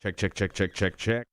Check, check, check, check, check, check.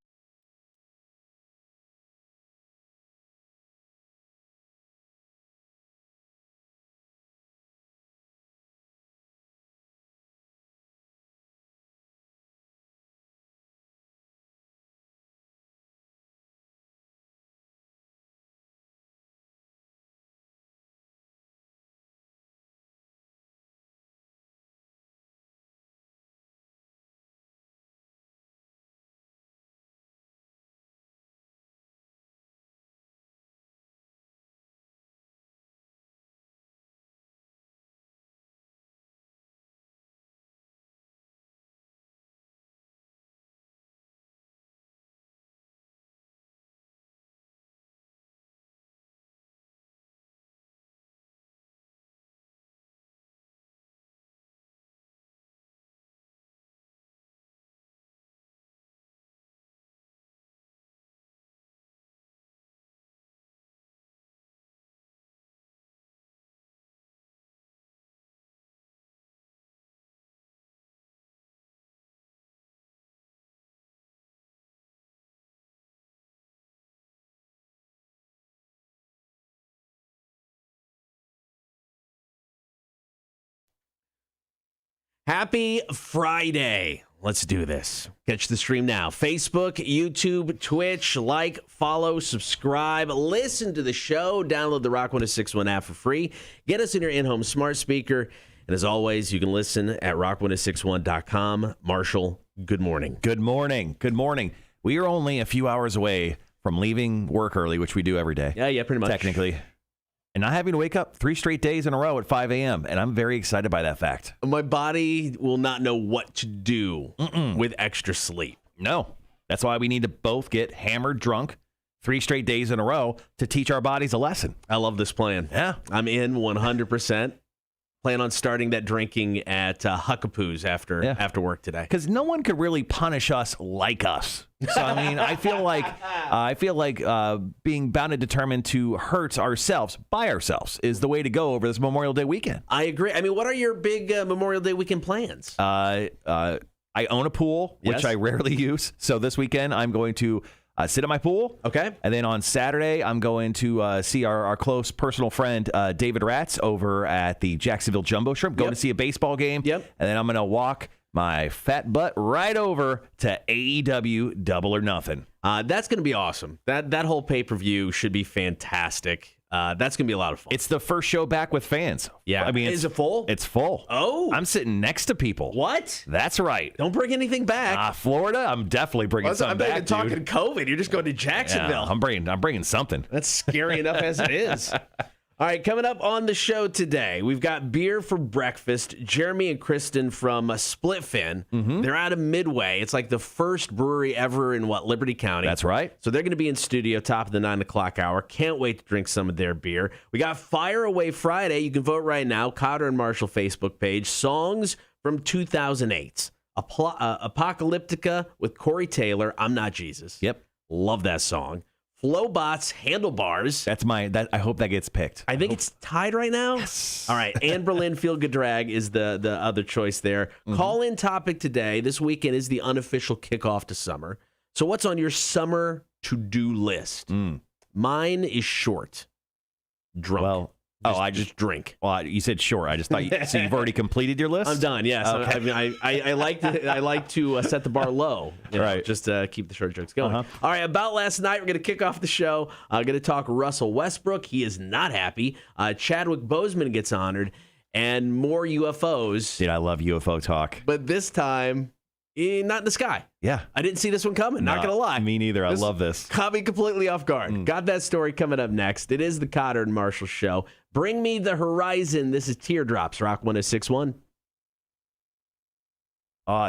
Happy Friday. Let's do this. Catch the stream now. Facebook, YouTube, Twitch. Like, follow, subscribe. Listen to the show. Download the Rock 106.1 app for free. Get us in your in-home smart speaker. And as always, you can listen at rock1061.com. Marshall, good morning. Good morning. Good morning. We are only a few hours away from leaving work early, which we do every day. Yeah, pretty much. Technically. And not having to wake up 3 straight days in a row at 5 a.m. And I'm very excited by that fact. My body will not know what to do with extra sleep. No. That's why we need to both get hammered drunk 3 straight days in a row to teach our bodies a lesson. I love this plan. Yeah. I'm in 100%. Plan on starting that drinking at Huckapoo's after work today. Because no one could really punish us like us. So, I mean, I feel like being bound and determined to hurt ourselves by ourselves is the way to go over this Memorial Day weekend. I agree. I mean, what are your big Memorial Day weekend plans? I own a pool, which I rarely use. So this weekend, I'm going to sit at my pool. Okay. And then on Saturday, I'm going to see our close personal friend, David Ratz, over at the Jacksonville Jumbo Shrimp, going to see a baseball game. Yep. And then I'm going to walk my fat butt right over to AEW Double or Nothing. That's going to be awesome. That whole pay-per-view should be fantastic. That's going to be a lot of fun. It's the first show back with fans. Yeah. I mean, is it full? It's full. Oh. I'm sitting next to people. What? That's right. Don't bring anything back. Florida, I'm definitely bringing something back, I'm talking COVID. You're just going to Jacksonville. Yeah, I'm bringing something. That's scary enough as it is. All right, coming up on the show today, we've got beer for breakfast. Jeremy and Kristen from Splitfin. They're out of Midway. It's like the first brewery ever in, Liberty County. That's right. So they're going to be in studio top of the 9 o'clock hour. Can't wait to drink some of their beer. We got Fire Away Friday. You can vote right now. Cotter and Marshall Facebook page. Songs from 2008. Apocalyptica with Corey Taylor. I'm Not Jesus. Yep. Love that song. Flowbots, Handlebars. I hope that gets picked. I think it's tied right now. Yes. All right. Anne Berlin, Feel Good Drag is the other choice there. Call-in topic today. This weekend is the unofficial kickoff to summer. So what's on your summer to-do list? Mine is short. Drunk. Well, I just drink. Well, you said sure. I just thought so you've already completed your list? I'm done. Yes. Okay. I mean, I like to set the bar low, right? Just to keep the short jokes going. All right. About last night, we're going to kick off the show. I'm going to talk Russell Westbrook. He is not happy. Chadwick Boseman gets honored, and more UFOs. Dude, I love UFO talk. But this time, not in the sky. Yeah. I didn't see this one coming. Not going to lie. Me neither. I love this. Caught me completely off guard. Got that story coming up next. It is the Cotter and Marshall Show. Bring me the horizon. This is Teardrops, Rock 106.1.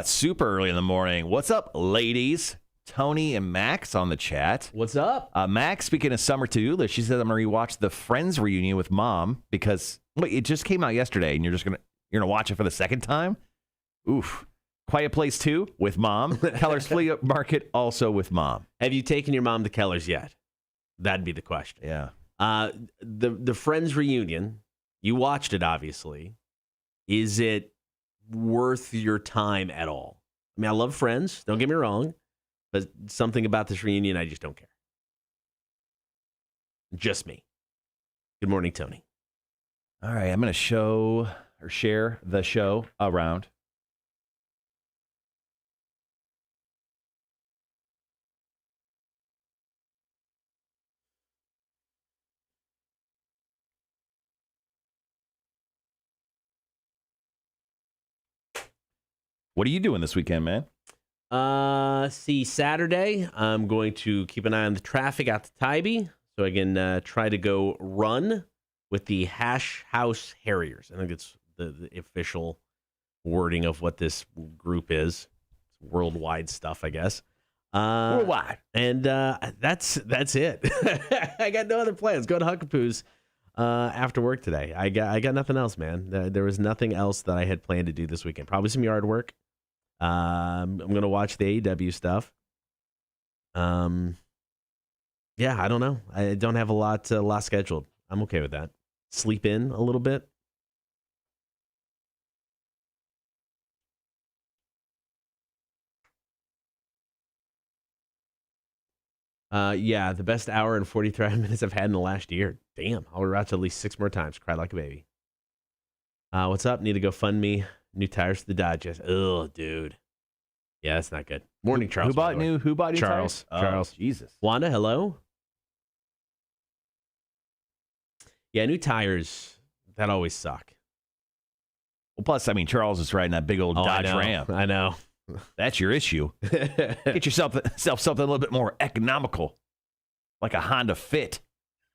It's super early in the morning. What's up, ladies? Tony and Max on the chat. What's up? Max, speaking of summer to-do list, she said I'm going to rewatch the Friends reunion with Mom because it just came out yesterday, and you're gonna watch it for the second time. Oof. Quiet Place 2 with Mom. Keller's Flea Market also with Mom. Have you taken your mom to Keller's yet? That'd be the question. Yeah. The Friends reunion, you watched it, obviously. Is it worth your time at all? I mean, I love Friends. Don't get me wrong. But something about this reunion, I just don't care. Just me. Good morning, Tony. All right, I'm going to share the show around. What are you doing this weekend, man? Saturday, I'm going to keep an eye on the traffic out to Tybee so I can try to go run with the Hash House Harriers. I think it's the official wording of what this group is. It's worldwide stuff, I guess. Worldwide. And that's it. I got no other plans. Go to Huckapoo's after work today. I got nothing else, man. There was nothing else that I had planned to do this weekend. Probably some yard work. I'm gonna watch the AEW stuff. Yeah, I don't know. I don't have a lot scheduled. I'm okay with that. Sleep in a little bit. Yeah, the best hour and 45 minutes I've had in the last year. Damn, I'll watch at least 6 more times. Cry like a baby. What's up? Need to go fund me new tires for the Dodge. Oh, dude. Yeah, that's not good. Morning, Charles. Who bought new Charles. tires? Charles. Oh, Jesus. Wanda, hello? Yeah, new tires, that always suck. Well, plus, I mean, Charles is riding that big old Dodge Ram. I know. That's your issue. Get yourself something a little bit more economical, like a Honda Fit.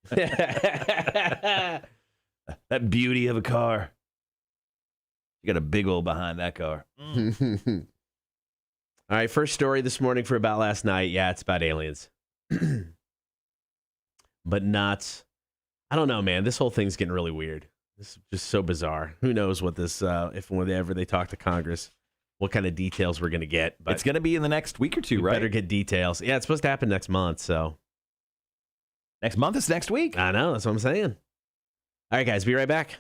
That beauty of a car. You got a big old behind that car. All right, first story this morning for About Last Night. Yeah, it's about aliens. But not, I don't know, man. This whole thing's getting really weird. This is just so bizarre. Who knows what this, if whenever they talk to Congress, what kind of details we're going to get. But it's going to be in the next week or two, right? Better get details. Yeah, it's supposed to happen next month, so. Next month is next week. I know, that's what I'm saying. All right, guys, be right back.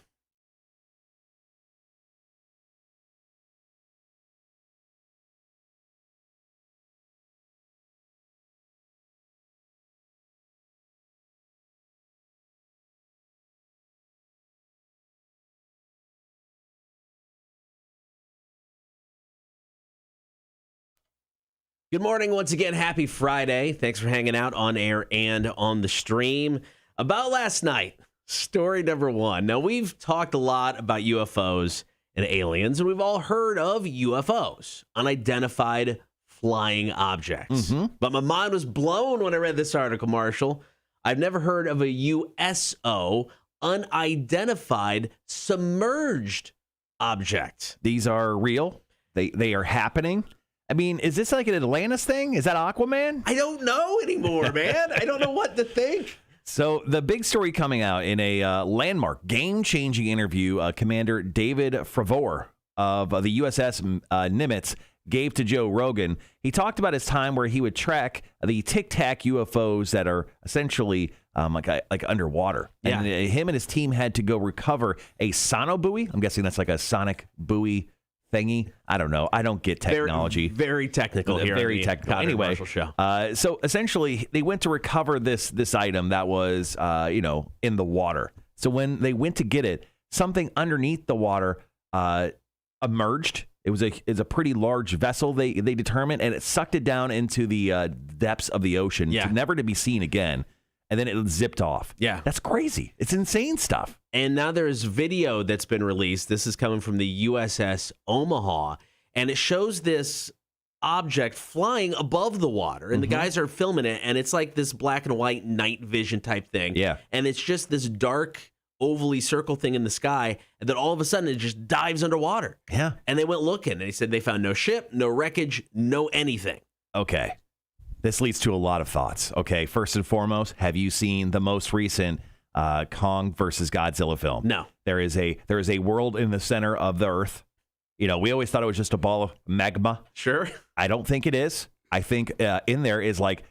Good morning once again. Happy Friday. Thanks for hanging out on air and on the stream. About Last Night, story number 1. Now, we've talked a lot about UFOs and aliens, and we've all heard of UFOs, unidentified flying objects. Mm-hmm. But my mind was blown when I read this article, Marshall. I've never heard of a USO, unidentified submerged object. These are real. They are happening. I mean, is this like an Atlantis thing? Is that Aquaman? I don't know anymore, man. I don't know what to think. So the big story coming out in a landmark, game-changing interview, Commander David Fravor of the USS Nimitz gave to Joe Rogan. He talked about his time where he would track the Tic Tac UFOs that are essentially like underwater. Yeah. And him and his team had to go recover a sonobuoy. I'm guessing that's like a sonic buoy thingy. I don't know. I don't get technology. Very technical here. Very technical. Anyway, show. So essentially, they went to recover this item that was in the water. So when they went to get it, something underneath the water emerged. It was a pretty large vessel. They determined, and it sucked it down into the depths of the ocean, never to be seen again. And then it zipped off. Yeah. That's crazy. It's insane stuff. And now there's video that's been released. This is coming from the USS Omaha, and it shows this object flying above the water, and the guys are filming it, and it's like this black and white night vision type thing. Yeah. And it's just this dark, ovally circle thing in the sky, and then all of a sudden it just dives underwater. Yeah. And they went looking, and they said they found no ship, no wreckage, no anything. Okay. This leads to a lot of thoughts. Okay, first and foremost, have you seen the most recent Kong versus Godzilla film? No. There is a world in the center of the Earth. You know, we always thought it was just a ball of magma. Sure. I don't think it is. I think in there is like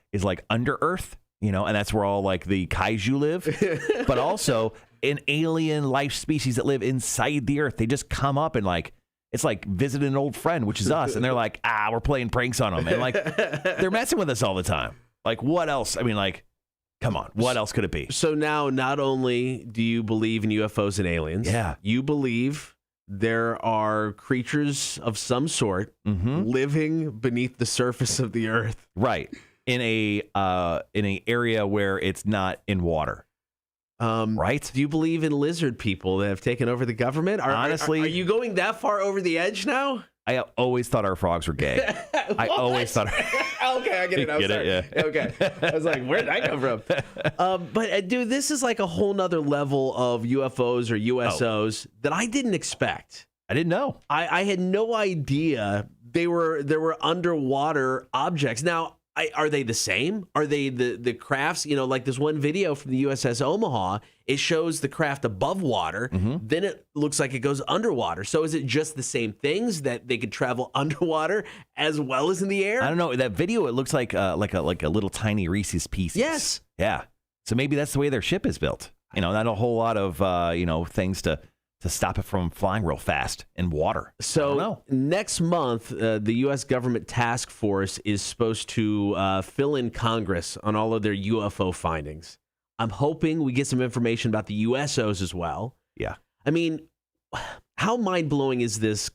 under Earth, and that's where all like the kaiju live, but also an alien life species that live inside the Earth. They just come up and like it's like visiting an old friend, which is us. And they're like, we're playing pranks on them. And like, they're messing with us all the time. Like, what else? I mean, like, come on. What else could it be? So now, not only do you believe in UFOs and aliens, you believe there are creatures of some sort living beneath the surface of the earth. Right. In a area where it's not in water. Right? Do you believe in lizard people that have taken over the government? Honestly, are you going that far over the edge now? I always thought our frogs were gay. I always thought. Okay, I get it. I'm sorry. Yeah. Okay, I was like, where did I come from? But dude, this is like a whole nother level of UFOs or USOs that I didn't expect. I didn't know. I had no idea there were underwater objects. Now, are they the same? Are they the crafts? You know, like this one video from the USS Omaha, it shows the craft above water. Then it looks like it goes underwater. So is it just the same things that they could travel underwater as well as in the air? I don't know. That video, it looks like a little tiny Reese's Pieces. Yes. Yeah. So maybe that's the way their ship is built. You know, not a whole lot of things to stop it from flying real fast in water. So next month, the U.S. government task force is supposed to fill in Congress on all of their UFO findings. I'm hoping we get some information about the USOs as well. Yeah. I mean, how mind-blowing is this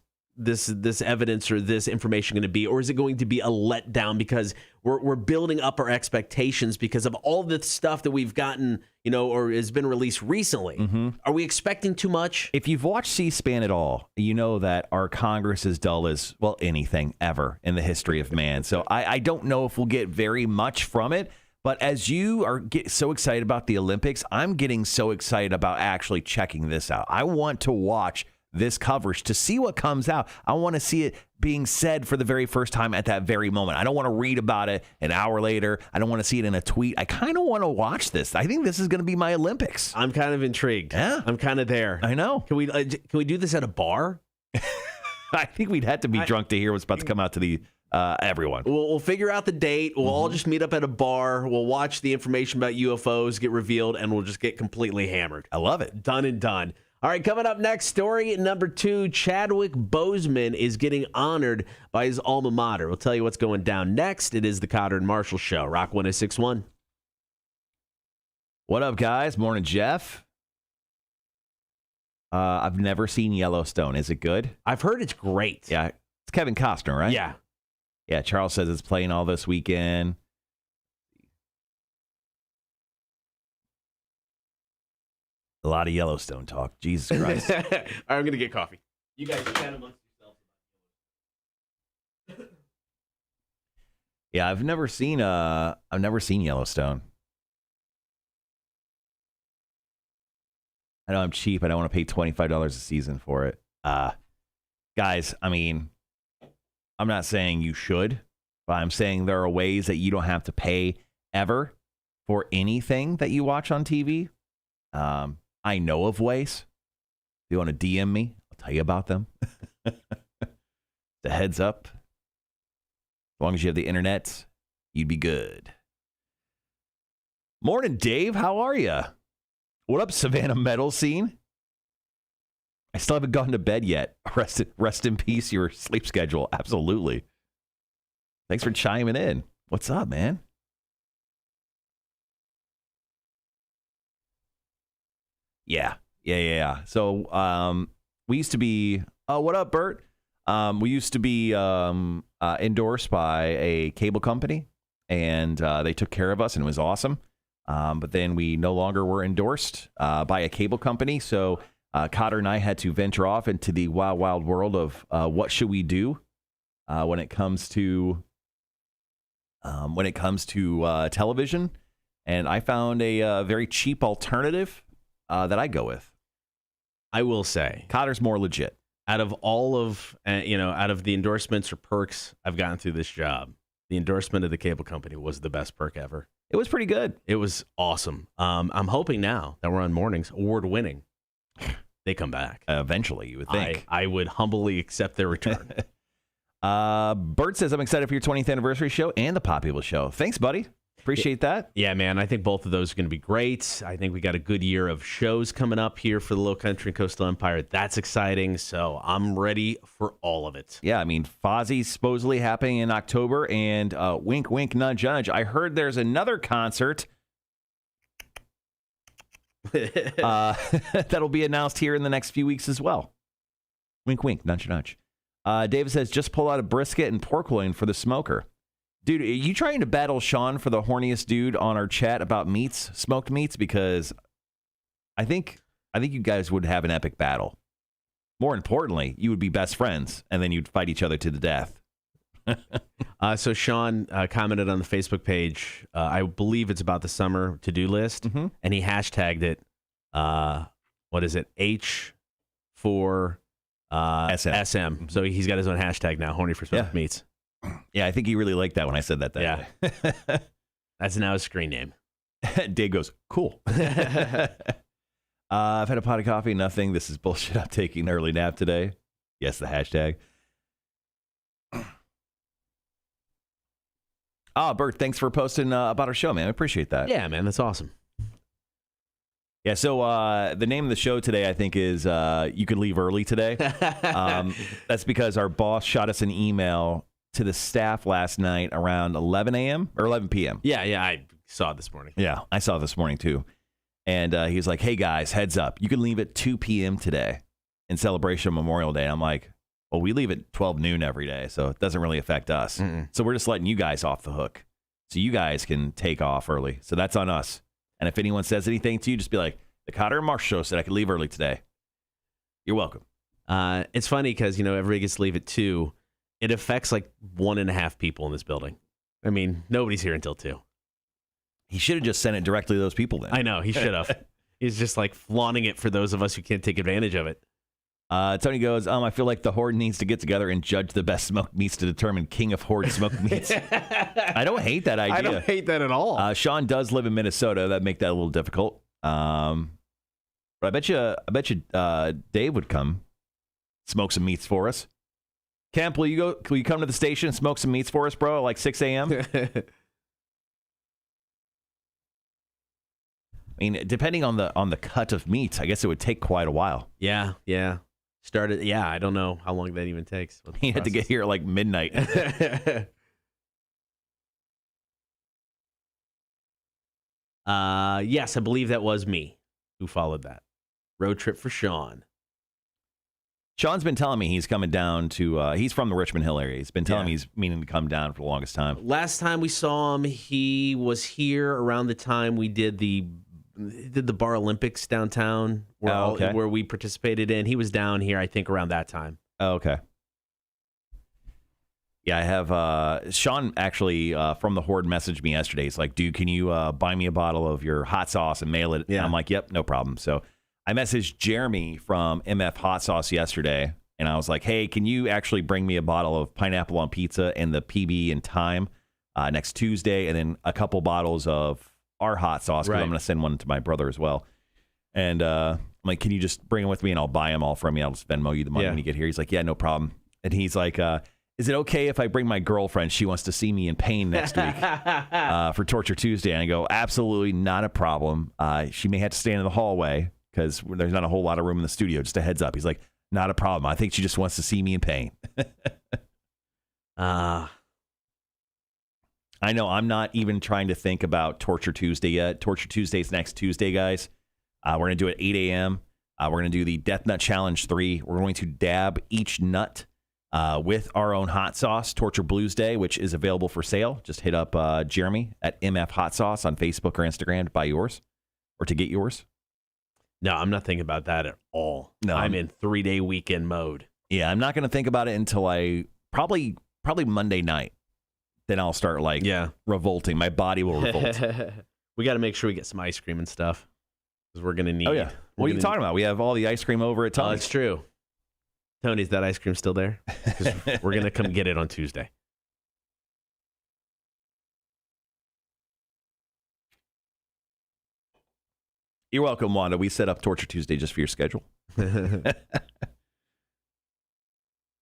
evidence or this information going to be? Or is it going to be a letdown because we're building up our expectations because of all the stuff that we've gotten, or has been released recently? Are we expecting too much? If you've watched C-SPAN at all, you know that our Congress is dull as, well, anything ever in the history of man. So I don't know if we'll get very much from it. But as you are so excited about the Olympics, I'm getting so excited about actually checking this out. I want to watch this coverage to see what comes out. I want to see it being said for the very first time at that very moment. I don't want to read about it an hour later. I don't want to see it in a tweet. I kind of want to watch this. I think this is going to be my Olympics. I'm kind of intrigued. Yeah. I'm kind of there. I know. Can we do this at a bar? I think we'd have to be drunk to hear what's about to come out to the everyone. We'll figure out the date. We'll all just meet up at a bar. We'll watch the information about UFOs get revealed, and we'll just get completely hammered. I love it. Done and done. All right, coming up next, story number 2, Chadwick Boseman is getting honored by his alma mater. We'll tell you what's going down next. It is the Cotter and Marshall Show, Rock 106.1. What up, guys? Morning, Jeff. I've never seen Yellowstone. Is it good? I've heard it's great. Yeah. It's Kevin Costner, right? Yeah. Yeah, Charles says it's playing all this weekend. A lot of Yellowstone talk. Jesus Christ. All right, I'm going to get coffee. You guys chat amongst yourselves. Yeah, I've never seen Yellowstone. I know I'm cheap. I don't want to pay $25 a season for it. Guys, I mean, I'm not saying you should, but I'm saying there are ways that you don't have to pay ever for anything that you watch on TV. I know of ways. If you want to DM me, I'll tell you about them. The heads up. As long as you have the internet, you'd be good. Morning, Dave. How are you? What up, Savannah Metal Scene? I still haven't gone to bed yet. Rest in peace, your sleep schedule. Absolutely. Thanks for chiming in. What's up, man? Yeah. So we used to be, what up, Bert? We used to be endorsed by a cable company, and they took care of us, and it was awesome. But then we no longer were endorsed by a cable company, so Cotter and I had to venture off into the wild, wild world of what should we do when it comes to television. And I found a very cheap alternative that I go with. I will say, Cotter's more legit. Out of all of out of the endorsements or perks I've gotten through this job, the endorsement of the cable company was the best perk ever. It was pretty good. It was awesome. I'm hoping now that we're on mornings, award-winning, they come back. Eventually, you would think. I would humbly accept their return. Bert says, I'm excited for your 20th anniversary show and the Pop People show. Thanks, buddy. Appreciate that. Yeah, man. I think both of those are going to be great. I think we got a good year of shows coming up here for the Low Country and Coastal Empire. That's exciting. So I'm ready for all of it. Yeah, I mean, Fozzie's supposedly happening in October, and wink, wink, nudge, nudge. I heard there's another concert that'll be announced here in the next few weeks as well. Wink, wink, nudge, nudge. David says, just pull out a brisket and pork loin for the smoker. Dude, are you trying to battle Sean for the horniest dude on our chat about meats, smoked meats? Because I think you guys would have an epic battle. More importantly, you would be best friends, and then you'd fight each other to the death. So Sean commented on the Facebook page, I believe it's about the summer to-do list, and he hashtagged it, what is it, H for SM. So he's got his own hashtag now, horny for smoked meats. Yeah, I think he really liked that when I said that day. That's now his screen name. Dave goes, cool. I've had a pot of coffee, nothing. This is bullshit. I'm taking an early nap today. Yes, the hashtag. Bert, thanks for posting about our show, man. I appreciate that. Yeah, man, that's awesome. Yeah, so the name of the show today, I think, is You Could Leave Early Today. That's because our boss shot us an email to the staff last night around 11 a.m. or 11 p.m. Yeah, I saw it this morning. Yeah, I saw it this morning, too. And he was like, hey, guys, heads up. You can leave at 2 p.m. today in celebration of Memorial Day. And I'm like, well, we leave at 12 noon every day, so it doesn't really affect us. So we're just letting you guys off the hook so you guys can take off early. So that's on us. And if anyone says anything to you, just be like, the Cotter and Marsh show said I could leave early today. You're welcome. It's funny because, everybody gets to leave at 2. It affects like 1.5 people in this building. I mean, nobody's here until 2. He should have just sent it directly to those people then. I know, he should have. He's just like flaunting it for those of us who can't take advantage of it. Tony goes, I feel like the Horde needs to get together and judge the best smoked meats to determine king of Horde smoked meats. I don't hate that idea. I don't hate that at all. Sean does live in Minnesota. That make that a little difficult. But I bet you Dave would come smoke some meats for us. Camp, will you come to the station and smoke some meats for us, bro, at like 6 a.m.? I mean, depending on the cut of meat, I guess it would take quite a while. Yeah. Started. Yeah, I don't know how long that even takes. He had to get here at like midnight. Yes, I believe that was me who followed that. Road trip for Sean. Sean's been telling me he's coming down to, he's from the Richmond Hill area. He's been telling me he's meaning to come down for the longest time. Last time we saw him, he was here around the time we did the Bar Olympics downtown where we participated in. He was down here, I think, around that time. Oh, okay. Yeah, I have, Sean actually from the Horde messaged me yesterday. He's like, dude, can you buy me a bottle of your hot sauce and mail it? Yeah. And I'm like, yep, no problem. So I messaged Jeremy from MF Hot Sauce yesterday, and I was like, hey, can you actually bring me a bottle of pineapple on pizza and the PB in time next Tuesday, and then a couple bottles of our hot sauce, because I'm going to send one to my brother as well. And I'm like, can you just bring them with me, and I'll buy them all from you. I'll just Venmo you the money when you get here. He's like, yeah, no problem. And he's like, is it okay if I bring my girlfriend? She wants to see me in pain next week for Torture Tuesday. And I go, absolutely not a problem. She may have to stand in the hallway, because there's not a whole lot of room in the studio. Just a heads up. He's like, not a problem. I think she just wants to see me in pain. I know I'm not even trying to think about Torture Tuesday yet. Torture Tuesday is next Tuesday, guys. We're going to do it at 8 a.m. We're going to do the Death Nut Challenge 3. We're going to dab each nut with our own hot sauce, Torture Blues Day, which is available for sale. Just hit up Jeremy at MF Hot Sauce on Facebook or Instagram to buy yours or to get yours. No, I'm not thinking about that at all. No, I'm in 3-day weekend mode. Yeah, I'm not going to think about it until I probably Monday night. Then I'll start revolting. My body will revolt. We got to make sure we get some ice cream and stuff, because we're going to need. Oh yeah, what are you talking about? We have all the ice cream over at Tony's. Oh, it's true. Tony's, that ice cream still there? We're going to come get it on Tuesday. You're welcome, Wanda. We set up Torture Tuesday just for your schedule. How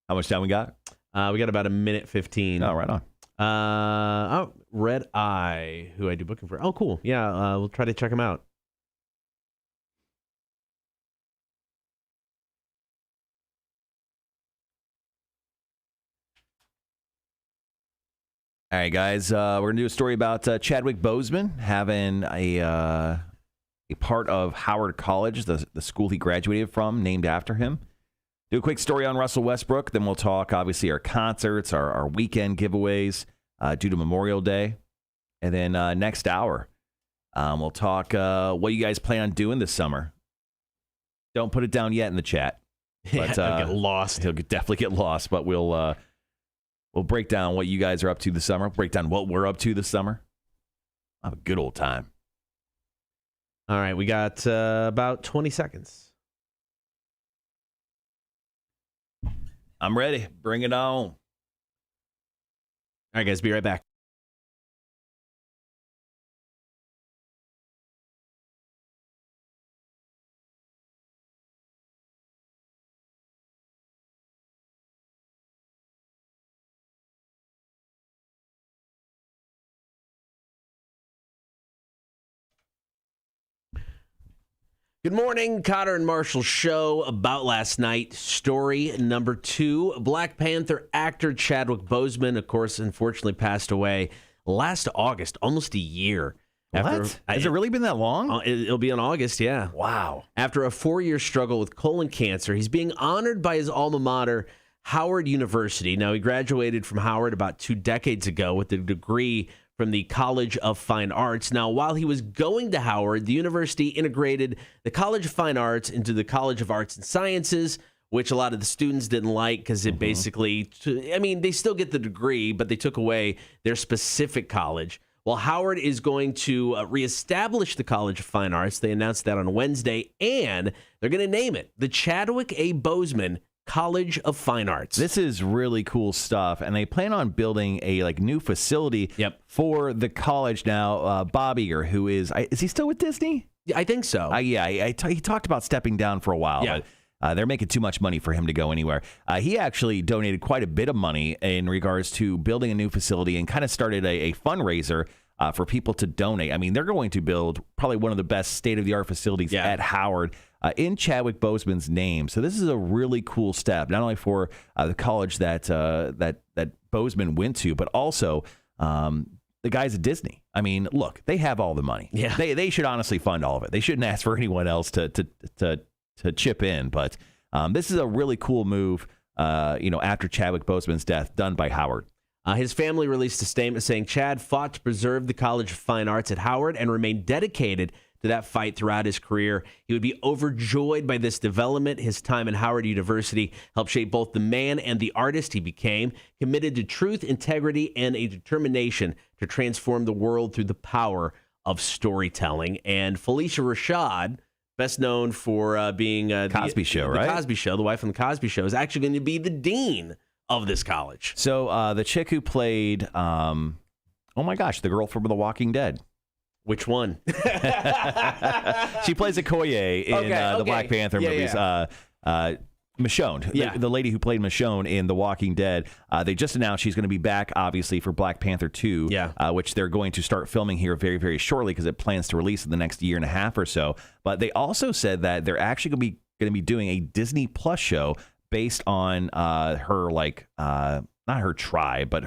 much time we got? We got about a minute 15. Oh, right on. Red Eye, who I do booking for. Oh, cool. Yeah, we'll try to check him out. All right, guys, we're going to do a story about Chadwick Boseman having a part of Howard College, the school he graduated from, named after him. Do a quick story on Russell Westbrook. Then we'll talk, obviously, our concerts, our weekend giveaways due to Memorial Day. And then next hour, we'll talk what you guys plan on doing this summer. Don't put it down yet in the chat. But, He'll get lost. He'll definitely get lost, but we'll break down what you guys are up to this summer. Break down what we're up to this summer. Have a good old time. All right, we got about 20 seconds. I'm ready. Bring it on. All right, guys, be right back. Good morning, Cotter and Marshall show about last night. Story number 2. Black Panther actor Chadwick Boseman, of course, unfortunately passed away last August, almost a year. What? Has it really been that long? It'll be in August, yeah. Wow. After a 4-year struggle with colon cancer, he's being honored by his alma mater, Howard University. Now, he graduated from Howard about 2 decades ago with a degree from the College of Fine Arts. Now, while he was going to Howard, the university integrated the College of Fine Arts into the College of Arts and Sciences, which a lot of the students didn't like because it basically, they still get the degree, but they took away their specific college. Well, Howard is going to reestablish the College of Fine Arts. They announced that on Wednesday, and they're going to name it the Chadwick A. Boseman College of Fine Arts. This is really cool stuff, and they plan on building a new facility for the college now. Bob Iger, who is he still with Disney? I think so. He talked about stepping down for a while, but they're making too much money for him to go anywhere. He actually donated quite a bit of money in regards to building a new facility and kind of started a fundraiser for people to donate. I mean, they're going to build probably one of the best state-of-the-art facilities at Howard in Chadwick Boseman's name. So this is a really cool step, not only for the college that Boseman went to, but also the guys at Disney. I mean, look, they have all the money. Yeah. They should honestly fund all of it. They shouldn't ask for anyone else to chip in. But this is a really cool move, after Chadwick Boseman's death, done by Howard. His family released a statement saying Chad fought to preserve the College of Fine Arts at Howard and remained dedicated to that fight throughout his career. He would be overjoyed by this development. His time at Howard University helped shape both the man and the artist he became, committed to truth, integrity, and a determination to transform the world through the power of storytelling. And Felicia Rashad, best known for being Cosby Show, the right? Cosby Show, the wife on the Cosby Show, is actually going to be the dean of this college. So the chick who played, the girl from The Walking Dead. Which one? She plays Okoye in the Black Panther movies. Michonne, the lady who played Michonne in The Walking Dead. They just announced she's going to be back, obviously, for Black Panther 2, which they're going to start filming here very, very shortly because it plans to release in the next year and a half or so. But they also said that they're actually going to be doing a Disney Plus show based on her, not her tribe, but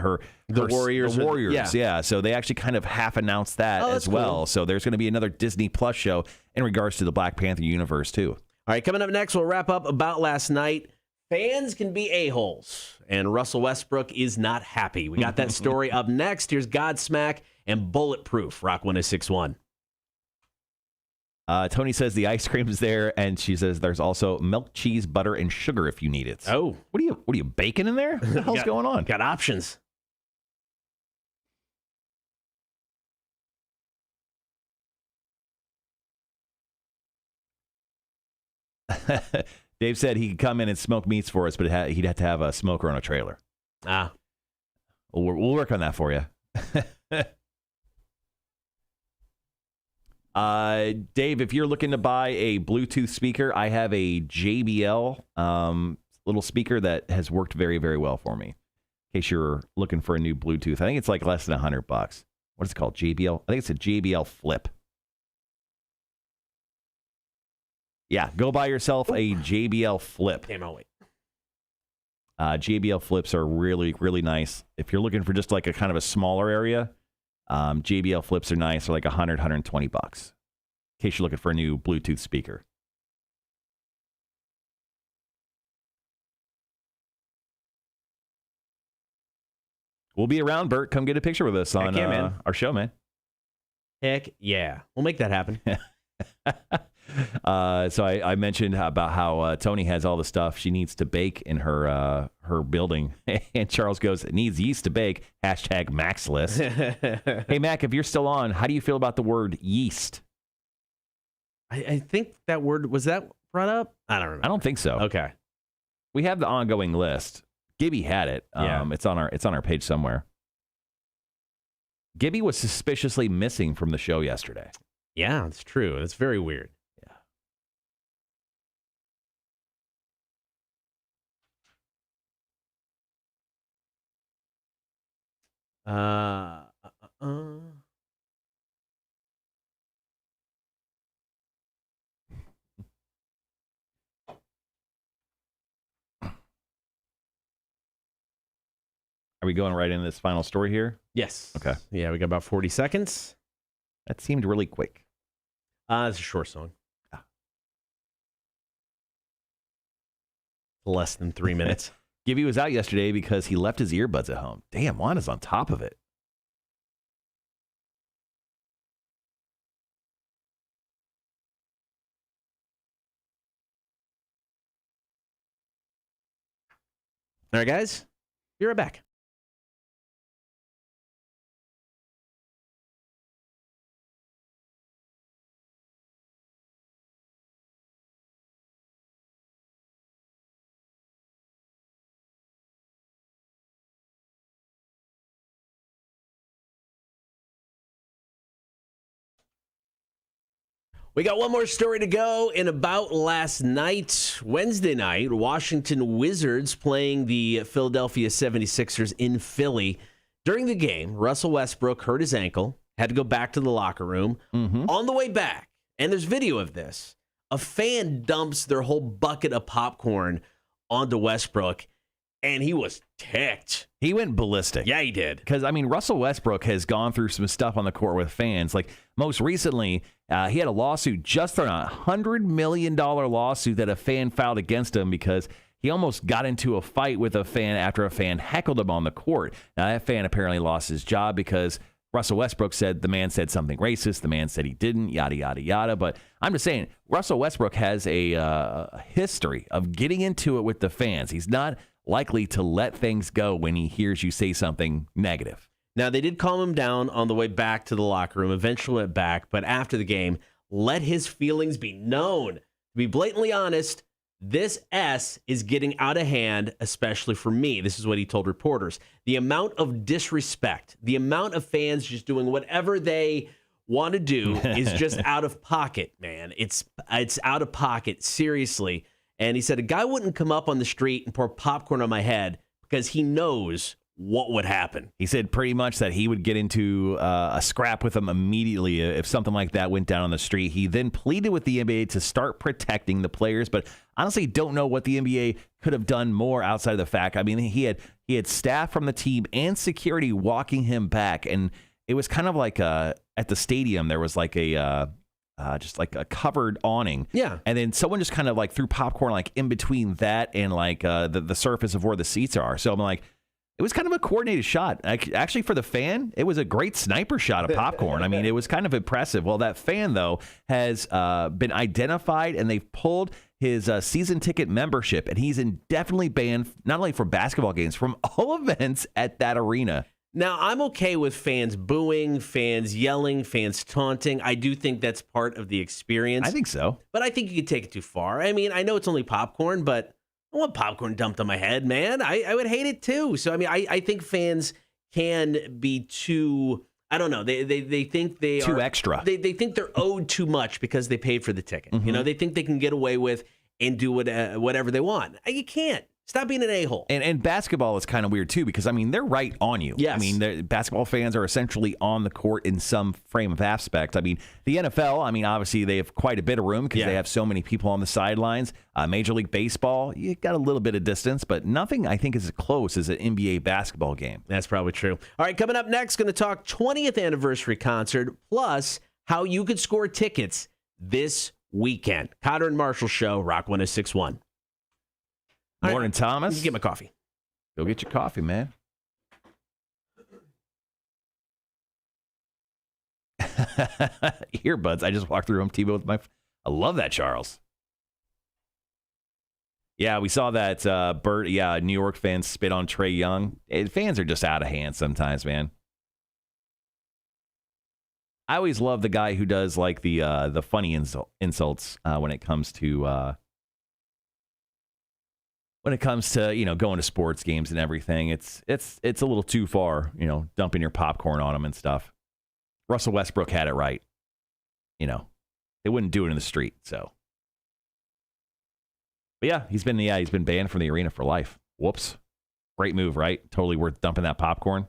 the Warriors. The Warriors, yeah. So they actually kind of half announced that as well. Cool. So there's going to be another Disney Plus show in regards to the Black Panther universe, too. All right, coming up next, we'll wrap up about last night. Fans can be a-holes, and Russell Westbrook is not happy. We got that story up next. Here's Godsmack and Bulletproof, Rock 106.1. Tony says the ice cream is there, and she says there's also milk, cheese, butter, and sugar if you need it. Oh. What are you baking in there? What the hell's going on? Got options. Dave said he could come in and smoke meats for us, but he'd have to have a smoker on a trailer. We'll work on that for you. Dave, if you're looking to buy a Bluetooth speaker, I have a JBL little speaker that has worked very, very well for me. case you're looking for a new Bluetooth. I think it's like less than $100. What is it called? JBL? I think it's a JBL Flip. Yeah, go buy yourself a JBL Flip. Damn, I'll wait. JBL Flips are really, really nice. If you're looking for just like a kind of a smaller area, JBL Flips are nice. They're like $100, $120. In case you're looking for a new Bluetooth speaker. We'll be around, Bert. Come get a picture with us on our show, man. Heck yeah. We'll make that happen. So I mentioned about how Tony has all the stuff she needs to bake in her building. And Charles goes, it needs yeast to bake. Hashtag Maxless. Hey, Mac, if you're still on, how do you feel about the word yeast? I think that word, was that brought up? I don't remember. I don't think so. Okay. We have the ongoing list. Gibby had it. Yeah. It's on our page somewhere. Gibby was suspiciously missing from the show yesterday. Yeah, it's true. It's very weird. Yeah. Are we going right into this final story here? Yes. Okay. Yeah, we got about 40 seconds. That seemed really quick. It's a short song. Less than 3 minutes. Gibby was out yesterday because he left his earbuds at home. Damn, Wanda's on top of it. All right, guys. Be right back. We got one more story to go in about last night. Wednesday night, Washington Wizards playing the Philadelphia 76ers in Philly. During the game, Russell Westbrook hurt his ankle, had to go back to the locker room. On the way back, and there's video of this, a fan dumps their whole bucket of popcorn onto Westbrook, and he was ticked. He went ballistic. Yeah, he did. Because, I mean, Russell Westbrook has gone through some stuff on the court with fans. Like, most recently, he had a lawsuit, just on a $100 million lawsuit that a fan filed against him because he almost got into a fight with a fan after a fan heckled him on the court. Now, that fan apparently lost his job because Russell Westbrook said the man said something racist. The man said he didn't, yada, yada, yada. But I'm just saying, Russell Westbrook has a history of getting into it with the fans. He's not likely to let things go when he hears you say something negative. Now, they did calm him down on the way back to the locker room, eventually went back, but after the game, let his feelings be known. To be blatantly honest, this S is getting out of hand, especially for me. This is what he told reporters. The amount of disrespect, the amount of fans just doing whatever they want to do is just out of pocket, man. It's out of pocket, seriously. And he said, a guy wouldn't come up on the street and pour popcorn on my head because he knows what would happen. He said pretty much that he would get into a scrap with him immediately if something like that went down on the street. He then pleaded with the NBA to start protecting the players, but honestly don't know what the NBA could have done more outside of the fact. I mean, he had staff from the team and security walking him back, and it was kind of like at the stadium there was like a just like a covered awning. Yeah. And then someone just kind of like threw popcorn like in between that and like the surface of where the seats are. So I'm like, it was kind of a coordinated shot. Actually, for the fan, it was a great sniper shot of popcorn. I mean, it was kind of impressive. Well, that fan, though, has been identified, and they've pulled his season ticket membership, and he's indefinitely banned not only from basketball games, from all events at that arena. Now, I'm okay with fans booing, fans yelling, fans taunting. I do think that's part of the experience. I think so. But I think you could take it too far. I mean, I know it's only popcorn, but I want popcorn dumped on my head, man. I would hate it too. So, I mean, I think fans can be too, I don't know. They think they too are extra. They think they're owed too much because they paid for the ticket. You know, they think they can get away with and do whatever they want. You can't. Stop being an a-hole. And basketball is kind of weird, too, because, I mean, they're right on you. Yes. I mean, basketball fans are essentially on the court in some frame of aspect. I mean, the NFL, I mean, obviously they have quite a bit of room because they have so many people on the sidelines. Major League Baseball, you got a little bit of distance, but nothing, I think, is as close as an NBA basketball game. That's probably true. All right, coming up next, going to talk 20th anniversary concert, plus how you could score tickets this weekend. Cotter and Marshall Show, Rock 106.1. Morning, Thomas. Get my coffee. Go get your coffee, man. Earbuds. I just walked through Home Depot with my... I love that, Charles. Yeah, we saw that New York fans spit on Trae Young. Fans are just out of hand sometimes, man. I always love the guy who does like the funny insults when it comes to going to sports games and everything. It's a little too far, dumping your popcorn on them and stuff. Russell Westbrook had it right. They wouldn't do it in the street, so. But yeah, he's been banned from the arena for life. Whoops. Great move, right? Totally worth dumping that popcorn.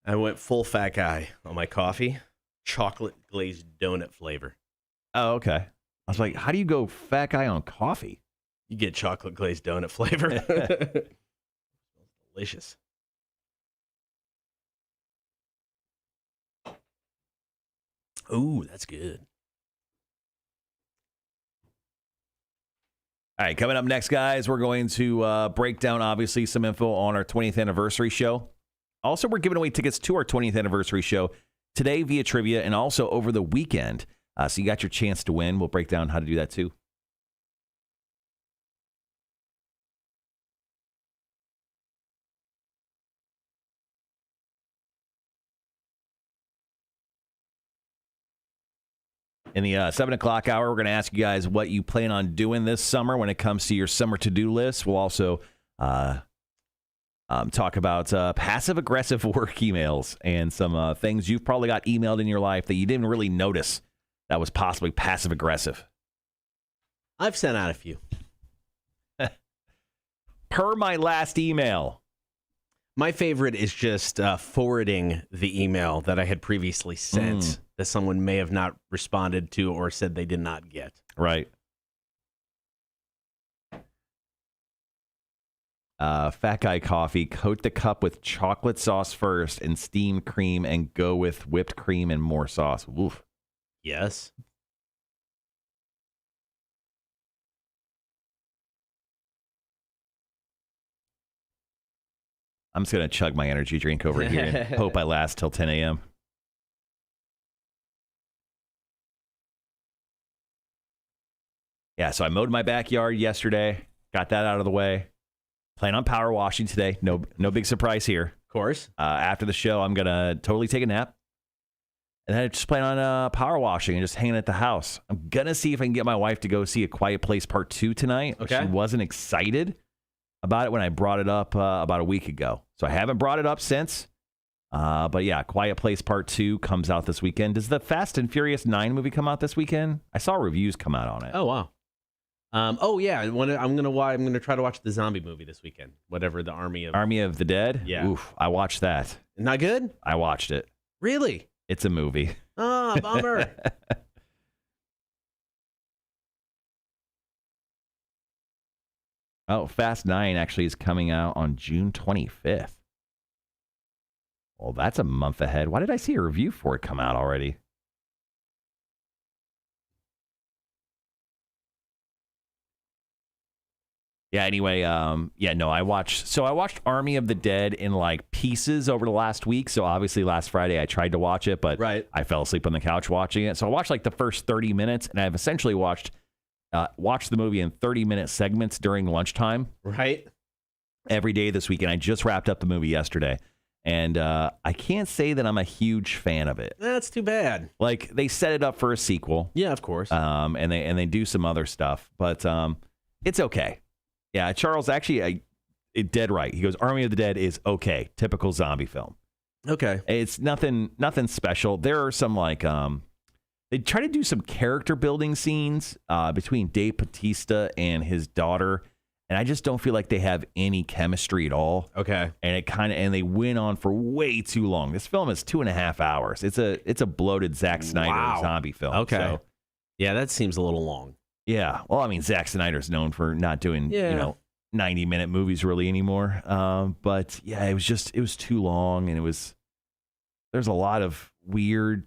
I went full fat guy on my coffee. Chocolate glazed donut flavor. Oh, okay. I was like, how do you go fat guy on coffee? You get chocolate glazed donut flavor. Delicious. Ooh, that's good. All right, coming up next, guys, we're going to break down, obviously, some info on our 20th anniversary show. Also, we're giving away tickets to our 20th anniversary show today via trivia and also over the weekend. So you got your chance to win. We'll break down how to do that, too. In the 7 o'clock hour, we're going to ask you guys what you plan on doing this summer when it comes to your summer to-do list. We'll also talk about passive-aggressive work emails and some things you've probably got emailed in your life that you didn't really notice that was possibly passive-aggressive. I've sent out a few. Per my last email. My favorite is just forwarding the email that I had previously sent that someone may have not responded to or said they did not get. Right. Fat Guy Coffee, coat the cup with chocolate sauce first and steamed cream and go with whipped cream and more sauce. Oof. Yes. I'm just going to chug my energy drink over here and hope I last till 10 a.m. Yeah, so I mowed my backyard yesterday, got that out of the way. Plan on power washing today. No big surprise here. Of course. After the show, I'm going to totally take a nap. And then I just plan on power washing and just hanging at the house. I'm going to see if I can get my wife to go see A Quiet Place Part 2 tonight. Okay. She wasn't excited about it when I brought it up about a week ago. So I haven't brought it up since. But yeah, Quiet Place Part 2 comes out this weekend. Does the Fast and Furious 9 movie come out this weekend? I saw reviews come out on it. Oh, wow. Yeah. I'm gonna try to watch the zombie movie this weekend. Whatever, the Army of the Dead? Yeah. Oof, I watched that. Not good? I watched it. Really? It's a movie. Oh, bummer. Oh, Fast 9 actually is coming out on June 25th. Well, that's a month ahead. Why did I see a review for it come out already? Yeah, anyway, I watched Army of the Dead in like pieces over the last week. So obviously last Friday I tried to watch it, but I fell asleep on the couch watching it. So I watched like the first 30 minutes and I've essentially watched the movie in 30-minute segments during lunchtime. Right. Every day this weekend. I just wrapped up the movie yesterday. And I can't say that I'm a huge fan of it. That's too bad. Like they set it up for a sequel. Yeah, of course. And they do some other stuff, but it's okay. Yeah, Charles actually dead right. He goes, Army of the Dead is okay. Typical zombie film. Okay. It's nothing special. There are some like they try to do some character building scenes between Dave Bautista and his daughter, and I just don't feel like they have any chemistry at all. Okay. And they went on for way too long. This film is 2.5 hours. It's a bloated Zack Snyder zombie film. Okay. So, yeah, that seems a little long. yeah. Well, I mean, Zack Snyder's known for not doing 90-minute movies really anymore. But yeah, it was too long, and there's a lot of weird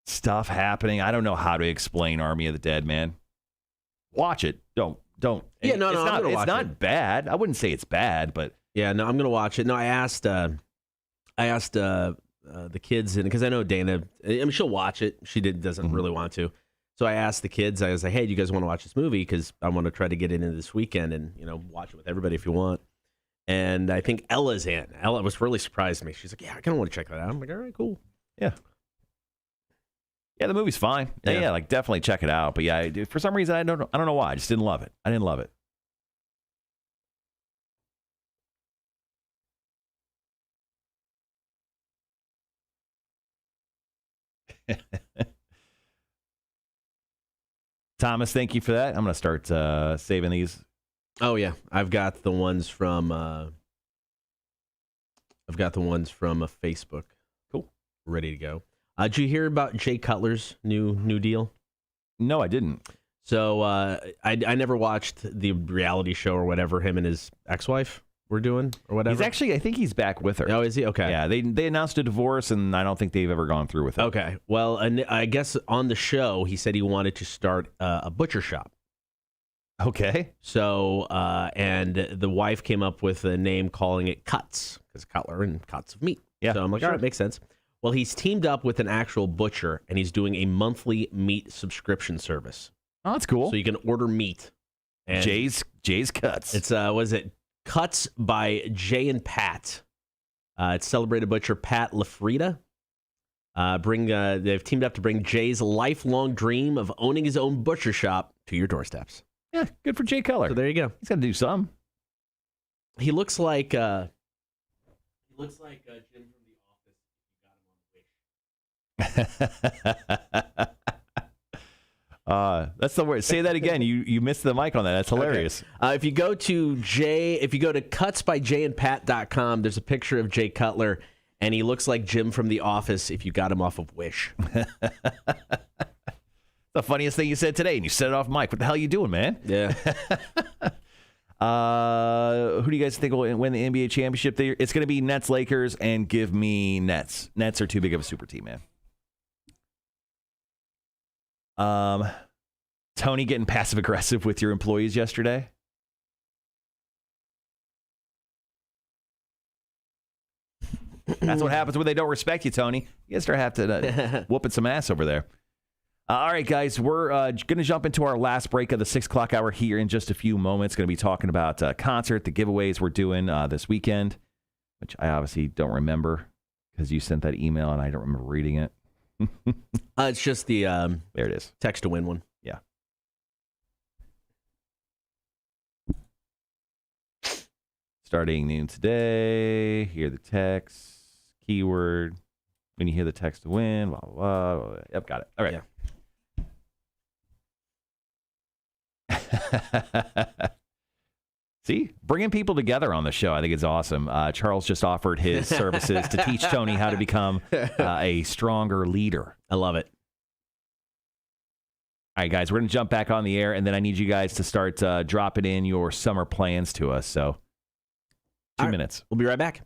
stuff happening. I don't know how to explain Army of the Dead, man. Watch it. Don't. Yeah, no, I'm gonna watch it. It's not bad. I wouldn't say it's bad, but yeah, no, I'm gonna watch it. No, I asked the kids, and because I know Dana, I mean, she'll watch it. She doesn't really want to, so I asked the kids. I was like, "Hey, do you guys want to watch this movie? Because I want to try to get it into this weekend, and watch it with everybody if you want." And I think Ella's in. Ella was really surprised me. She's like, "Yeah, I kind of want to check that out." I'm like, "All right, cool." Yeah. Yeah, the movie's fine. Yeah, like definitely check it out. But yeah, for some reason I don't know why. I just didn't love it. I didn't love it. Thomas, thank you for that. I'm going to start saving these. Oh yeah, I've got the ones from Facebook. Cool, ready to go. Did you hear about Jay Cutler's new deal? No, I didn't. So I never watched the reality show or whatever him and his ex-wife were doing or whatever. I think he's back with her. Oh, is he? Okay. Yeah, they announced a divorce, and I don't think they've ever gone through with it. Okay. Well, and I guess on the show he said he wanted to start a butcher shop. Okay. So and the wife came up with a name calling it Cuts, because Cutler and cuts of meat. Yeah. So I'm like, all right, makes sense. Well, he's teamed up with an actual butcher, and he's doing a monthly meat subscription service. Oh, that's cool. So you can order meat. And Jay's Cuts. It's what is it? Cuts by Jay and Pat. It's celebrated butcher Pat LaFrida. They've teamed up to bring Jay's lifelong dream of owning his own butcher shop to your doorsteps. Yeah, good for Jay Cutler. So there you go. He's got to do some. He looks like Jim from The Office. That's the word. Say that again. You missed the mic on that. That's hilarious. Okay. If you go to cutsbyjayandpat.com, there's a picture of Jay Cutler, and he looks like Jim from The Office if you got him off of Wish. The funniest thing you said today, and you said it off mic. What the hell are you doing, man? Yeah. Who do you guys think will win the NBA championship? It's going to be Nets, Lakers, and give me Nets. Nets are too big of a super team, man. Tony getting passive aggressive with your employees yesterday. That's what happens when they don't respect you, Tony. You guys start having to whooping some ass over there. All right, guys, we're going to jump into our last break of the 6 o'clock hour here in just a few moments. Going to be talking about concert, the giveaways we're doing this weekend, which I obviously don't remember because you sent that email and I don't remember reading it. It's just the there it is. Text to win one. Yeah. Starting noon today. Hear the text. Keyword. When you hear the text to win. Blah, blah, blah, blah. Yep, got it. All right. Yeah. See, bringing people together on the show, I think it's awesome. Charles just offered his services to teach Tony how to become a stronger leader. I love it. All right, guys, we're going to jump back on the air, and then I need you guys to start dropping in your summer plans to us. So, 2 minutes. We'll be right back.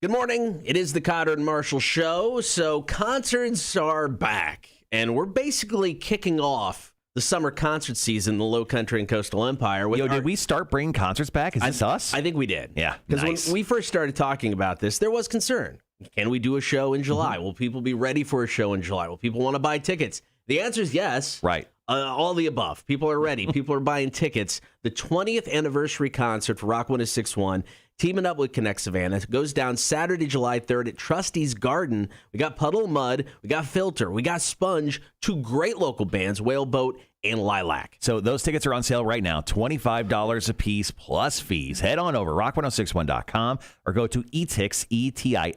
Good morning. It is the Cotter and Marshall Show. So concerts are back, and we're basically kicking off the summer concert season in the Low Country and Coastal Empire. Did we start bringing concerts back? Is this us? I think we did. Yeah, because nice. when we first started talking about this, there was concern. Can we do a show in July? Will people be ready for a show in July? Will people want to buy tickets? The answer is yes. Right. All the above. People are ready. People are buying tickets. The 20th anniversary concert for Rock 106.1 teaming up with Connect Savannah. It goes down Saturday, July 3rd at Trustee's Garden. We got Puddle of Mud, we got Filter, we got Sponge, two great local bands, Whaleboat and Lilac. So those tickets are on sale right now, $25 a piece plus fees. Head on over rock1061.com or go to etix.com.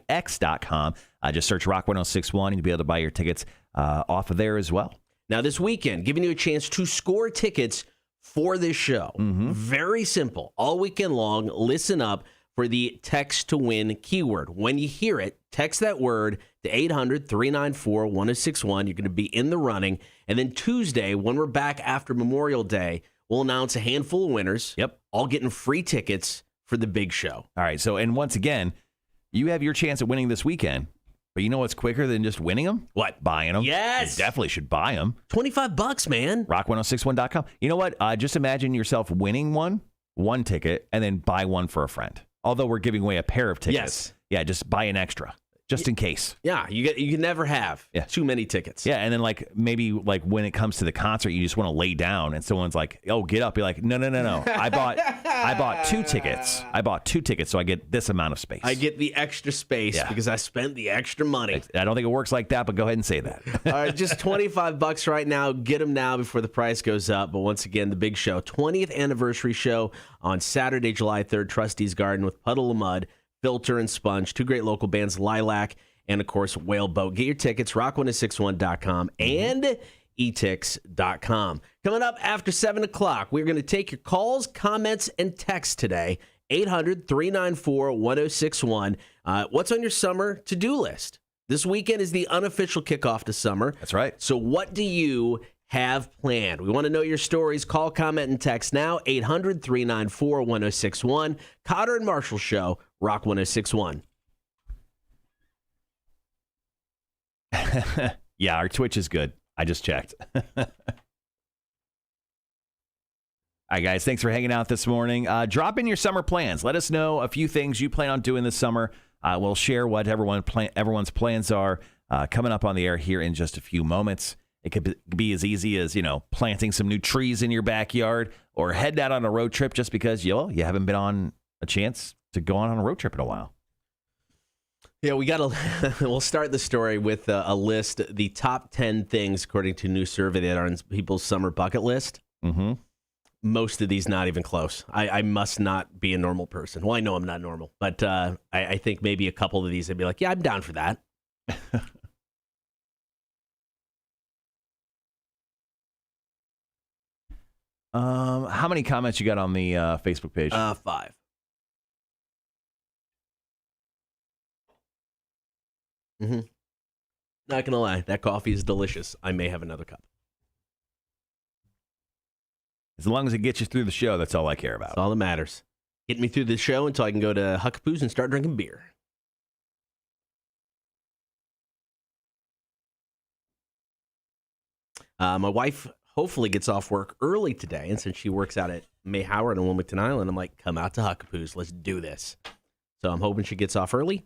Just search Rock 1061 and you'll be able to buy your tickets off of there as well. Now this weekend, giving you a chance to score tickets for this show. Very simple. All weekend long, listen up for the text to win keyword. When you hear it, text that word to 800-394-1061. You're going to be in the running. And then Tuesday, when we're back after Memorial Day, we'll announce a handful of winners. Yep. All getting free tickets for the big show. All right. So, and once again, you have your chance at winning this weekend. But you know what's quicker than just winning them? What? Buying them. Yes. You definitely should buy them. $25, man. Rock1061.com. You know what? Just imagine yourself winning one ticket, and then buy one for a friend. Although we're giving away a pair of tickets. Yes. Yeah, just buy an extra, just in case. Yeah, you can never have too many tickets. Yeah, and then maybe when it comes to the concert, you just want to lay down, and someone's like, "Oh, get up!" You're like, "No. I bought 2 tickets. I bought 2 tickets, so I get this amount of space. I get the extra space because I spent the extra money." I don't think it works like that, but go ahead and say that. All right, just $25 right now. Get them now before the price goes up. But once again, the big show, 20th anniversary show on Saturday, July 3rd, Trustee's Garden with Puddle of Mud, Filter, and Sponge, two great local bands, Lilac, and, of course, Whaleboat. Get your tickets, rock1061.com and etix.com. Coming up after 7 o'clock, we're going to take your calls, comments, and texts today. 800-394-1061. What's on your summer to-do list? This weekend is the unofficial kickoff to summer. That's right. So what do you have planned? We want to know your stories. Call, comment, and text now. 800-394-1061. Cotter and Marshall Show, Rock 1061. Yeah, our Twitch is good. I just checked. All right, guys, thanks for hanging out this morning. Drop in your summer plans. Let us know a few things you plan on doing this summer. We'll share what everyone's plans are coming up on the air here in just a few moments. It could be as easy as, planting some new trees in your backyard or heading out on a road trip just because you haven't been on a chance to go on a road trip in a while. Yeah, we'll start the story with a list, the top 10 things, according to a new survey that are on people's summer bucket list. Mm-hmm. Most of these not even close. I must not be a normal person. Well, I know I'm not normal, but I think maybe a couple of these I'd be like, yeah, I'm down for that. How many comments you got on the Facebook page? 5. Mm-hmm. Not gonna lie, that coffee is delicious. I may have another cup. As long as it gets you through the show, that's all I care about. That's all that matters. Get me through the show until I can go to Huckapoo's and start drinking beer. My wife hopefully gets off work early today, and since she works out at May Howard and Wilmington Island, I'm like, come out to Huckapoo's. Let's do this. So I'm hoping she gets off early,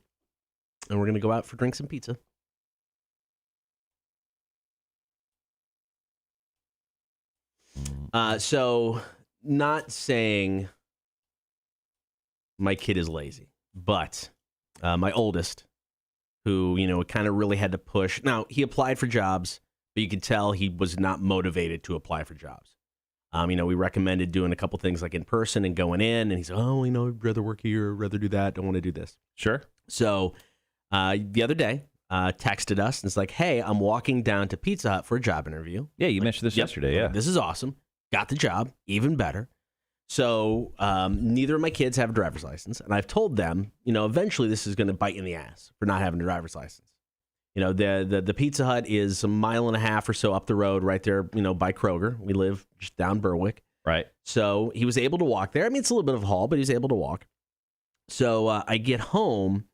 and we're going to go out for drinks and pizza. So not saying my kid is lazy, but my oldest, who, kind of really had to push. Now, he applied for jobs, but you could tell he was not motivated to apply for jobs. We recommended doing a couple things like in person and going in, and he's like, oh, I'd rather work here, rather do that, don't want to do this. Sure. So the other day, texted us and it's like, hey, I'm walking down to Pizza Hut for a job interview. Yeah, you mentioned this yesterday, yeah. This is awesome. Got the job, even better. So neither of my kids have a driver's license, and I've told them, eventually this is going to bite you in the ass for not having a driver's license. The Pizza Hut is a mile and a half or so up the road right there, by Kroger. We live just down Berwick. Right. So he was able to walk there. I mean, it's a little bit of a haul, but he was able to walk. So I get home,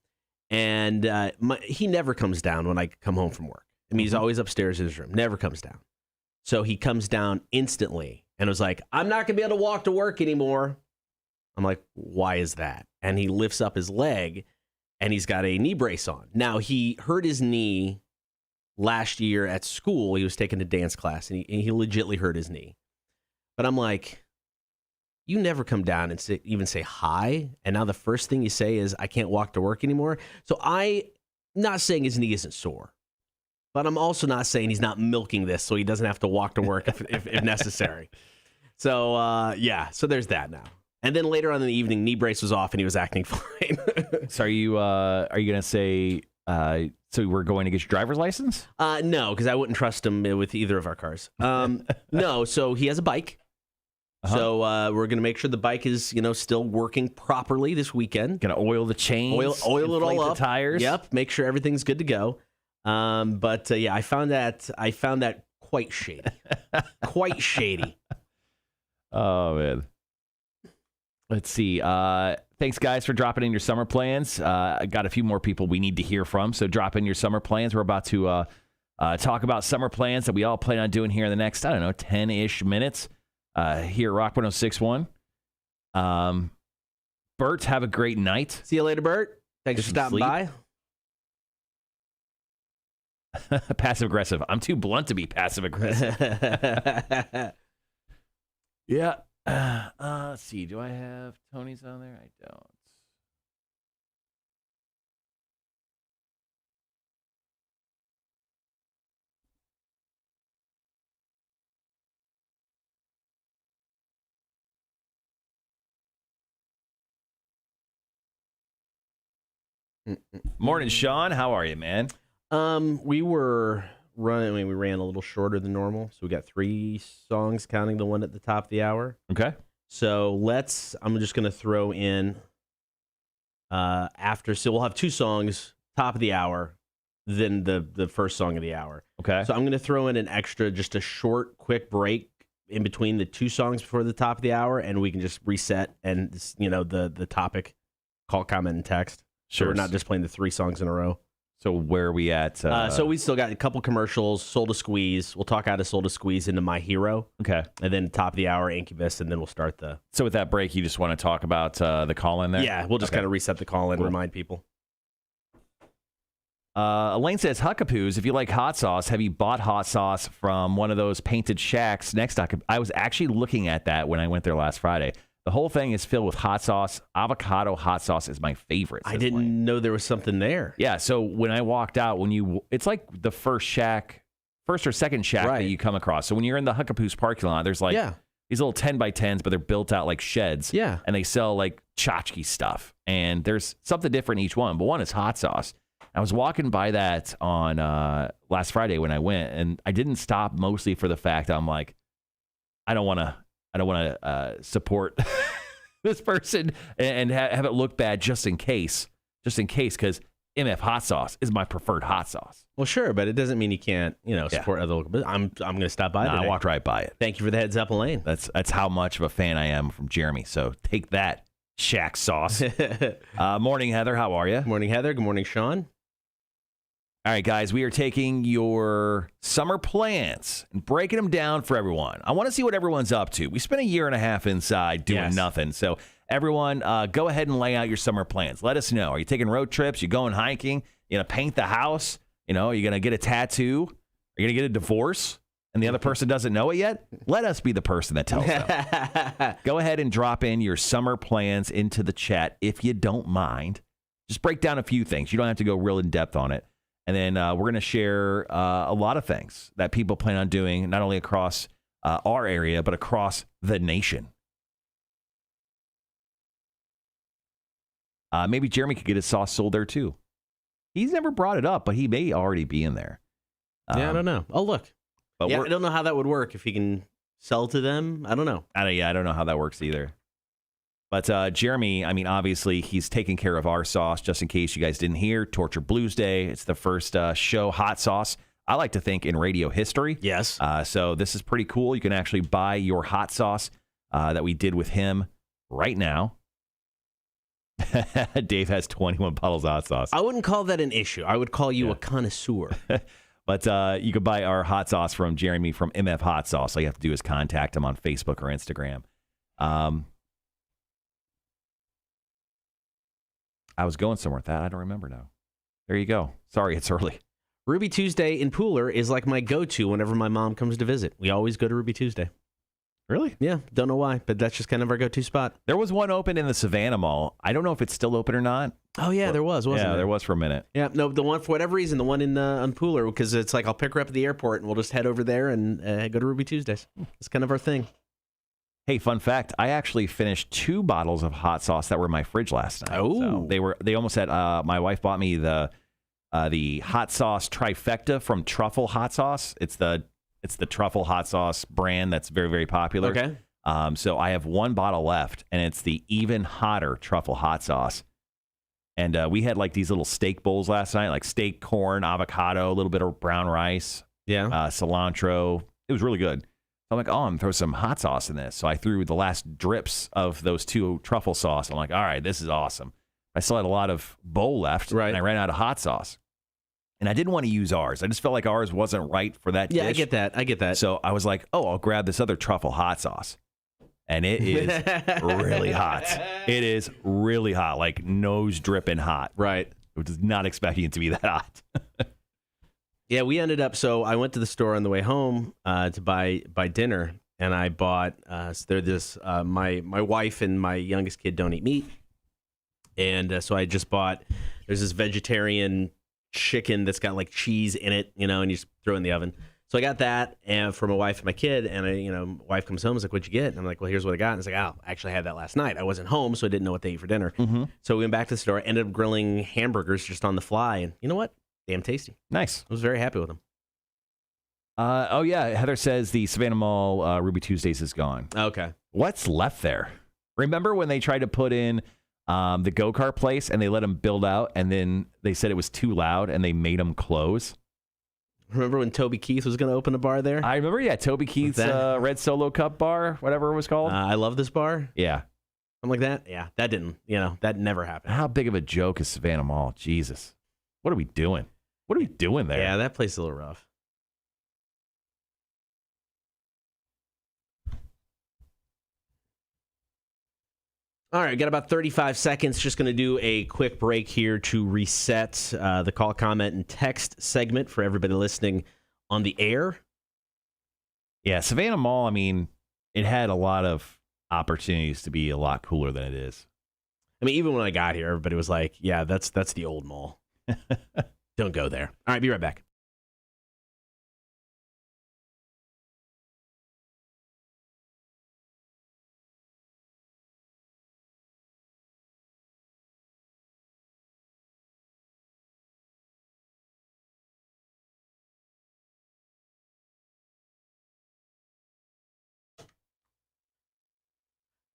and he never comes down when I come home from work. I mean, he's always upstairs in his room, never comes down. So he comes down instantly and was like, I'm not going to be able to walk to work anymore. I'm like, why is that? And he lifts up his leg, and he's got a knee brace on. Now, he hurt his knee last year at school. He was taking a dance class, and he legitimately hurt his knee. But I'm like, you never come down and even say hi. And now the first thing you say is, I can't walk to work anymore. So I'm not saying his knee isn't sore, but I'm also not saying he's not milking this so he doesn't have to walk to work if necessary. So, so there's that now. And then later on in the evening, knee brace was off and he was acting fine. So are you going to say, so we're going to get your driver's license? No, because I wouldn't trust him with either of our cars. No, so he has a bike. Uh-huh. So we're going to make sure the bike is, still working properly this weekend. Going to oil the chains, oil it all up, the tires. Yep, make sure everything's good to go. But I found that quite shady, quite shady. Oh man. Let's see. Thanks guys for dropping in your summer plans. I got a few more people we need to hear from, so drop in your summer plans. We're about to talk about summer plans that we all plan on doing here in the next 10-ish minutes. Here at Rock 106.1. Bert, have a great night. See you later, Bert. Thanks for stopping by. Passive aggressive. I'm too blunt to be passive aggressive. Yeah. Let's see. Do I have Tony's on there? I don't. Morning, Sean. How are you, man? We were running. We ran a little shorter than normal, so we got 3 songs, counting the one at the top of the hour. Okay. So I'm just going to throw in after. So we'll have 2 songs, top of the hour, then the first song of the hour. Okay. So I'm going to throw in an extra, just a short, quick break in between the 2 songs before the top of the hour, and we can just reset and the topic, call, comment, and text. Sure. So we're not just playing the 3 songs in a row. So where are we at? So we still got a couple commercials, Soul to Squeeze. We'll talk out of Soul to Squeeze into My Hero. Okay. And then top of the hour, Incubus, and then we'll start the... So with that break, you just want to talk about the call-in there? Yeah, we'll just kind of reset the call-in and remind people. Elaine says, Huckapoos, if you like hot sauce, have you bought hot sauce from one of those painted shacks next to... I was actually looking at that when I went there last Friday. The whole thing is filled with hot sauce. Avocado hot sauce is my favorite. I didn't know there was something there. Yeah, so when I walked out, it's like the first or second shack that you come across. So when you're in the Huckapoos parking lot, there's these little 10 by 10s, but they're built out like sheds. Yeah. And they sell like tchotchke stuff. And there's something different in each one, but one is hot sauce. I was walking by that on last Friday when I went, and I didn't stop mostly for the fact I'm like, I don't want to support this person and have it look bad just in case, because MF hot sauce is my preferred hot sauce. Well, sure, but it doesn't mean you can't, support other local business. I'm going to stop by today. I walked right by it. Thank you for the heads up, Elaine. That's how much of a fan I am from Jeremy. So take that, Shack sauce. Morning, Heather. How are you? Good morning, Heather. Good morning, Sean. All right, guys, we are taking your summer plans and breaking them down for everyone. I want to see what everyone's up to. We spent a year and a half inside doing nothing. So everyone, go ahead and lay out your summer plans. Let us know. Are you taking road trips? You going hiking? You going to paint the house? Are you going to get a tattoo? Are you going to get a divorce? And the other person doesn't know it yet? Let us be the person that tells them. Go ahead and drop in your summer plans into the chat if you don't mind. Just break down a few things. You don't have to go real in depth on it. And then we're going to share a lot of things that people plan on doing, not only across our area, but across the nation. Maybe Jeremy could get his sauce sold there, too. He's never brought it up, but he may already be in there. I don't know. Oh, look. But I don't know how that would work if he can sell to them. I don't know. I don't know how that works either. But Jeremy, obviously, he's taking care of our sauce. Just in case you guys didn't hear, Torture Blues Day. It's the first show hot sauce, I like to think, in radio history. Yes. So this is pretty cool. You can actually buy your hot sauce that we did with him right now. Dave has 21 bottles of hot sauce. I wouldn't call that an issue. I would call you a connoisseur. But you can buy our hot sauce from Jeremy from MF Hot Sauce. All you have to do is contact him on Facebook or Instagram. I was going somewhere with that. I don't remember now. There you go. Sorry, it's early. Ruby Tuesday in Pooler is like my go-to whenever my mom comes to visit. We always go to Ruby Tuesday. Really? Yeah, don't know why, but that's just kind of our go-to spot. There was one open in the Savannah Mall. I don't know if it's still open or not. Oh, yeah, there was, wasn't there? There was for a minute. Yeah, no, the one, for whatever reason, the one in on Pooler, because it's like I'll pick her up at the airport and we'll just head over there and go to Ruby Tuesdays. It's kind of our thing. Hey, fun fact, I actually finished 2 bottles of hot sauce that were in my fridge last night. Oh. So they almost had, my wife bought me the hot sauce trifecta from Truffle Hot Sauce. It's the Truffle Hot Sauce brand that's very, very popular. Okay. So I have 1 bottle left, and it's the even hotter Truffle Hot Sauce. And we had like these little steak bowls last night, like steak, corn, avocado, a little bit of brown rice, cilantro. It was really good. I'm like, I'm throw some hot sauce in this. So I threw the last drips of those 2 truffle sauce. I'm like, all right, this is awesome. I still had a lot of bowl left, and I ran out of hot sauce. And I didn't want to use ours. I just felt like ours wasn't right for that dish. I get that. So I was like, I'll grab this other truffle hot sauce. And it is really hot. It is really hot, like nose dripping hot. Right. I was not expecting it to be that hot. Yeah, we ended up, so I went to the store on the way home to buy dinner, and I bought, my wife and my youngest kid don't eat meat. And so I just bought, there's this vegetarian chicken that's got like cheese in it, and you just throw it in the oven. So I got that and for my wife and my kid, and my wife comes home and is like, "What'd you get?" And I'm like, "Well, here's what I got." And it's like, "Oh, I actually had that last night. I wasn't home, so I didn't know what they ate for dinner." Mm-hmm. So we went back to the store, ended up grilling hamburgers just on the fly, and you know what? Damn tasty. Nice. I was very happy with them. Heather says the Savannah Mall Ruby Tuesdays is gone. Okay. What's left there? Remember when they tried to put in the go-kart place and they let them build out, and then they said it was too loud and they made them close? Remember when Toby Keith was going to open a bar there? I remember, Toby Keith's Red Solo Cup bar, whatever it was called. I love this bar. Yeah. Something like that. Yeah, that didn't, that never happened. How big of a joke is Savannah Mall? Jesus. What are we doing? What are we doing there? Yeah, that place is a little rough. All right, got about 35 seconds. Just going to do a quick break here to reset the call, comment, and text segment for everybody listening on the air. Yeah, Savannah Mall, it had a lot of opportunities to be a lot cooler than it is. Even when I got here, everybody was like, yeah, that's the old mall. Don't go there. All right, be right back.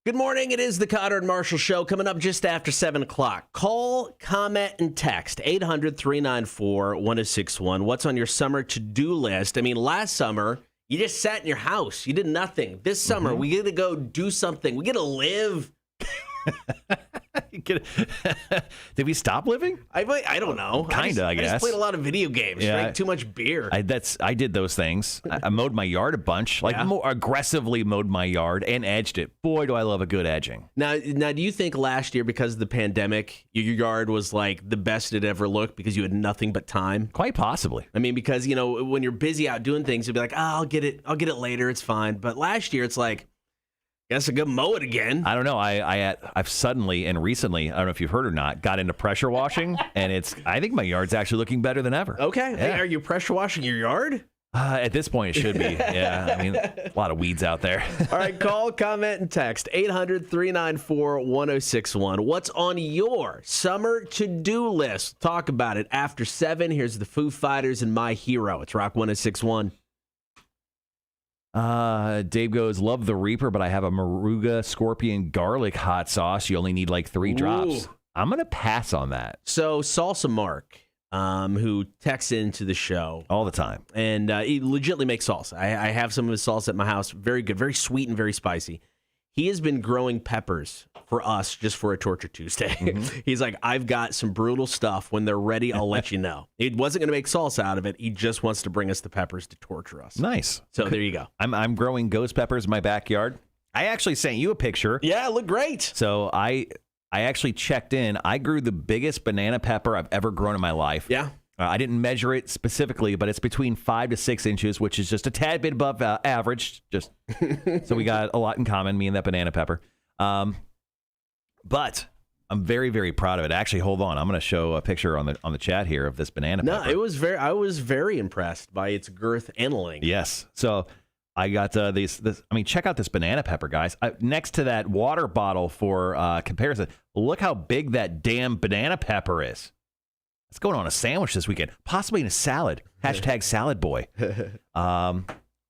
Good morning. It is the Cotter and Marshall Show coming up just after 7 o'clock. Call, comment, and text 800-394-1061. What's on your summer to-do list? Last summer, you just sat in your house. You did nothing. This summer, we get to go do something. We get to live. Did we stop living? I don't know. Kinda, I guess. I just played a lot of video games. Drank too much beer. I did those things. I mowed my yard a bunch. More aggressively mowed my yard and edged it. Boy, do I love a good edging. Now, do you think last year, because of the pandemic, your yard was like the best it ever looked because you had nothing but time? Quite possibly. Because when you're busy out doing things, you'll be like, I'll get it later. It's fine. But last year, it's like, guess I go mow it again. I don't know. I've suddenly and recently, I don't know if you've heard or not, got into pressure washing, and I think my yard's actually looking better than ever. Okay. Yeah. Hey, are you pressure washing your yard? At this point, it should be. Yeah. A lot of weeds out there. All right. Call, comment, and text 800-394-1061. What's on your summer to-do list? Talk about it after 7. Here's the Foo Fighters and My Hero. It's Rock 1061. Dave goes, love the Reaper, but I have a Maruga Scorpion garlic hot sauce. You only need like 3 drops. I'm going to pass on that. So Salsa Mark, who texts into the show all the time, and he legitimately makes salsa. I have some of his salsa at my house. Very good, very sweet and very spicy. He has been growing peppers for us just for a Torture Tuesday. Mm-hmm. He's like, I've got some brutal stuff. When they're ready, I'll let you know. It wasn't going to make salsa out of it. He just wants to bring us the peppers to torture us. Nice. So there you go. I'm growing ghost peppers in my backyard. I actually sent you a picture. Yeah, it looked great. So I actually checked in. I grew the biggest banana pepper I've ever grown in my life. Yeah. I didn't measure it specifically, but it's between 5 to 6 inches, which is just a tad bit above average. Just so we got a lot in common, me and that banana pepper. But I'm very, very proud of it. Actually, hold on. I'm going to show a picture on the chat here of this banana pepper. No, I was very impressed by its girth and length. Yes. So I got this. I mean, check out this banana pepper, guys. Next to that water bottle for comparison, look how big that damn banana pepper is. It's going on a sandwich this weekend, possibly in a salad. Hashtag salad boy.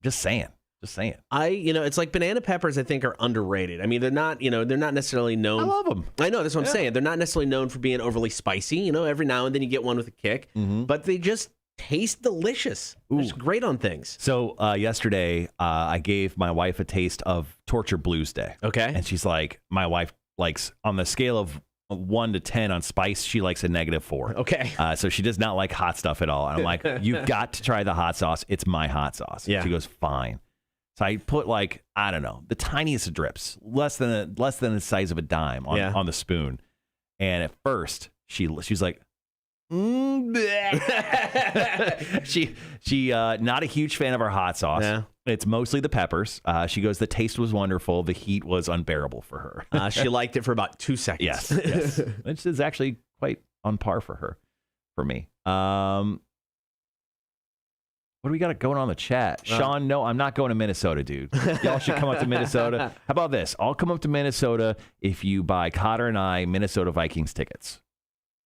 Just saying. It's like banana peppers, I think, are underrated. I mean, they're not necessarily known. I love them. I know, that's what I'm saying. They're not necessarily known for being overly spicy. Every now and then you get one with a kick, but they just taste delicious. It's great on things. So yesterday, I gave my wife a taste of Torture Blues Day. Okay. And she's like, my wife likes, on the scale of 1 to 10 on spice, she likes a -4. Okay. So she does not like hot stuff at all. And I'm like, you've got to try the hot sauce. It's my hot sauce. Yeah. She goes, fine. So I put I don't know, the tiniest of drips, less than the size of a dime on the spoon. And at first, she's like, she not a huge fan of our hot sauce. Yeah. It's mostly the peppers. She goes, the taste was wonderful. The heat was unbearable for her. She liked it for about 2 seconds. Yes. Which is actually quite on par for me. What do we got going on in the chat? Sean, no, I'm not going to Minnesota, dude. Y'all should come up to Minnesota. How about this? I'll come up to Minnesota if you buy Cotter and I Minnesota Vikings tickets.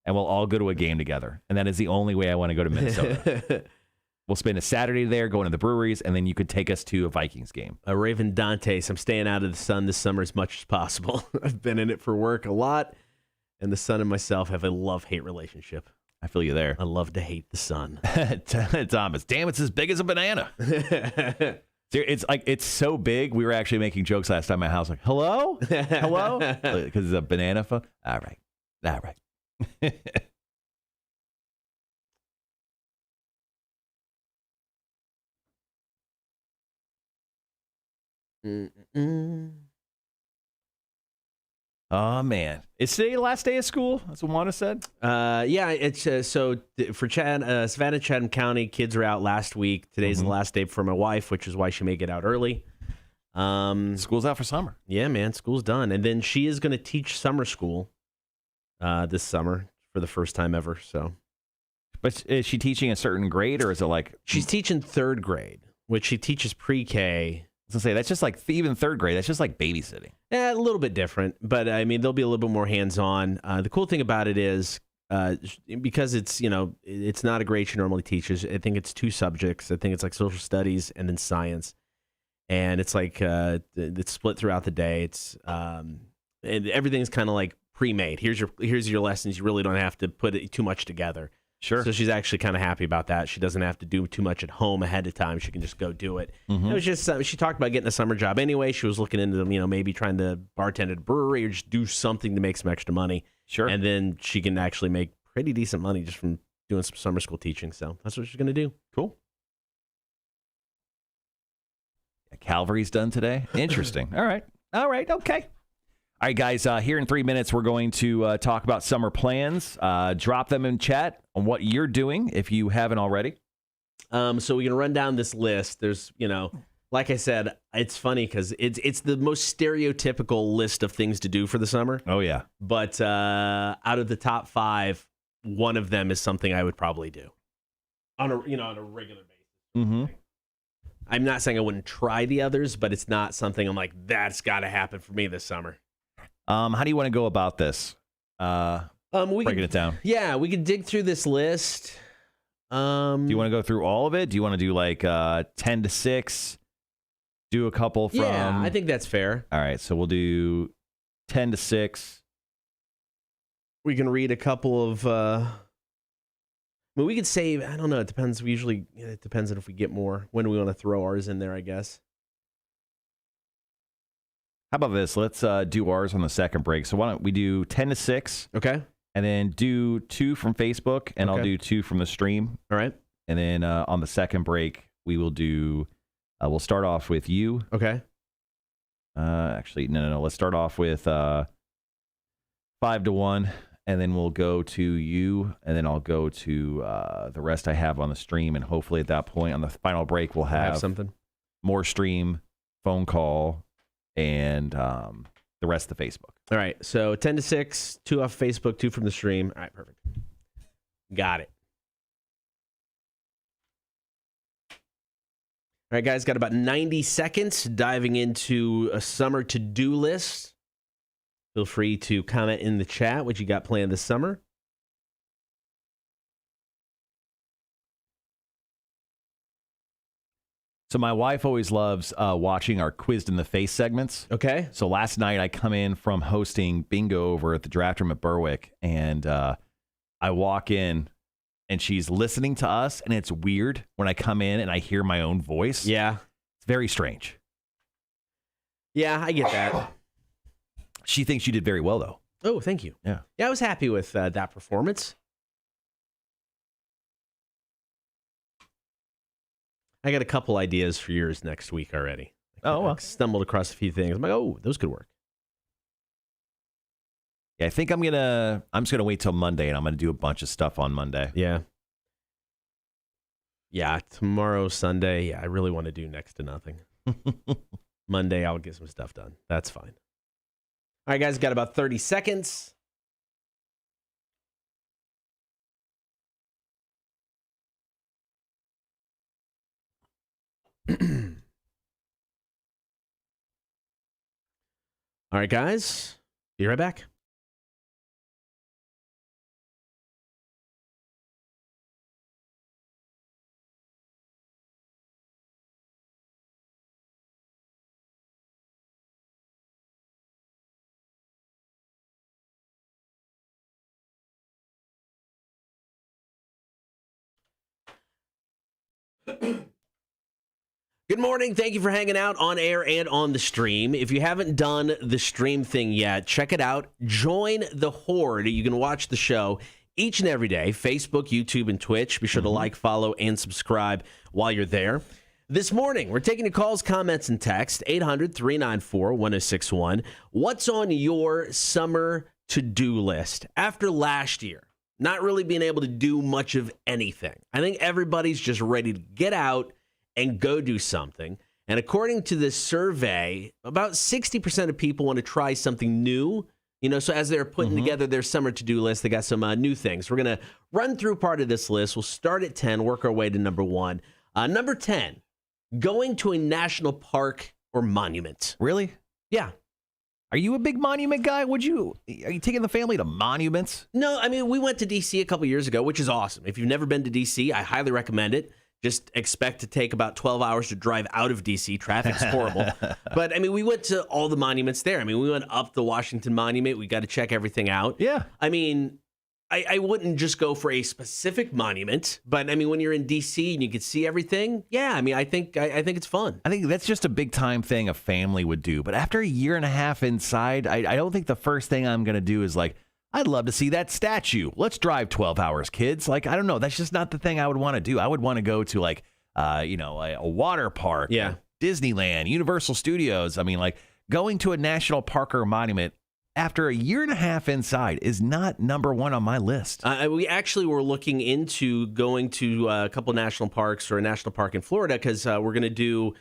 And we'll all go to a game together. And that is the only way I want to go to Minnesota. We'll spend a Saturday there, going to the breweries, and then you could take us to a Vikings game. Raven Dantes, I'm staying out of the sun this summer as much as possible. I've been in it for work a lot, and the sun and myself have a love-hate relationship. I feel you there. I love to hate the sun. Thomas, damn, it's as big as a banana. It's so big. We were actually making jokes last time at my house, like, hello? Hello? Because it's a banana phone. All right. Oh, man. Is today the last day of school? That's what Wanda said? Yeah, it's so for Savannah, Chatham County, kids are out last week. Today's the last day for my wife, which is why she may get out early. School's out for summer. Yeah, man, school's done. And then she is going to teach summer school this summer for the first time ever. So, but is she teaching a certain grade, or is it like... She's teaching 3rd grade, which she teaches pre-K. I was gonna say, that's just like, even 3rd grade, that's just like babysitting. Yeah, a little bit different, but I mean, they'll be a little bit more hands-on. The cool thing about it is, because it's not a grade she normally teaches. I think it's 2 subjects. I think it's like social studies and then science, and it's like it's split throughout the day. It's and everything's kind of like pre-made. Here's your lessons. You really don't have to put it too much together. Sure. So she's actually kind of happy about that. She doesn't have to do too much at home ahead of time. She can just go do it. It was just she talked about getting a summer job anyway. She was looking into maybe trying to bartend at a brewery or just do something to make some extra money. Sure. And then she can actually make pretty decent money just from doing some summer school teaching. So that's what she's going to do. Cool. Calvary's done today. Interesting. All right. Okay. All right, guys, here in 3 minutes, we're going to talk about summer plans. Drop them in chat on what you're doing if you haven't already. So we're going to run down this list. There's, like I said, it's funny because it's the most stereotypical list of things to do for the summer. Oh, yeah. But out of the top 5, one of them is something I would probably do on a regular basis. Mm-hmm. I'm not saying I wouldn't try the others, but it's not something I'm like, that's got to happen for me this summer. How do you want to go about this? Breaking it down. Yeah, we could dig through this list. Do you want to go through all of it? Do you want to do like 10 to 6? Do a couple from... Yeah, I think that's fair. All right, so we'll do 10 to 6. We can read a couple of... we could save... I don't know. It depends. It depends on if we get more. When do we want to throw ours in there, I guess. How about this? Let's do ours on the second break. So why don't we do 10 to 6? Okay. And then do 2 from Facebook, and I'll do 2 from the stream. All right. And then on the second break, we will do... we'll start off with you. Okay. Actually, no. Let's start off with 5 to 1, and then we'll go to you, and then I'll go to the rest I have on the stream, and hopefully at that point on the final break we'll have something. More stream, phone call, and the rest of the Facebook. All right, so 10 to 6, 2 off Facebook, 2 from the stream. All right, perfect. Got it. All right, guys, got about 90 seconds diving into a summer to-do list. Feel free to comment in the chat what you got planned this summer. So my wife always loves watching our Quizzed in the Face segments. Okay. So last night I come in from hosting bingo over at the draft room at Berwick, and I walk in, and she's listening to us, and it's weird when I come in and I hear my own voice. Yeah. It's very strange. Yeah, I get that. She thinks you did very well, though. Oh, thank you. Yeah. Yeah, I was happy with that performance. I got a couple ideas for yours next week already. I stumbled across a few things. I'm like, oh, those could work. Yeah, I think I'm just gonna wait till Monday, and I'm gonna do a bunch of stuff on Monday. Yeah. Yeah, tomorrow, Sunday. Yeah, I really want to do next to nothing. Monday, I'll get some stuff done. That's fine. All right, guys, got about 30 seconds. All right, guys, be right back. Good morning. Thank you for hanging out on air and on the stream. If you haven't done the stream thing yet, check it out. Join the Horde. You can watch the show each and every day, Facebook, YouTube, and Twitch. Be sure to like, follow, and subscribe while you're there. This morning, we're taking your calls, comments, and text, 800-394-1061. What's on your summer to-do list after last year? Not really being able to do much of anything. I think everybody's just ready to get out and go do something. And according to this survey, about 60% of people want to try something new. You know, so as they're putting together their summer to-do list, they got some new things. We're going to run through part of this list. We'll start at 10, work our way to number 1. Number 10, going to a national park or monument. Really? Yeah. Are you a big monument guy? Are you taking the family to monuments? No, I mean, we went to D.C. a couple years ago, which is awesome. If you've never been to D.C., I highly recommend it. Just expect to take about 12 hours to drive out of D.C. Traffic's horrible. But, I mean, we went to all the monuments there. I mean, we went up the Washington Monument. We got to check everything out. Yeah. I mean, I wouldn't just go for a specific monument. But, I mean, when you're in D.C. and you can see everything, yeah, I mean, I think it's fun. I think that's just a big-time thing a family would do. But after a year and a half inside, I don't think the first thing I'm going to do is like, I'd love to see that statue. Let's drive 12 hours, kids. Like, I don't know. That's just not the thing I would want to do. I would want to go to, like, a water park. Yeah. Like Disneyland, Universal Studios. I mean, like, going to a national park or monument after a year and a half inside is not number one on my list. We actually were looking into going to a couple of national parks or a national park in Florida because we're going to do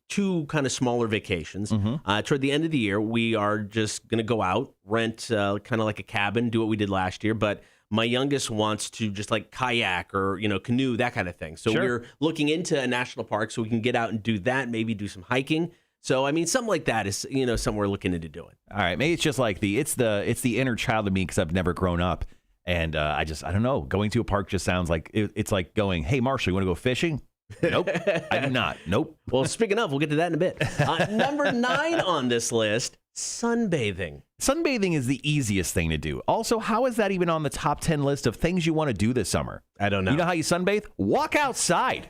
2 kind of smaller vacations. Toward the end of the year, we are just going to go out, rent kind of like a cabin, do what we did last year. But my youngest wants to just like kayak or, canoe, that kind of thing. So we're looking into a national park so we can get out and do that, maybe do some hiking. So, I mean, something like that is, something we're looking into doing. All right. Maybe it's just like it's the inner child of me because I've never grown up. And I don't know. Going to a park just sounds like it's like going, hey, Marshall, you want to go fishing? Nope, I do not. Nope. Well, speaking of, we'll get to that in a bit. Number 9 on this list, sunbathing. Sunbathing is the easiest thing to do. Also, how is that even on the top 10 list of things you want to do this summer? I don't know. You know how you sunbathe? Walk outside.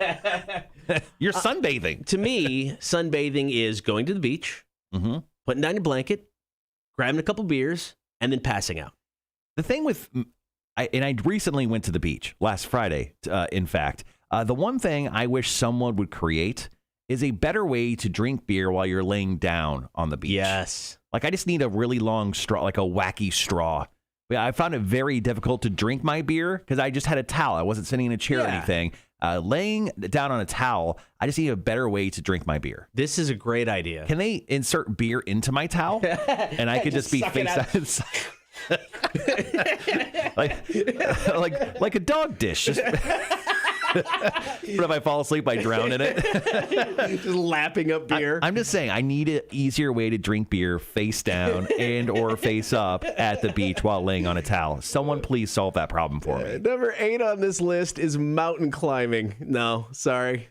You're sunbathing. To me, sunbathing is going to the beach, putting down your blanket, grabbing a couple beers, and then passing out. The thing with, I recently went to the beach last Friday, in fact. The one thing I wish someone would create is a better way to drink beer while you're laying down on the beach. Yes. Like, I just need a really long straw, like a wacky straw Yeah, I found it very difficult to drink my beer because I just had a towel. I wasn't sitting in a chair or anything. Laying down on a towel, I just need a better way to drink my beer. This is a great idea. Can they insert beer into my towel? And I could just be face down. like a dog dish. Just but if I fall asleep, I drown in it. Just lapping up beer. I'm just saying, I need an easier way to drink beer face down and or face up at the beach while laying on a towel. Someone please solve that problem for me. Number 8 on this list is mountain climbing. No, sorry.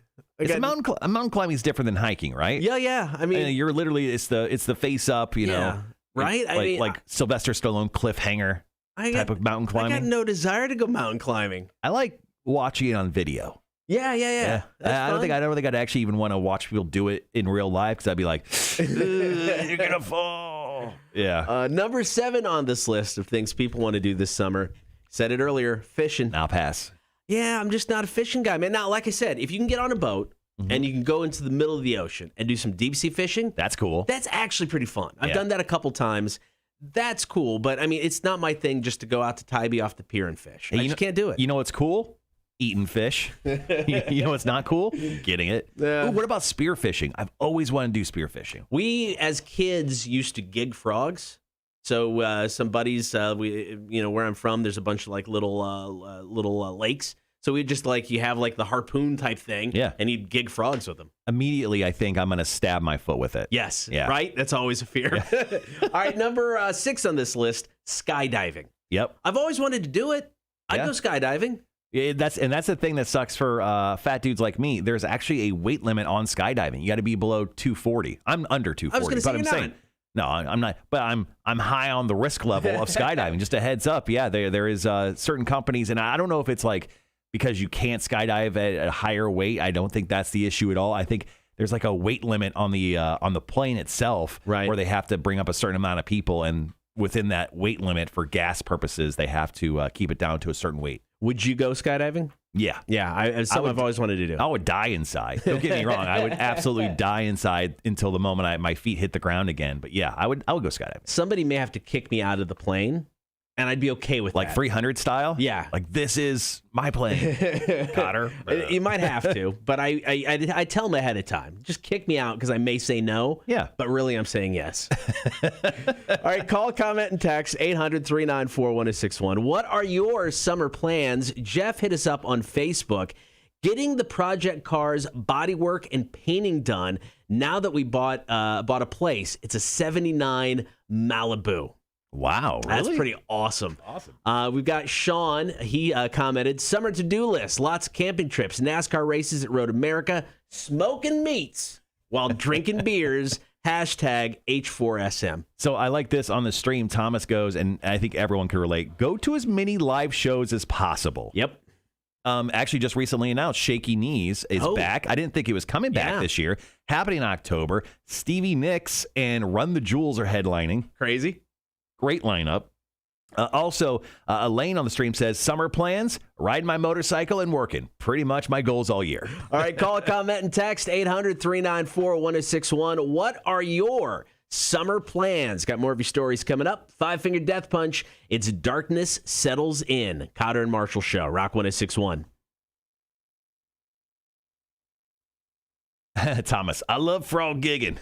Mountain climbing is different than hiking, right? Yeah. I mean, you're literally it's the face up, you know, right? Like Sylvester Stallone cliffhanger type of mountain climbing. I got no desire to go mountain climbing. I like watching it on video. Yeah. I don't think I'd actually even want to watch people do it in real life because I'd be like, you're gonna fall. Yeah. Number 7 on this list of things people want to do this summer. Said it earlier, fishing. I'll pass. Yeah, I'm just not a fishing guy, man. Now, like I said, if you can get on a boat and you can go into the middle of the ocean and do some deep sea fishing, that's cool. That's actually pretty fun. I've done that a couple times. That's cool, but I mean, it's not my thing just to go out to Tybee off the pier and fish. I just can't do it. You know what's cool? Eating fish. You know what's not cool? Getting it. Ooh, what about spear fishing? I've always wanted to do spear fishing. We, as kids, used to gig frogs. So some buddies, where I'm from, there's a bunch of like little lakes. So we just you have like the harpoon type thing, and you'd gig frogs with them. Immediately, I think I'm going to stab my foot with it. Yes, right? That's always a fear. Yeah. All right, number 6 on this list, skydiving. Yep. I've always wanted to do it. I'd go skydiving. Yeah, that's the thing that sucks for fat dudes like me. There's actually a weight limit on skydiving. You got to be below 240. I'm under 240. I was going to say but you're I'm saying, no, I'm not. But I'm high on the risk level of skydiving. Just a heads up. Yeah, there is certain companies, and I don't know if it's like because you can't skydive at a higher weight. I don't think that's the issue at all. I think there's like a weight limit on the plane itself, right, where they have to bring up a certain amount of people, and within that weight limit for gas purposes, they have to keep it down to a certain weight. Would you go skydiving? Yeah. It's something I've always wanted to do. I would die inside. Don't get me wrong. I would absolutely die inside until the moment my feet hit the ground again. But yeah, I would go skydiving. Somebody may have to kick me out of the plane, and I'd be okay with like that. 300 style? Yeah. Like, this is my plane. Cotter. You might have to, but I tell them ahead of time. Just kick me out because I may say no. Yeah. But really, I'm saying yes. All right, call, comment, and text 800-394-1061. What are your summer plans? Jeff hit us up on Facebook. Getting the project car's bodywork and painting done now that we bought a place. It's a 79 Malibu. Wow, really? That's pretty awesome. We've got Sean. He commented, summer to-do list, lots of camping trips, NASCAR races at Road America, smoking meats while drinking beers, hashtag H4SM. So I like this on the stream. Thomas goes, and I think everyone can relate, go to as many live shows as possible. Yep. Actually, just recently announced Shaky Knees is back. I didn't think it was coming back this year. Happening in October. Stevie Nicks and Run the Jewels are headlining. Crazy. Great lineup. Also, Elaine on the stream says, summer plans, riding my motorcycle and working. Pretty much my goals all year. All right, call, comment, and text 800-394-1061. What are your summer plans? Got more of your stories coming up. 5-Finger Death Punch. It's Darkness Settles In. Cotter and Marshall Show. Rock 1061. Thomas, I love frog gigging.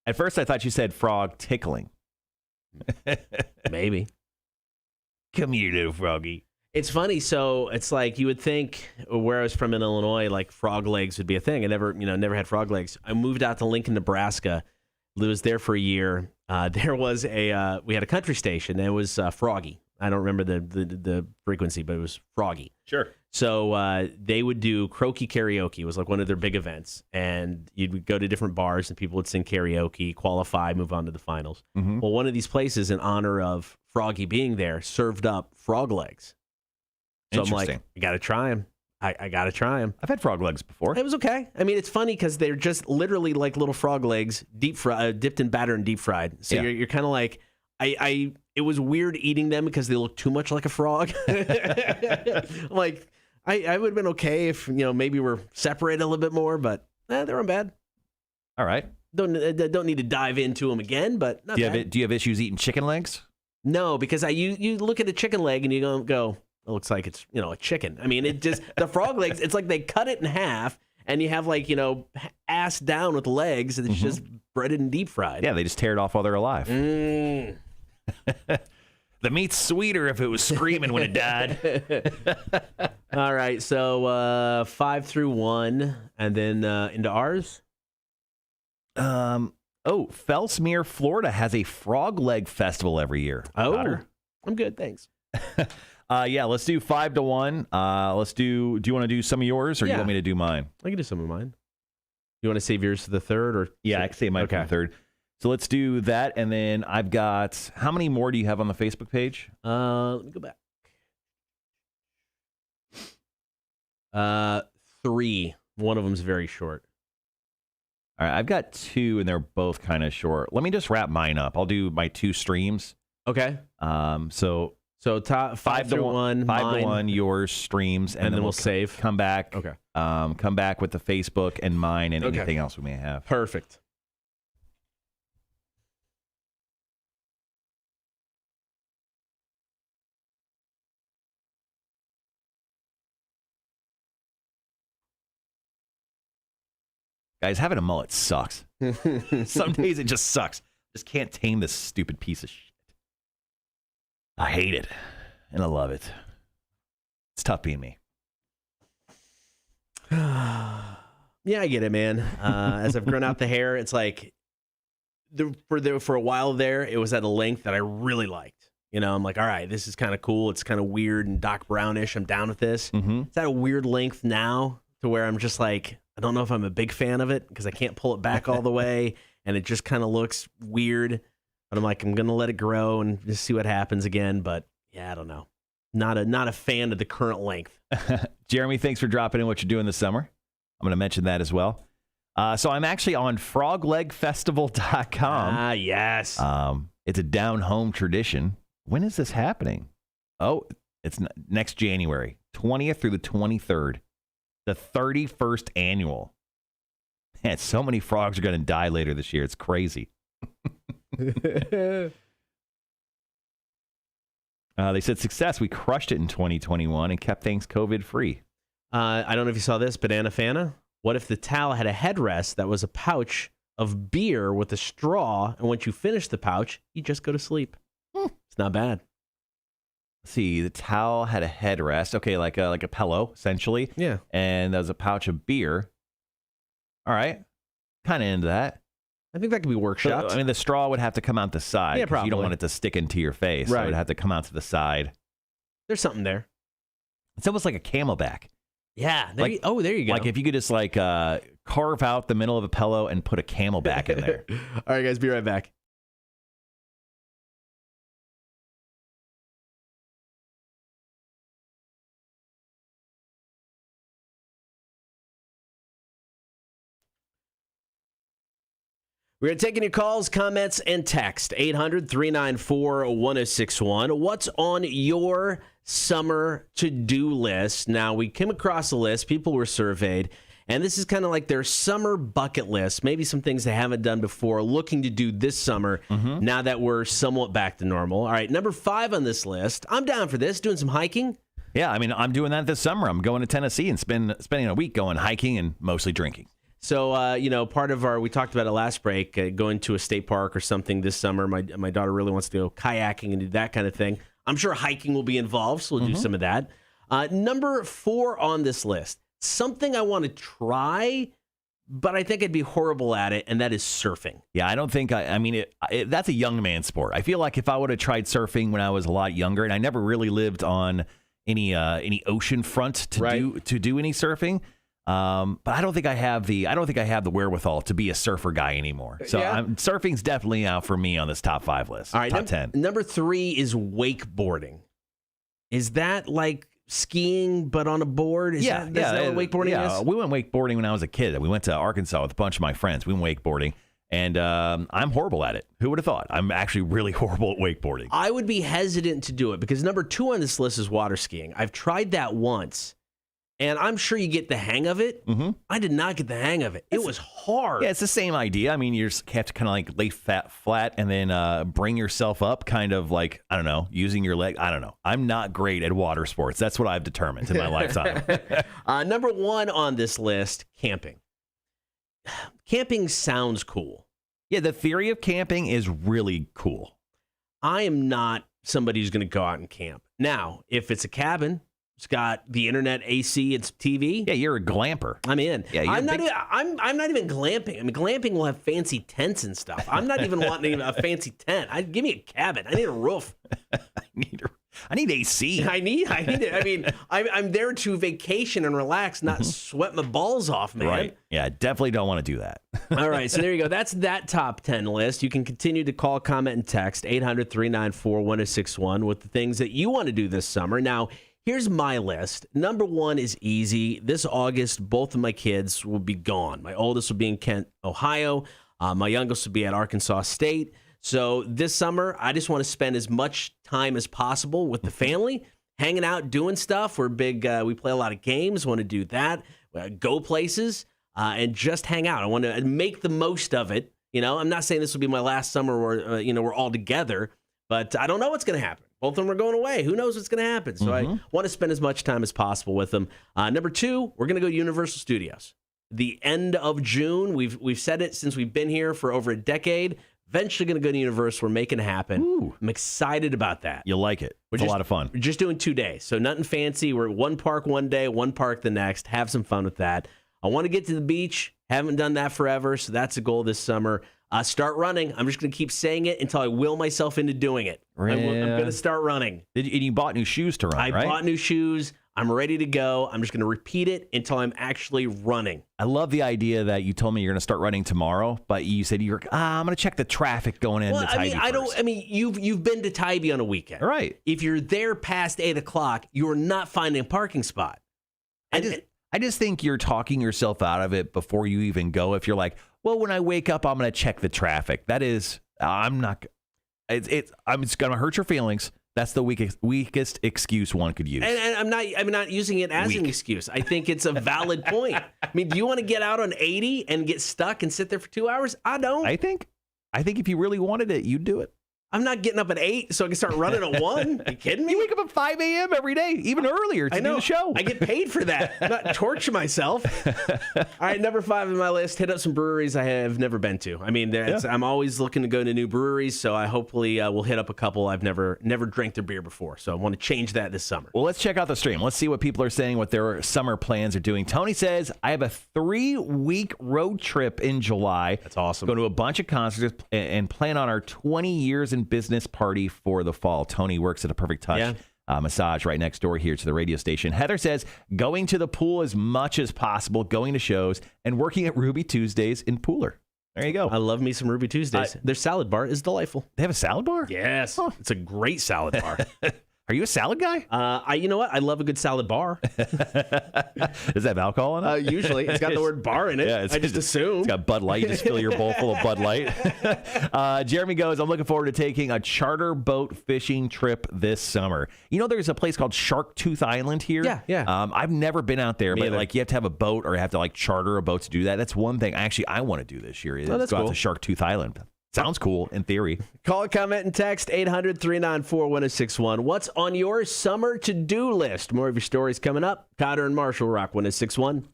At first, I thought you said frog tickling. Maybe. Come here, little froggy. It's funny. So it's like you would think where I was from in Illinois, like frog legs would be a thing. I never had frog legs. I moved out to Lincoln, Nebraska. Was there for a year. There was we had a country station. And it was Froggy. I don't remember the frequency, but it was Froggy. Sure. So they would do Croaky karaoke. It was like one of their big events. And you'd go to different bars and people would sing karaoke, qualify, move on to the finals. Mm-hmm. Well, one of these places, in honor of Froggy being there, served up frog legs. So I'm like, I got to try them. I got to try them. I've had frog legs before. It was okay. I mean, it's funny because they're just literally like little frog legs, dipped in batter and deep fried. So you're kind of like, it was weird eating them because they look too much like a frog. Like, I would have been okay if, maybe we're separated a little bit more, but they weren't bad. All right. Don't need to dive into them again, but not bad. Do you have issues eating chicken legs? No, because you look at a chicken leg and you go, it looks like it's a chicken. I mean, it just the frog legs. It's like they cut it in half, and you have ass down with legs, and it's just breaded and deep fried. Yeah, they just tear it off while they're alive. Mm. The meat's sweeter if it was screaming when it died. All right, so 5 through 1, and then into ours. Fellsmere, Florida has a frog leg festival every year. Oh, Potter. I'm good, thanks. Yeah, let's do 5 to 1. Let's do you want to do some of yours, or do you want me to do mine? I can do some of mine. You want to save yours to the third, or I can save mine for the third. So let's do that, and then I've got, how many more do you have on the Facebook page? Let me go back. 3. One of them's very short. All right, I've got 2, and they're both kind of short. Let me just wrap mine up. I'll do my 2 streams. Okay. So top 5 to 1, 5 to 1, yours streams, and then we'll save. Come back. Okay. Come back with the Facebook and mine and anything else we may have. Perfect. Guys, having a mullet sucks. Some days it just sucks. Just can't tame this stupid piece of shit. I hate it, and I love it. It's tough being me. Yeah, I get it, man. As I've grown out the hair, it's like for a while there, it was at a length that I really liked. I'm like, all right, this is kind of cool. It's kind of weird and Doc Brownish. I'm down with this. It's at a weird length now to where I'm just like, I don't know if I'm a big fan of it because I can't pull it back all the way, and it just kind of looks weird. But I'm like, I'm gonna let it grow and just see what happens again. But yeah, I don't know. Not a fan of the current length. Jeremy, thanks for dropping in what you're doing this summer. I'm going to mention that as well. So I'm actually on froglegfestival.com. Ah, yes. It's a down home tradition. When is this happening? Oh, it's next January, 20th through the 23rd. The 31st annual. Man, so many frogs are going to die later this year. It's crazy. They said success. We crushed it in 2021 and kept things COVID-free. I don't know if you saw this, Banana Fana. What if the towel had a headrest that was a pouch of beer with a straw, and once you finish the pouch, you just go to sleep? It's not bad. Let's see, the towel had a headrest. Okay, like a pillow, essentially. Yeah. And there was a pouch of beer. All right. Kind of into that. I think that could be workshopped. So, I mean, the straw would have to come out the side. Yeah, probably. You don't want it to stick into your face. Right. So it would have to come out to the side. There's something there. It's almost like a camelback. Yeah. There you go. Like if you could just carve out the middle of a pillow and put a camelback in there. All right, guys, be right back. We're taking your calls, comments, and text. 800-394-1061. What's on your summer to-do list? Now, we came across a list. People were surveyed. And this is kind of like their summer bucket list. Maybe some things they haven't done before, looking to do this summer now that we're somewhat back to normal. All right, number 5 on this list. I'm down for this, doing some hiking. Yeah, I mean, I'm doing that this summer. I'm going to Tennessee and spending a week going hiking and mostly drinking. So, part of we talked about it last break, going to a state park or something this summer. My daughter really wants to go kayaking and do that kind of thing. I'm sure hiking will be involved, so we'll do some of that. Number 4 on this list, something I want to try, but I think I'd be horrible at it, and that is surfing. Yeah, I don't think that's a young man sport. I feel like if I would have tried surfing when I was a lot younger, and I never really lived on any ocean front to do any surfing. But I don't think I have the wherewithal to be a surfer guy anymore. So surfing's definitely out for me on this top 5 list. All right, top 10. Number 3 is wakeboarding. Is that like skiing but on a board? Is that what wakeboarding is? We went wakeboarding when I was a kid. We went to Arkansas with a bunch of my friends. We went wakeboarding, and I'm horrible at it. Who would have thought? I'm actually really horrible at wakeboarding. I would be hesitant to do it because number 2 on this list is water skiing. I've tried that once. And I'm sure you get the hang of it. Mm-hmm. I did not get the hang of it. It was hard. Yeah, it's the same idea. I mean, you just have to kind of like lay flat and then bring yourself up, kind of like, I don't know, using your leg. I don't know. I'm not great at water sports. That's what I've determined in my lifetime. Number 1 on this list, camping. Camping sounds cool. Yeah, the theory of camping is really cool. I am not somebody who's going to go out and camp. Now, if it's a cabin, it's got the internet, AC, it's TV. Yeah, you're a glamper. I'm in. Yeah, I'm not even glamping. I mean, glamping will have fancy tents and stuff. I'm not even wanting a fancy tent. Give me a cabin. I need a roof. I need AC. I need it. I mean, I'm there to vacation and relax, not sweat my balls off, man. Right. Yeah, definitely don't want to do that. All right, so there you go. That's that top 10 list. You can continue to call, comment, and text 800-394-1061 with the things that you want to do this summer. Now, here's my list. Number 1 is easy. This August, both of my kids will be gone. My oldest will be in Kent, Ohio. My youngest will be at Arkansas State. So this summer, I just want to spend as much time as possible with the family, hanging out, doing stuff. We're big. We play a lot of games. Want to do that. Go places and just hang out. I want to make the most of it. You know, I'm not saying this will be my last summer where we're all together, but I don't know what's going to happen. Both of them are going away. Who knows what's going to happen? So I want to spend as much time as possible with them. Number 2, we're going to go to Universal Studios. The end of June. We've said it since we've been here for over a decade. Eventually going to go to Universal. We're making it happen. Ooh. I'm excited about that. You'll like it. It's a lot of fun. We're just doing 2 days, so nothing fancy. We're at one park one day, one park the next. Have some fun with that. I want to get to the beach. Haven't done that forever, so that's a goal this summer. Start running. I'm just going to keep saying it until I will myself into doing it. I'm going to start running. And you bought new shoes to run, right? I bought new shoes. I'm ready to go. I'm just going to repeat it until I'm actually running. I love the idea that you told me you're going to start running tomorrow, but you said I'm going to check the traffic going in. Well, you've been to Tybee on a weekend. All right. If you're there past 8:00, you're not finding a parking spot. I just think you're talking yourself out of it before you even go. If you're like, well, when I wake up, I'm going to check the traffic. That is, I'm not. It's going to hurt your feelings. That's the weakest excuse one could use. And I'm not using it as an excuse. I think it's a valid point. I mean, do you want to get out on 80 and get stuck and sit there for 2 hours? I don't. I think if you really wanted it, you'd do it. I'm not getting up at 8 so I can start running at 1. Are you kidding me? You wake up at 5 a.m. every day, even earlier to do the show. I get paid for that. I'm not torture myself. All right, number 5 on my list, hit up some breweries I have never been to. I mean, I'm always looking to go to new breweries, so I hopefully will hit up a couple I've never drank their beer before. So I want to change that this summer. Well, let's check out the stream. Let's see what people are saying, what their summer plans are doing. Tony says, I have a 3-week road trip in July. That's awesome. Going to a bunch of concerts and plan on our 20 years in business party for the fall. Tony works at a Perfect Touch massage right next door here to the radio station. Heather says, going to the pool as much as possible, going to shows, and working at Ruby Tuesdays in Pooler. There you go. I love me some Ruby Tuesdays. Their salad bar is delightful. They have a salad bar? Yes. Huh. It's a great salad bar. Are you a salad guy? You know what? I love a good salad bar. Does that have alcohol in it? Usually. It's got the word bar in it. Yeah, I just assume. It's got Bud Light. You just fill your bowl full of Bud Light. Jeremy goes, I'm looking forward to taking a charter boat fishing trip this summer. You know, there's a place called Shark Tooth Island here. Yeah. I've never been out there, but either. like you have to have a boat or you have to like charter a boat to do that. That's one thing I want to do this year. Go out to Shark Tooth Island. Sounds cool in theory. Call, comment, and text 800-394-1061. What's on your summer to-do list? More of your stories coming up. Cotter and Marshall Rock 1061.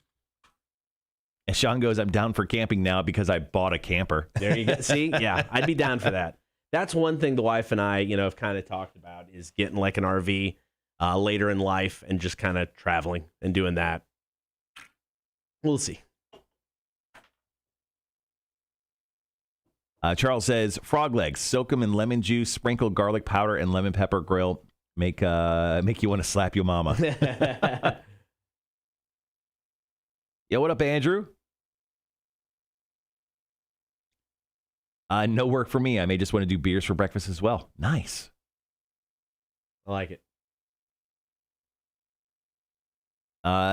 And Sean goes, I'm down for camping now because I bought a camper. There you go. See? Yeah, I'd be down for that. That's one thing the wife and I, have kind of talked about is getting like an RV later in life and just kind of traveling and doing that. We'll see. Charles says, frog legs, soak them in lemon juice, sprinkle garlic powder and lemon pepper, grill, make you want to slap your mama. Yo, what up, Andrew? No work for me. I may just want to do beers for breakfast as well. Nice. I like it.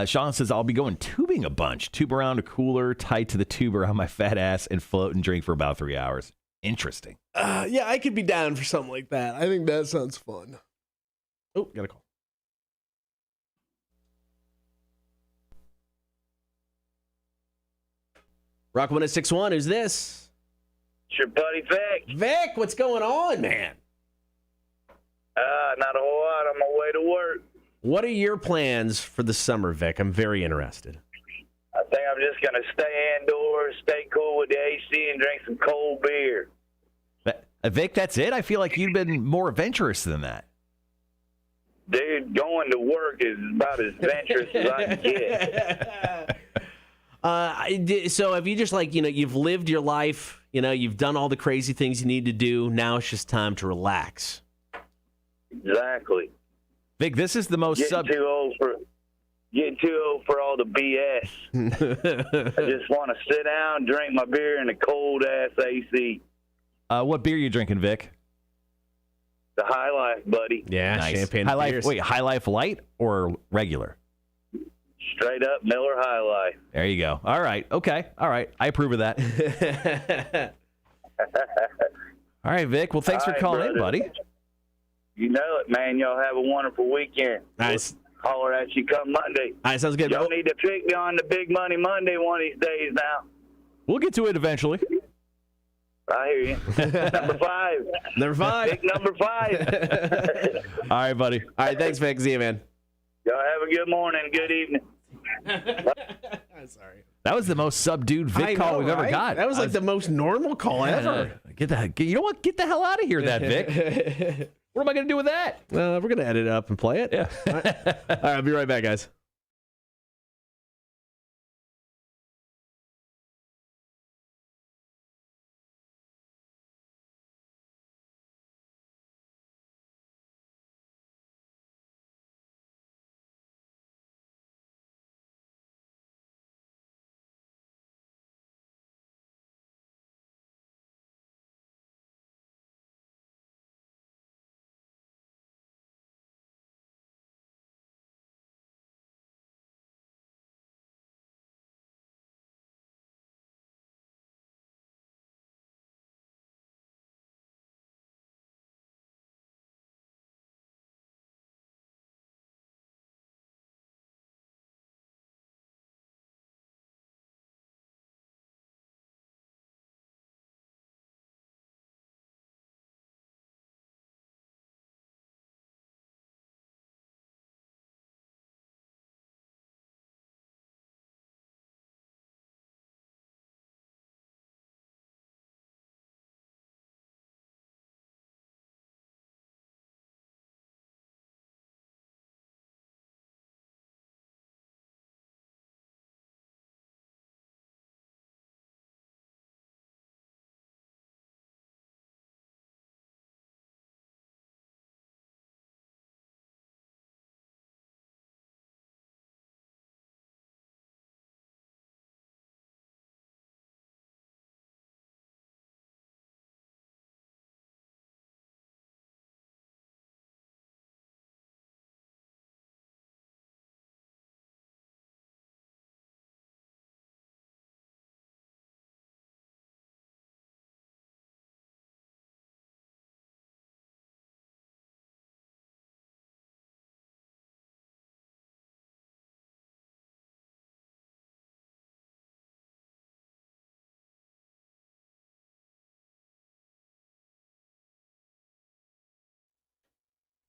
Sean says, I'll be going tubing a bunch. Tube around a cooler, tied to the tube around my fat ass, and float and drink for about 3 hours. Interesting. Yeah, I could be down for something like that. I think that sounds fun. Oh, got a call. Rock 1061, who's this? It's your buddy Vic. Vic, what's going on, man? Not a whole lot on my way to work. What are your plans for the summer, Vic? I'm very interested. I think I'm just going to stay indoors, stay cool with the AC, and drink some cold beer. Vic, that's it? I feel like you've been more adventurous than that. Dude, going to work is about as adventurous as I can get. So have you just you've lived your life, you've done all the crazy things you need to do. Now it's just time to relax. Exactly. Vic, this is the most Getting too old for all the BS. I just want to sit down, drink my beer in a cold-ass AC. What beer are you drinking, Vic? The High Life, buddy. Yeah, nice. Champagne High Life. beers. Wait, High Life Light or regular? Straight up Miller High Life. There you go. All right. Okay. All right. I approve of that. All right, Vic. Well, thanks for calling in, buddy. You know it, man. Y'all have a wonderful weekend. Nice. We'll holler at you come Monday. All right, sounds good. Y'all need to pick me on the Big Money Monday one of these days now. We'll get to it eventually. I hear you. Number 5. Number 5. Pick number 5. All right, buddy. All right, thanks, Vic. See you, man. Y'all have a good morning, good evening. I'm sorry. That was the most subdued Vic call we've ever got. That was like the most normal call ever. You know what? Get the hell out of here, that Vic. What am I going to do with that? We're going to edit it up and play it. Yeah. All right, I'll be right back, guys.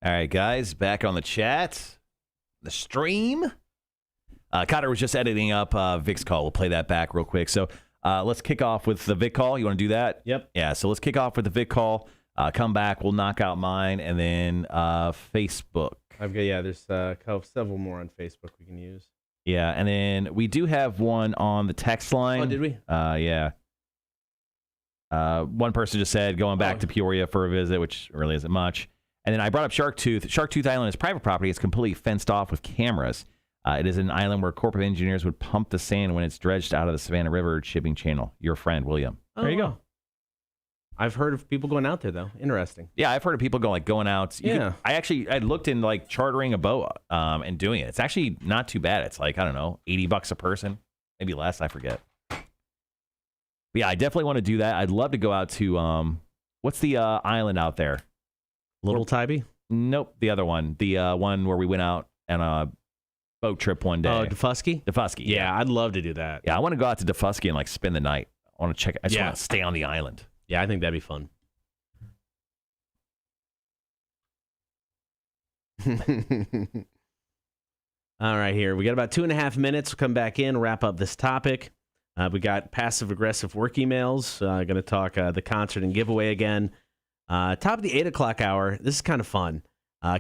All right, guys, back on the chat, the stream. Cotter was just editing up Vic's call. We'll play that back real quick. So let's kick off with the Vic call. You want to do that? Yep. Yeah, so let's kick off with the Vic call. Come back. We'll knock out mine, and then Facebook. There's several more on Facebook we can use. Yeah, and then we do have one on the text line. Oh, did we? Yeah. One person just said going back to Peoria for a visit, which really isn't much. And then I brought up Shark Tooth. Shark Tooth Island is private property. It's completely fenced off with cameras. It is an island where corporate engineers would pump the sand when it's dredged out of the Savannah River shipping channel. Your friend, William. There you go. I've heard of people going out there, though. Interesting. Yeah, I've heard of people going out. I looked in chartering a boat and doing it. It's actually not too bad. It's like, I don't know, $80 a person, maybe less. I forget. But yeah, I definitely want to do that. I'd love to go out to, what's the island out there? Little Tybee? Nope, the other one. The one where we went out and boat trip one day. Oh, Defusky? Defusky. Yeah, I'd love to do that. Yeah, I want to go out to Defusky and like spend the night. I want to check. I just Yeah. want to stay on the island. Yeah, I think that'd be fun. All right, here. We got about 2.5 minutes. We'll come back in, wrap up this topic. We got passive-aggressive work emails. Going to talk the concert and giveaway again. Top of the 8 o'clock hour. This is kind of fun.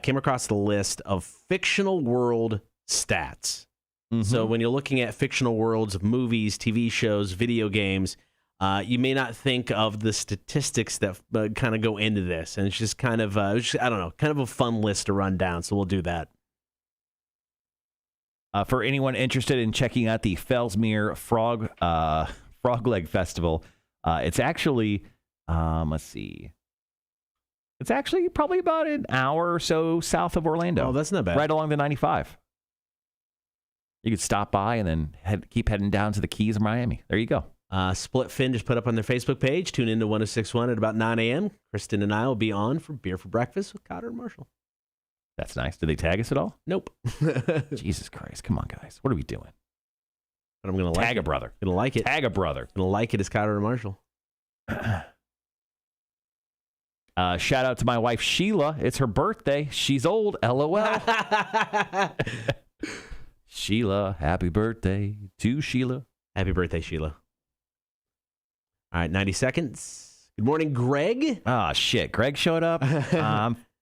Came across the list of fictional world stats. Mm-hmm. So when you're looking at fictional worlds of movies, TV shows, video games, you may not think of the statistics that kind of go into this. And it's just kind of, I don't know, kind of a fun list to run down. So we'll do that. For anyone interested in checking out the Fellsmere Frog Leg Festival, it's actually, let's see. It's actually probably about an hour or so south of Orlando. Oh, that's not bad. Right along the 95. You could stop by and then keep heading down to the Keys of Miami. There you go. Split Fin just put up on their Facebook page. Tune in to 1061 at about 9 a.m. Kristen and I will be on for Beer for Breakfast with Cotter and Marshall. That's nice. Did they tag us at all? Nope. Jesus Christ. Come on, guys. What are we doing? But I'm going to like Tag it. a brother. Going to like it. Tag a brother. Going to like it as Cotter and Marshall. Shout out to my wife, Sheila. It's her birthday. She's old. LOL. Sheila, happy birthday to Sheila. Happy birthday, Sheila. All right, 90 seconds. Good morning, Greg. Ah, shit. Greg showed up.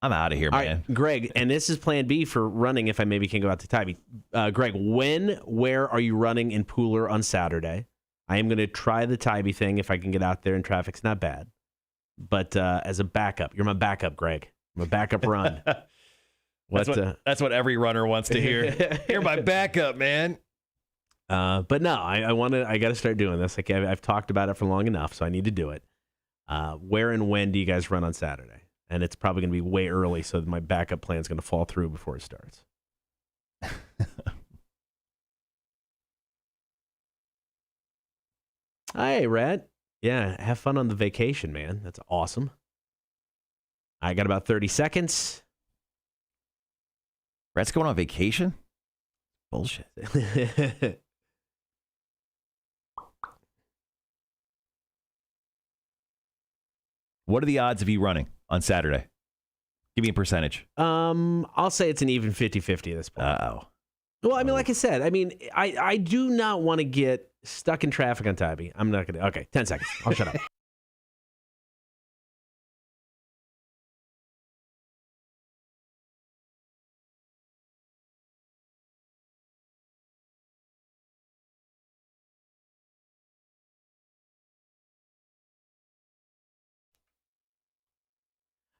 I'm out of here, All man. right, Greg, and this is plan B for running if I maybe can go out to Tybee. Greg, where are you running in Pooler on Saturday? I am going to try the Tybee thing if I can get out there and traffic's not bad. But as a backup, you're my backup, Greg. I'm a backup run. That's what every runner wants to hear. You're my backup, man. But no, I got to start doing this. Like I've talked about it for long enough, so I need to do it. Where and when do you guys run on Saturday? And it's probably going to be way early, so that my backup plan is going to fall through before it starts. Hey, Red. Yeah, have fun on the vacation, man. That's awesome. I got about 30 seconds. Rhett's going on vacation? Bullshit. What are the odds of you running on Saturday? Give me a percentage. I'll say it's an even 50-50 at this point. Uh-oh. Well, I mean, like I said, I do not want to get stuck in traffic on Tybee. I'm not going to. Okay, 10 seconds. I'll shut up.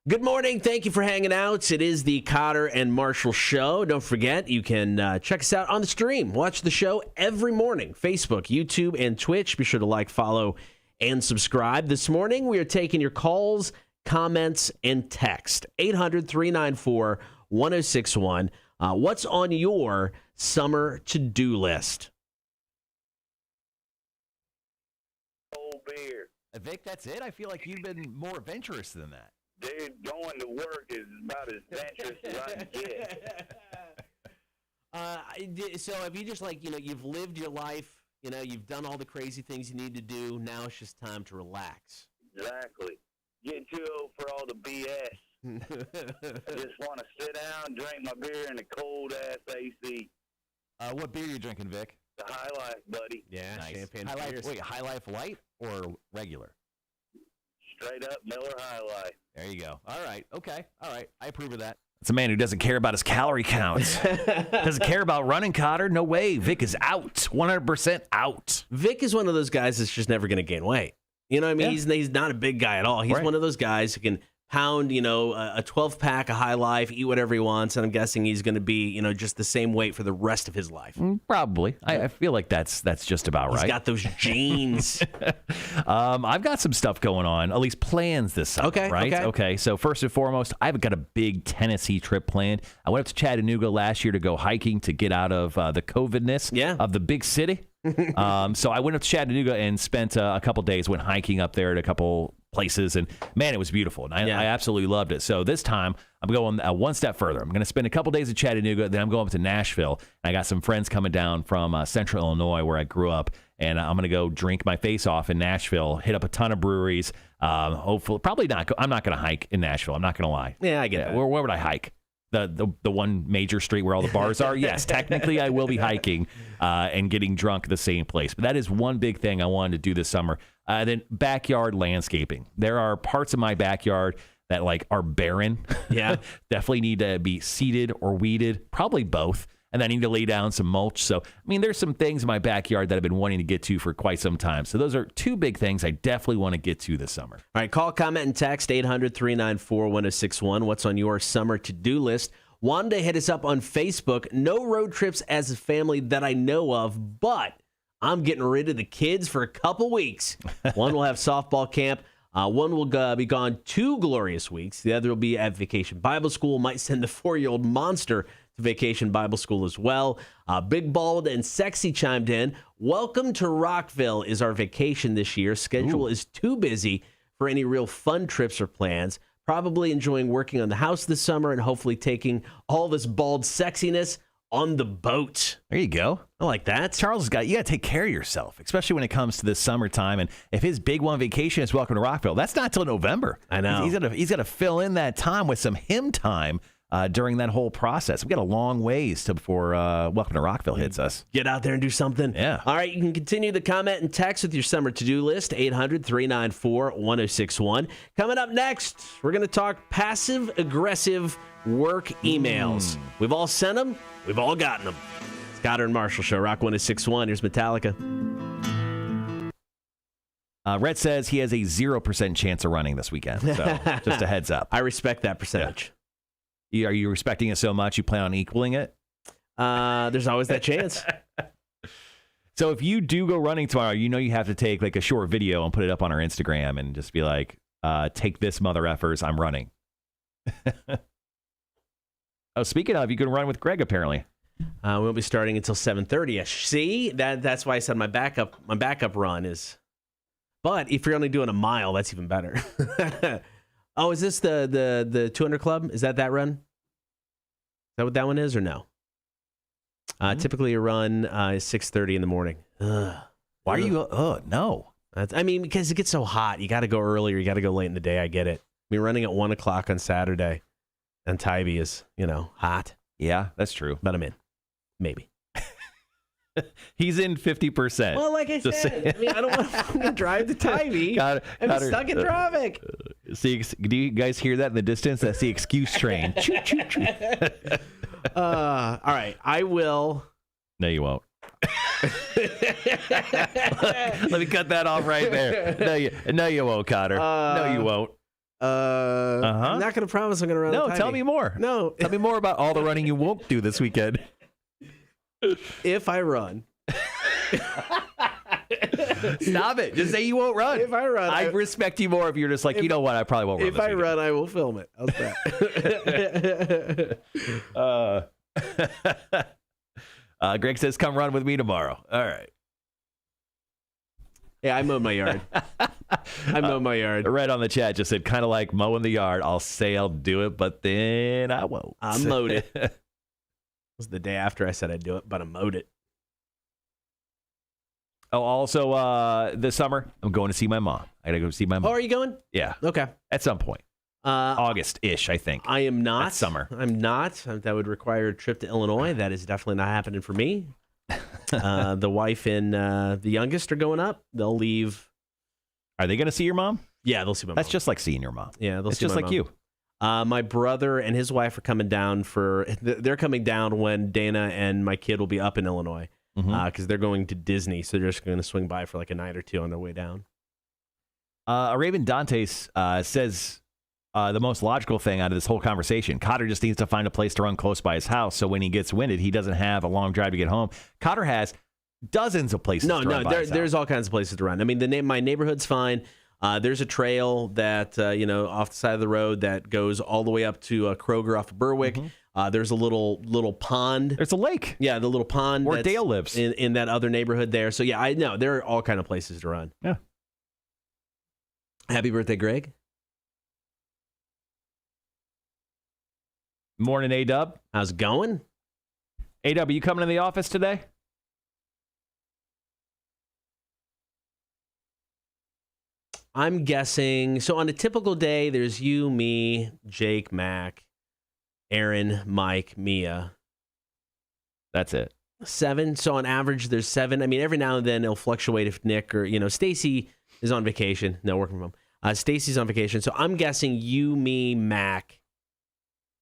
Good morning. Thank you for hanging out. It is the Cotter and Marshall Show. Don't forget, you can check us out on the stream. Watch the show every morning. Facebook, YouTube, and Twitch. Be sure to like, follow, and subscribe. This morning, we are taking your calls, comments, and text. 800-394-1061. What's on your summer to-do list? Cold beer. Vic, that's it? I feel like you've been more adventurous than that. Dude, going to work is about as adventurous as I can get. So have you just you've lived your life, you've done all the crazy things you need to do. Now it's just time to relax. Exactly. Getting too old for all the BS. I just want to sit down, drink my beer in the cold-ass AC. What beer are you drinking, Vic? The High Life, buddy. Yeah, Nice. champagne. High Life, beers. wait, High Life Light or regular? Straight up Miller High Life. There you go. All right. Okay. All right. I approve of that. It's a man who doesn't care about his calorie counts. Doesn't care about running, Cotter. No way. Vic is out. 100% out. Vic is one of those guys that's just never going to gain weight. You know what I mean? Yeah. He's not a big guy at all. He's Right. one of those guys who can pound, a 12-pack of High Life, eat whatever he wants, and I'm guessing he's going to be, just the same weight for the rest of his life. Probably. I feel like that's just about right. He's got those genes. I've got some stuff going on, at least plans this summer, Okay, right? okay. So first and foremost, I've got a big Tennessee trip planned. I went up to Chattanooga last year to go hiking to get out of the COVID-ness of the big city. So I went up to Chattanooga and spent a couple days, went hiking up there at a couple places, and man, it was beautiful, and I absolutely loved it. So this time I'm going one step further. I'm going to spend a couple days in Chattanooga, then I'm going up to Nashville. And I got some friends coming down from Central Illinois, where I grew up, and I'm going to go drink my face off in Nashville, hit up a ton of breweries. Hopefully, probably not. I'm not going to hike in Nashville. I'm not going to lie. Yeah, I get that. Where would I hike? The one major street where all the bars are? Yes, technically I will be hiking and getting drunk at the same place. But that is one big thing I wanted to do this summer. Then backyard landscaping. There are parts of my backyard that are barren. Yeah. Definitely need to be seeded or weeded, probably both. And I need to lay down some mulch. So, there's some things in my backyard that I've been wanting to get to for quite some time. So those are two big things I definitely want to get to this summer. All right, call, comment, and text 800-394-1061. What's on your summer to-do list? Wanda hit us up on Facebook. No road trips as a family that I know of, but I'm getting rid of the kids for a couple weeks. One will have softball camp. One will be gone 2 glorious weeks. The other will be at Vacation Bible School. Might send the 4-year-old monster to Vacation Bible School as well. Big Bald and Sexy chimed in. Welcome to Rockville is our vacation this year. Schedule is too busy for any real fun trips or plans. Probably enjoying working on the house this summer and hopefully taking all this bald sexiness on the boat. There you go. I like that. Charles you got to take care of yourself, especially when it comes to this summertime. And if his big one vacation is Welcome to Rockville, that's not till November. I know. He's got to fill in that time with some him time during that whole process. We've got a long ways before Welcome to Rockville hits us. Get out there and do something. Yeah. All right, you can continue the comment and text with your summer to-do list, 800-394-1061. Coming up next, we're going to talk passive-aggressive work emails. We've all sent them. We've all gotten them. Scott and Marshall Show, Rock 1061. Here's Metallica. Rhett says he has a 0% chance of running this weekend. So just a heads up. I respect that percentage. Yeah. Are you respecting it so much you plan on equaling it? There's always that chance. So if you do go running tomorrow, you have to take a short video and put it up on our Instagram and just be like, take this, mother effers, I'm running. Oh, speaking of, you can run with Greg apparently. We won't be starting until 7:30ish. See, that's why I said my backup run is. But if you're only doing a mile, that's even better. Oh, is this the 200 Club? Is that run? Is that what that one is, or no? Typically, a run is 6:30 in the morning. Ugh. Why are you? No. Because it gets so hot. You got to go early or you got to go late in the day. I get it. Running at 1 o'clock on Saturday. And Tybee is, hot. Yeah, that's true. But I'm in. Maybe. He's in 50%. Well, like I said, I don't want to drive to Tybee. I'm stuck in traffic. See, do you guys hear that in the distance? That's the excuse train. Choo, choo, choo. All right, I will. No, you won't. Let me cut that off right there. No, you won't, Cotter. No, you won't. I'm not going to promise I'm going to run. No, tell me more. No, tell me more about all the running you won't do this weekend. If I run. Stop it. Just say you won't run. If I run, I respect you more if you're just like, you know what, I probably won't run. If I run, I will film it. How's that? Greg says, come run with me tomorrow. All right. Yeah, I mowed my yard. Red on the chat just said, kind of like mowing the yard. I'll say I'll do it, but then I won't. I mowed it. It was the day after I said I'd do it, but I mowed it. Oh, also this summer, I'm going to see my mom. I got to go see my mom. Oh, are you going? Yeah. Okay. At some point. August-ish, I think. I am not. That's summer. I'm not. That would require a trip to Illinois. That is definitely not happening for me. The wife and the youngest are going up. They'll leave. Are they going to see your mom? Yeah, they'll see my mom. That's just like seeing your mom. Yeah, it's just like mom. You. My brother and his wife are coming down they're coming down when Dana and my kid will be up in Illinois because they're going to Disney. So they're just going to swing by for like a night or two on their way down. Raven Dantes says the most logical thing out of this whole conversation, Cotter just needs to find a place to run close by his house. So when he gets winded, he doesn't have a long drive to get home. Cotter has dozens of places to run by his house. There's all kinds of places to run. My neighborhood's fine. There's a trail that, off the side of the road that goes all the way up to Kroger off of Berwick. There's a little pond. There's a lake. Yeah, the little pond. Where Dale lives. In that other neyborhood there. So, yeah, I know. There are all kind of places to run. Yeah. Happy birthday, Greg. Morning, A-Dub. How's it going? A-Dub, are you coming to the office today? I'm guessing. So on a typical day, there's you, me, Jake, Mac, Aaron, Mike, Mia. That's it. 7. So on average, there's 7. I mean, every now and then it'll fluctuate if Nick or, Stacy is on vacation. No, working from home. Stacy's on vacation. So I'm guessing you, me, Mac,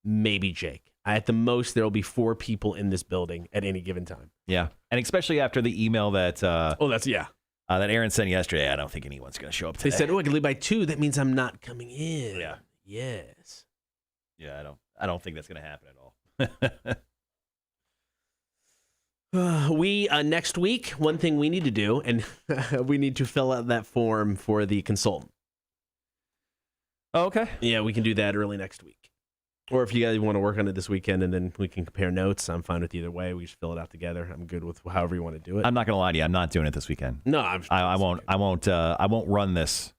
maybe Jake. At the most, there will be 4 people in this building at any given time. Yeah. And especially after the email that that Aaron sent yesterday, I don't think anyone's going to show up today. They said, I can leave by 2. That means I'm not coming in. Yeah. Yes. Yeah, I don't think that's going to happen at all. We next week, one thing we need to do, and we need to fill out that form for the consultant. Oh, okay. Yeah, we can do that early next week. Or if you guys want to work on it this weekend and then we can compare notes, I'm fine with either way. We just fill it out together. I'm good with however you want to do it. I'm not going to lie to you. I'm not doing it this weekend. No, I won't run this.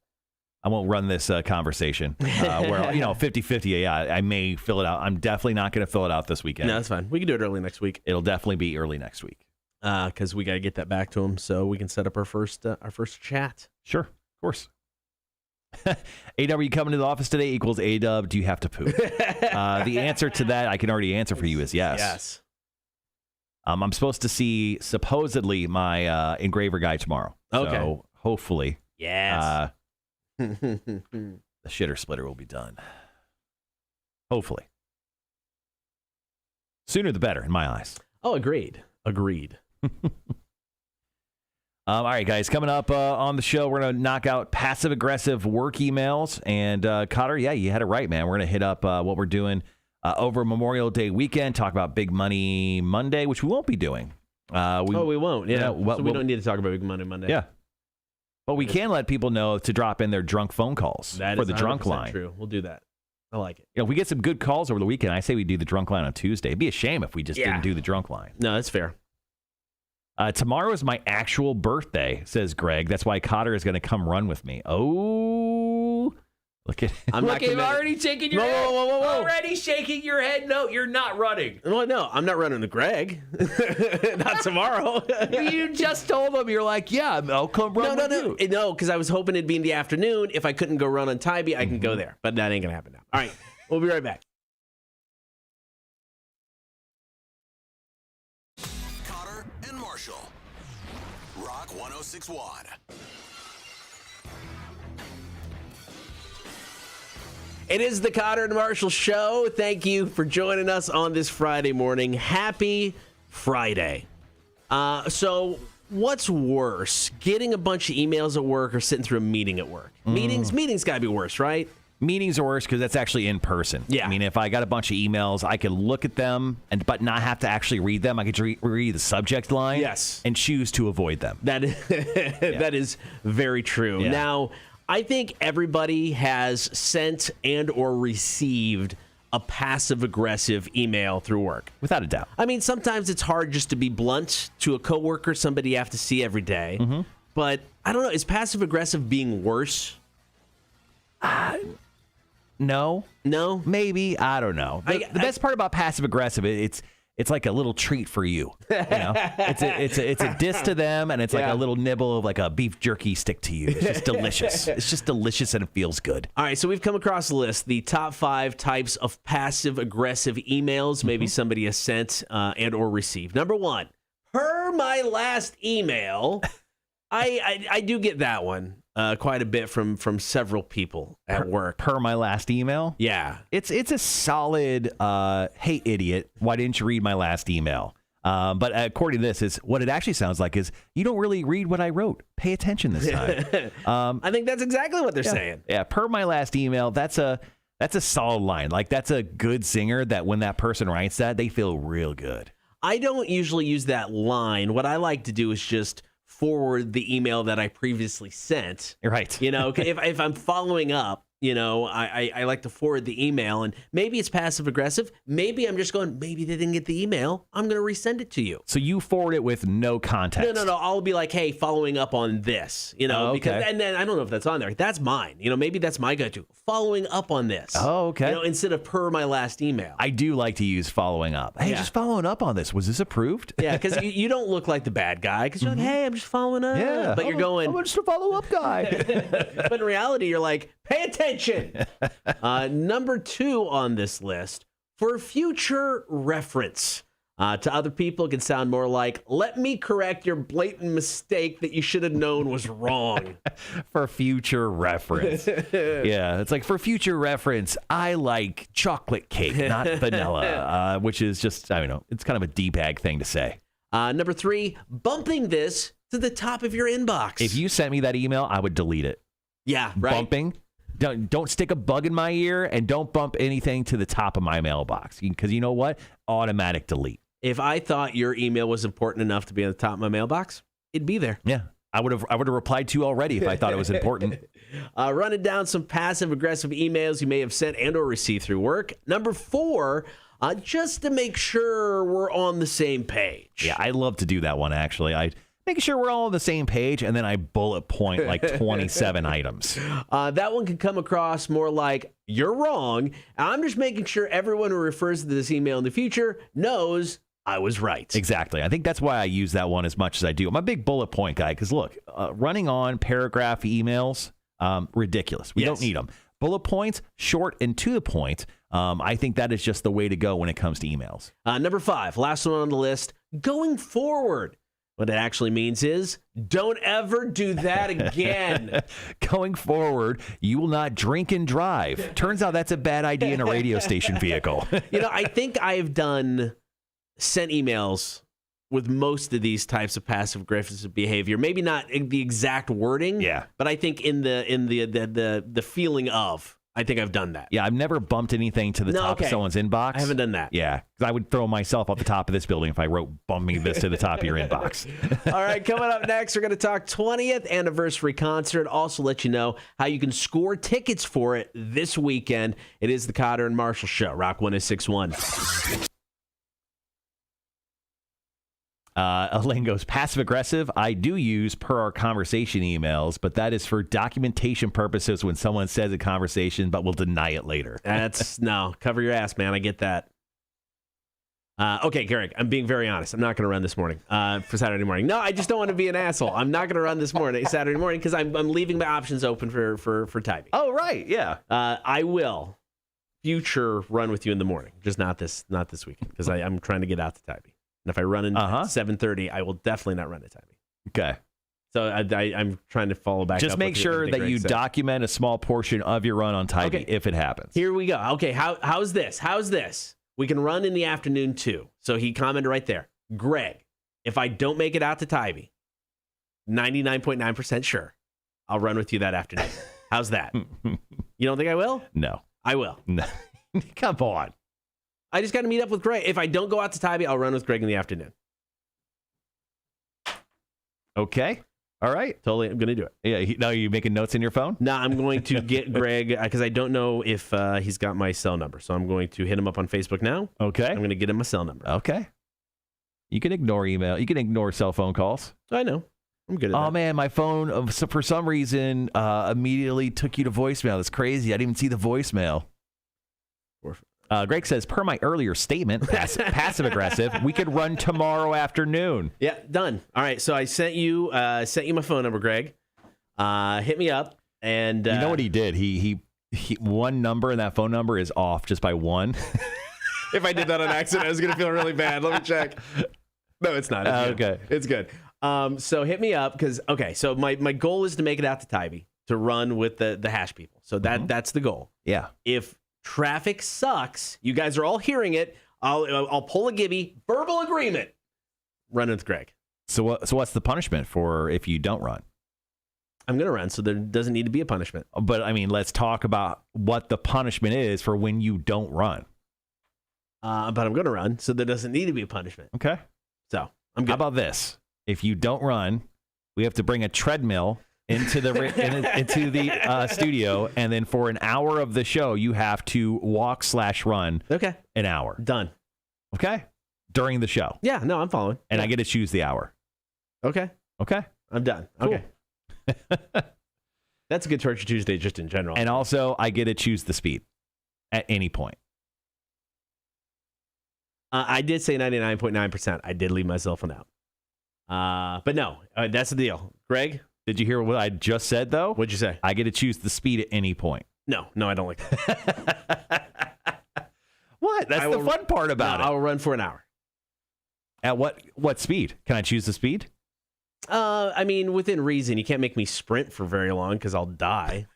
I won't run this conversation where 50-50. Yeah, I may fill it out. I'm definitely not going to fill it out this weekend. No, that's fine. We can do it early next week. It'll definitely be early next week. Because we got to get that back to him so we can set up our first chat. Sure, of course. A-Dub, are you coming to the office today? Equals A-Dub, do you have to poop? The answer to that I can already answer for you is yes. Yes. I'm supposed to see supposedly my engraver guy tomorrow. Okay. So hopefully, yes. The shitter splitter will be done. Hopefully. Sooner the better, in my eyes. Oh, agreed. All right, guys, coming up on the show, we're going to knock out passive-aggressive work emails. And, Cotter, yeah, you had it right, man. We're going to hit up what we're doing over Memorial Day weekend, talk about Big Money Monday, which we won't be doing. We won't, yeah. so we don't need to talk about Big Money Monday. Yeah. But we can let people know to drop in their drunk phone calls for the drunk line. True. We'll do that. I like it. If we get some good calls over the weekend, I say we do the drunk line on Tuesday. It'd be a shame if we just didn't do the drunk line. No, that's fair. Tomorrow is my actual birthday, says Greg. That's why Cotter is going to come run with me. Oh, look at him. Look at him already shaking your head. Whoa. Already shaking your head. No, you're not running. No, I'm not running to Greg. Not tomorrow. You just told him. You're like, yeah, I'll come run with you. No, because I was hoping it'd be in the afternoon. If I couldn't go run on Tybee, I can go there. But that ain't going to happen now. All right, we'll be right back. Rock 106.1. It is the Cotter and Marshall Show. Thank you for joining us on this Friday morning. Happy Friday. So what's worse, getting a bunch of emails at work or sitting through a meeting at work? Meetings got to be worse, right? Meetings are worse because that's actually in person. Yeah. I mean, if I got a bunch of emails, I could look at them but not have to actually read them. I could read the subject line. Yes. And choose to avoid them. That is very true. Yeah. Now, I think everybody has sent and or received a passive-aggressive email through work. Without a doubt. I mean, sometimes it's hard just to be blunt to a coworker, somebody you have to see every day. Mm-hmm. But I don't know, is passive-aggressive being worse? No, maybe. I don't know. The best part about passive aggressive, it's like a little treat for you. It's a diss to them, and it's like a little nibble of like a beef jerky stick to you. It's just delicious. It's just delicious, and it feels good. All right, so we've come across a list, the top 5 types of passive aggressive emails maybe somebody has sent and or received. Number 1, per my last email. I do get that one. Quite a bit from several people at work. Per my last email? Yeah. It's a solid, hey, idiot, why didn't you read my last email? But according to this, is what it actually sounds like is you don't really read what I wrote. Pay attention this time. I think that's exactly what they're saying. Yeah, per my last email, that's a solid line. Like, that's a good singer that when that person writes that, they feel real good. I don't usually use that line. What I like to do is just forward the email that I previously sent. Right. If I'm following up, I like to forward the email, and maybe it's passive aggressive. Maybe I'm just going, maybe they didn't get the email. I'm going to resend it to you. So you forward it with no context? No. I'll be like, hey, following up on this, okay. because, and then I don't know if that's on there. That's mine. Maybe that's my go-to. Following up on this. Oh, okay. Instead of per my last email. I do like to use following up. Hey, just following up on this. Was this approved? Yeah, because you don't look like the bad guy, because you're like, hey, I'm just following up. Yeah. But you're going, I'm just a follow-up guy. but in reality, you're like, pay attention. Number 2 on this list, for future reference. To other people, it can sound more like, let me correct your blatant mistake that you should have known was wrong. For future reference. Yeah, it's like, for future reference, I like chocolate cake, not vanilla, which is just, I don't know, it's kind of a D-bag thing to say. Number 3, bumping this to the top of your inbox. If you sent me that email, I would delete it. Yeah, right. Bumping. Don't stick a bug in my ear, and don't bump anything to the top of my mailbox, because you know what? Automatic delete. If I thought your email was important enough to be on the top of my mailbox, it'd be there. Yeah, I would have replied to you already if I thought it was important. Running down some passive-aggressive emails you may have sent and or received through work. Number 4, just to make sure we're on the same page. Yeah, I love to do that one, actually. I making sure we're all on the same page, and then I bullet point like 27 items. That one can come across more like, you're wrong. I'm just making sure everyone who refers to this email in the future knows I was right. Exactly. I think that's why I use that one as much as I do. I'm a big bullet point guy, because look, running on paragraph emails, ridiculous. We don't need them. Bullet points, short and to the point. I think that is just the way to go when it comes to emails. Number 5, last one on the list, going forward. What it actually means is, don't ever do that again. Going forward, you will not drink and drive. Turns out that's a bad idea in a radio station vehicle. I think I've sent emails with most of these types of passive-aggressive behavior. Maybe not the exact wording, but I think in the feeling of, I think I've done that. Yeah, I've never bumped anything to the top of someone's inbox. I haven't done that. Yeah, because I would throw myself off the top of this building if I wrote bumping this to the top of your inbox. All right, coming up next, we're going to talk 20th anniversary concert. Also let you know how you can score tickets for it this weekend. It is the Cotter and Marshall Show, Rock 106.1. Elaine goes, passive-aggressive, I do use per our conversation emails, but that is for documentation purposes when someone says a conversation but will deny it later. No, cover your ass, man. I get that. Okay, Greg, I'm being very honest. I'm not going to run this morning for Saturday morning. No, I just don't want to be an asshole. I'm not going to run this morning, Saturday morning, because I'm leaving my options open for Tybee. Oh, right, yeah. I will future run with you in the morning, just not this weekend, because I'm trying to get out to Tybee. And if I run in at 7:30, I will definitely not run at Tybee. Okay. So I'm trying to follow back. Just up make sure that you document a small portion of your run on Tybee if it happens. Here we go. Okay, how's this? We can run in the afternoon too. So he commented right there. Greg, if I don't make it out to Tybee, 99.9% sure, I'll run with you that afternoon. How's that? You don't think I will? No. I will. No. Come on. I just got to meet up with Greg. If I don't go out to Tybee, I'll run with Greg in the afternoon. Okay. All right. Totally. I'm going to do it. Yeah. Now, are you making notes in your phone? No, I'm going to get Greg because I don't know if he's got my cell number. So I'm going to hit him up on Facebook now. Okay. I'm going to get him my cell number. Okay. You can ignore email. You can ignore cell phone calls. I know. I'm good at that. Oh, man, my phone, for some reason, immediately took you to voicemail. That's crazy. I didn't even see the voicemail. Greg says, per my earlier statement, passive-aggressive, we could run tomorrow afternoon. Yeah, done. All right, so I sent you my phone number, Greg. Hit me up. And you know what he did? He one number, and that phone number is off just by one. If I did that on accident, I was going to feel really bad. Let me check. No, it's not. It's good. Okay. It's good. So hit me up because, so my goal is to make it out to Tybee to run with the hash people. So that's the goal. Yeah. If traffic sucks, you guys are all hearing it, I'll pull a Gibby, verbal agreement, run with Greg. So what's the punishment for if you don't run? I'm going to run, so there doesn't need to be a punishment. But, I mean, let's talk about what the punishment is for when you don't run. But I'm going to run, so there doesn't need to be a punishment. Okay. So I'm good. How about this? If you don't run, we have to bring a treadmill into the studio, and then for an hour of the show, you have to walk/run. Okay. An hour. Done. Okay. During the show. Yeah. No, I'm following. And yeah. I get to choose the hour. Okay. Okay. I'm done. Cool. Okay. That's a good Torture Tuesday just in general. And also, I get to choose the speed at any point. I did say 99.9%. I did leave myself an out. But no, that's the deal. Greg? Did you hear what I just said, though? What'd you say? I get to choose the speed at any point. No, I don't like that. What? That's the fun part about it. I'll run for an hour. At what speed? Can I choose the speed? I mean, within reason. You can't make me sprint for very long because I'll die.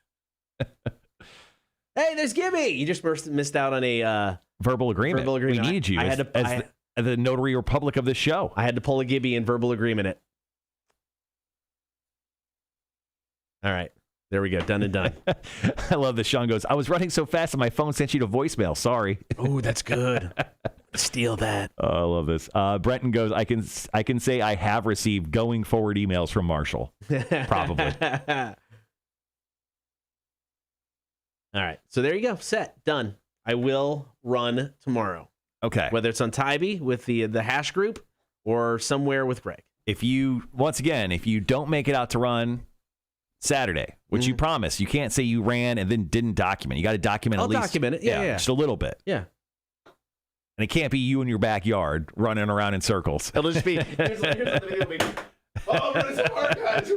Hey, there's Gibby. You just missed out on a verbal agreement. We needed you as the notary republic of this show. I had to pull a Gibby and verbal agreement it. All right. There we go. Done and done. I love this. Sean goes, I was running so fast that my phone sent you to voicemail. Sorry. Oh, that's good. Steal that. Oh, I love this. Brenton goes, I can say I have received going forward emails from Marshall. Probably. All right. So there you go. Set. Done. I will run tomorrow. Okay. Whether it's on Tybee with the hash group or somewhere with Greg. If you don't make it out to run Saturday, which you promised, you can't say you ran and then didn't document. You got to document I'll at least. Document it. Yeah. Just a little bit. Yeah. And it can't be you in your backyard running around in circles. It'll just be, here's the video, baby. Oh, I'm running so hard, guys.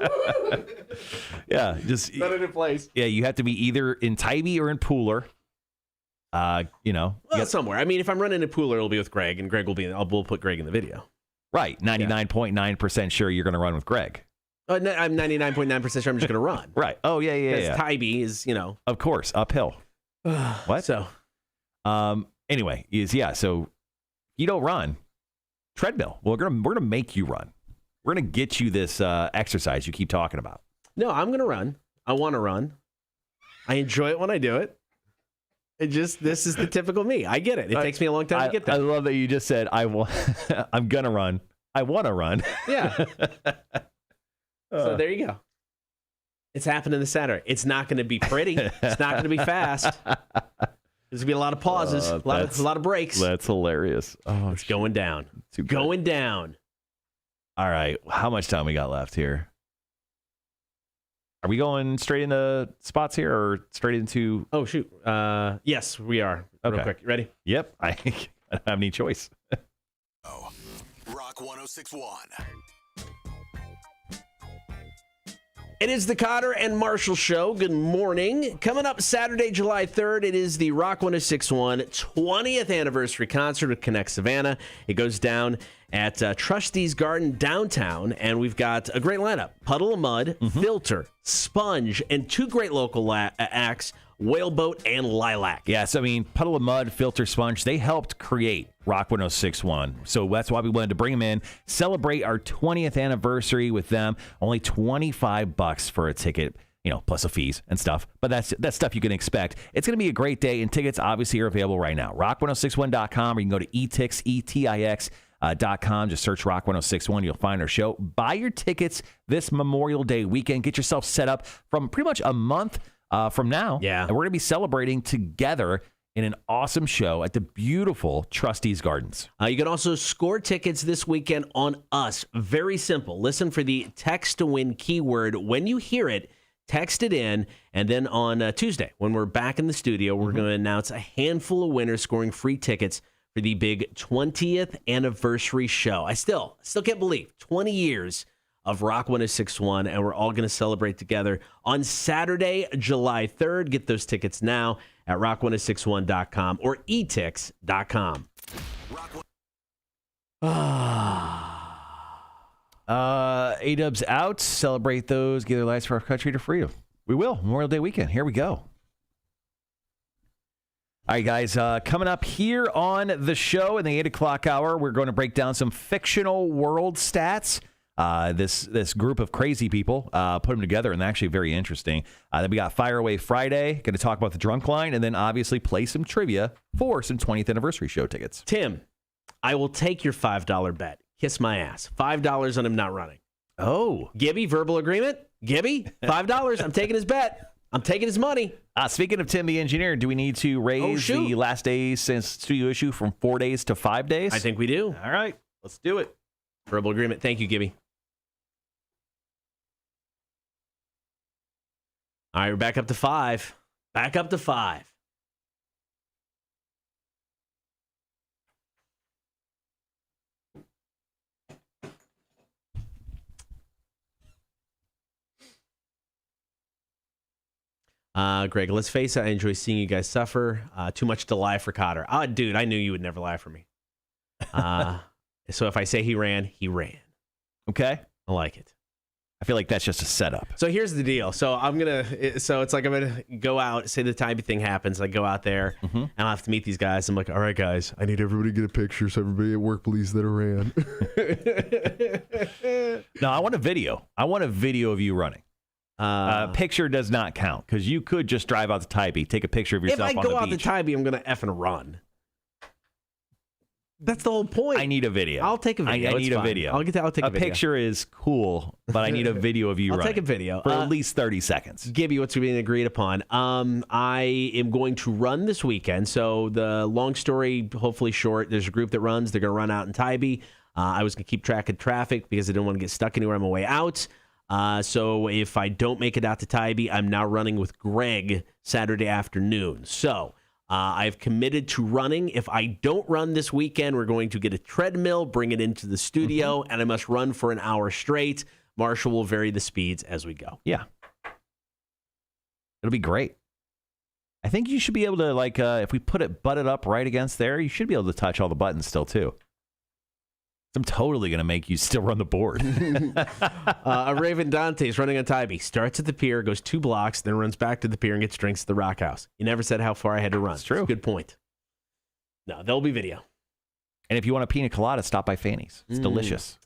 Yeah, just Set it in place. Yeah, you have to be either in Tybee or in Pooler. Somewhere. I mean, if I'm running in Pooler, it'll be with Greg, and Greg will be. We'll put Greg in the video. Right, 99.9% sure you're going to run with Greg. I'm 99.9% sure I'm just going to run. Right. Oh yeah. Because Tybee is, of course, uphill. What? So, anyway, so you don't run treadmill. Well, we're gonna make you run. We're gonna get you this exercise you keep talking about. No, I'm gonna run. I want to run. I enjoy it when I do it. This is the typical me. I get it. It takes me a long time to get there. I love that you just said I'm gonna run. I want to run. Yeah. So there you go. It's happening this Saturday. It's not going to be pretty. It's not going to be fast. There's going to be a lot of pauses, a lot of breaks. That's hilarious. Oh, it's going down. It's going down. All right. How much time we got left here? Are we going straight into spots here or straight into... Oh, shoot. Yes, we are. Okay. Real quick. You ready? Yep. I don't have any choice. Rock 1061. It is the Cotter and Marshall Show. Good morning. Coming up Saturday, July 3rd, it is the Rock 1061 20th anniversary concert with Connect Savannah. It goes down at Trustees Garden downtown, and we've got a great lineup. Puddle of Mud, Filter, Sponge, and two great local acts, Whaleboat and Lilac. Yes, I mean, Puddle of Mud, Filter, Sponge, they helped create Rock 1061. So that's why we wanted to bring them in, celebrate our 20th anniversary with them. Only $25 for a ticket, plus the fees and stuff. But that's stuff you can expect. It's going to be a great day, and tickets obviously are available right now. Rock1061.com, or you can go to etix.com. Just search Rock 1061. You'll find our show. Buy your tickets this Memorial Day weekend. Get yourself set up from pretty much a month from now. Yeah. And we're going to be celebrating together in an awesome show at the beautiful Trustees Gardens. You can also score tickets this weekend on us. Very simple. Listen for the text to win keyword. When you hear it, text it in. And then on Tuesday, when we're back in the studio, we're going to announce a handful of winners scoring free tickets for the big 20th anniversary show. I still can't believe 20 years of Rock 1061, and we're all going to celebrate together on Saturday, July 3rd. Get those tickets now at rock1061.com or etix.com. A-Dubs out. Celebrate those. Give their lives for our country to freedom. We will. Memorial Day weekend. Here we go. All right, guys. Coming up here on the show in the 8 o'clock hour, we're going to break down some fictional world stats. This group of crazy people put them together, and they're actually very interesting. Then we got Fire Away Friday, going to talk about the drunk line, and then obviously play some trivia for some 20th anniversary show tickets. Tim, I will take your $5 bet. Kiss my ass. $5 on him not running. Oh. Gibby, verbal agreement? Gibby, $5. I'm taking his bet. I'm taking his money. Speaking of Tim the engineer, do we need to raise the last days since studio issue from 4 days to 5 days? I think we do. All right, let's do it. Verbal agreement. Thank you, Gibby. All right, we're back up to 5. Back up to 5. Greg, let's face it, I enjoy seeing you guys suffer. Too much to lie for Cotter. Dude, I knew you would never lie for me. So if I say he ran, he ran. Okay. I like it. I feel like that's just a setup. So here's the deal. So it's like I'm going to go out, say the Tybee thing happens. I go out there, and I'll have to meet these guys. I'm like, all right, guys, I need everybody to get a picture so everybody at work believes that I ran. No, I want a video. I want a video of you running. Picture does not count because you could just drive out to Tybee, take a picture of yourself on the beach. If I go out to Tybee, I'm going to effing run. That's the whole point. I need a video. I'll take a video. I need a video. I'll take a video. A picture is cool, but I need a video of you running. I'll take a video. For at least 30 seconds. Gibby, what's being agreed upon? I am going to run this weekend. So the long story, hopefully short, there's a group that runs. They're going to run out in Tybee. I was going to keep track of traffic because I didn't want to get stuck anywhere on my way out. So if I don't make it out to Tybee, I'm now running with Greg Saturday afternoon. So I've committed to running. If I don't run this weekend, we're going to get a treadmill, bring it into the studio, and I must run for an hour straight. Marshall will vary the speeds as we go. Yeah. It'll be great. I think you should be able to, like, if we butt it up right against there, you should be able to touch all the buttons still, too. I'm totally going to make you still run the board. A Raven Dante is running on Tybee. Starts at the pier, goes 2 blocks, then runs back to the pier and gets drinks at the Rock House. You never said how far I had to run. That's true. Good point. No, there'll be video. And if you want a pina colada, stop by Fanny's. It's delicious.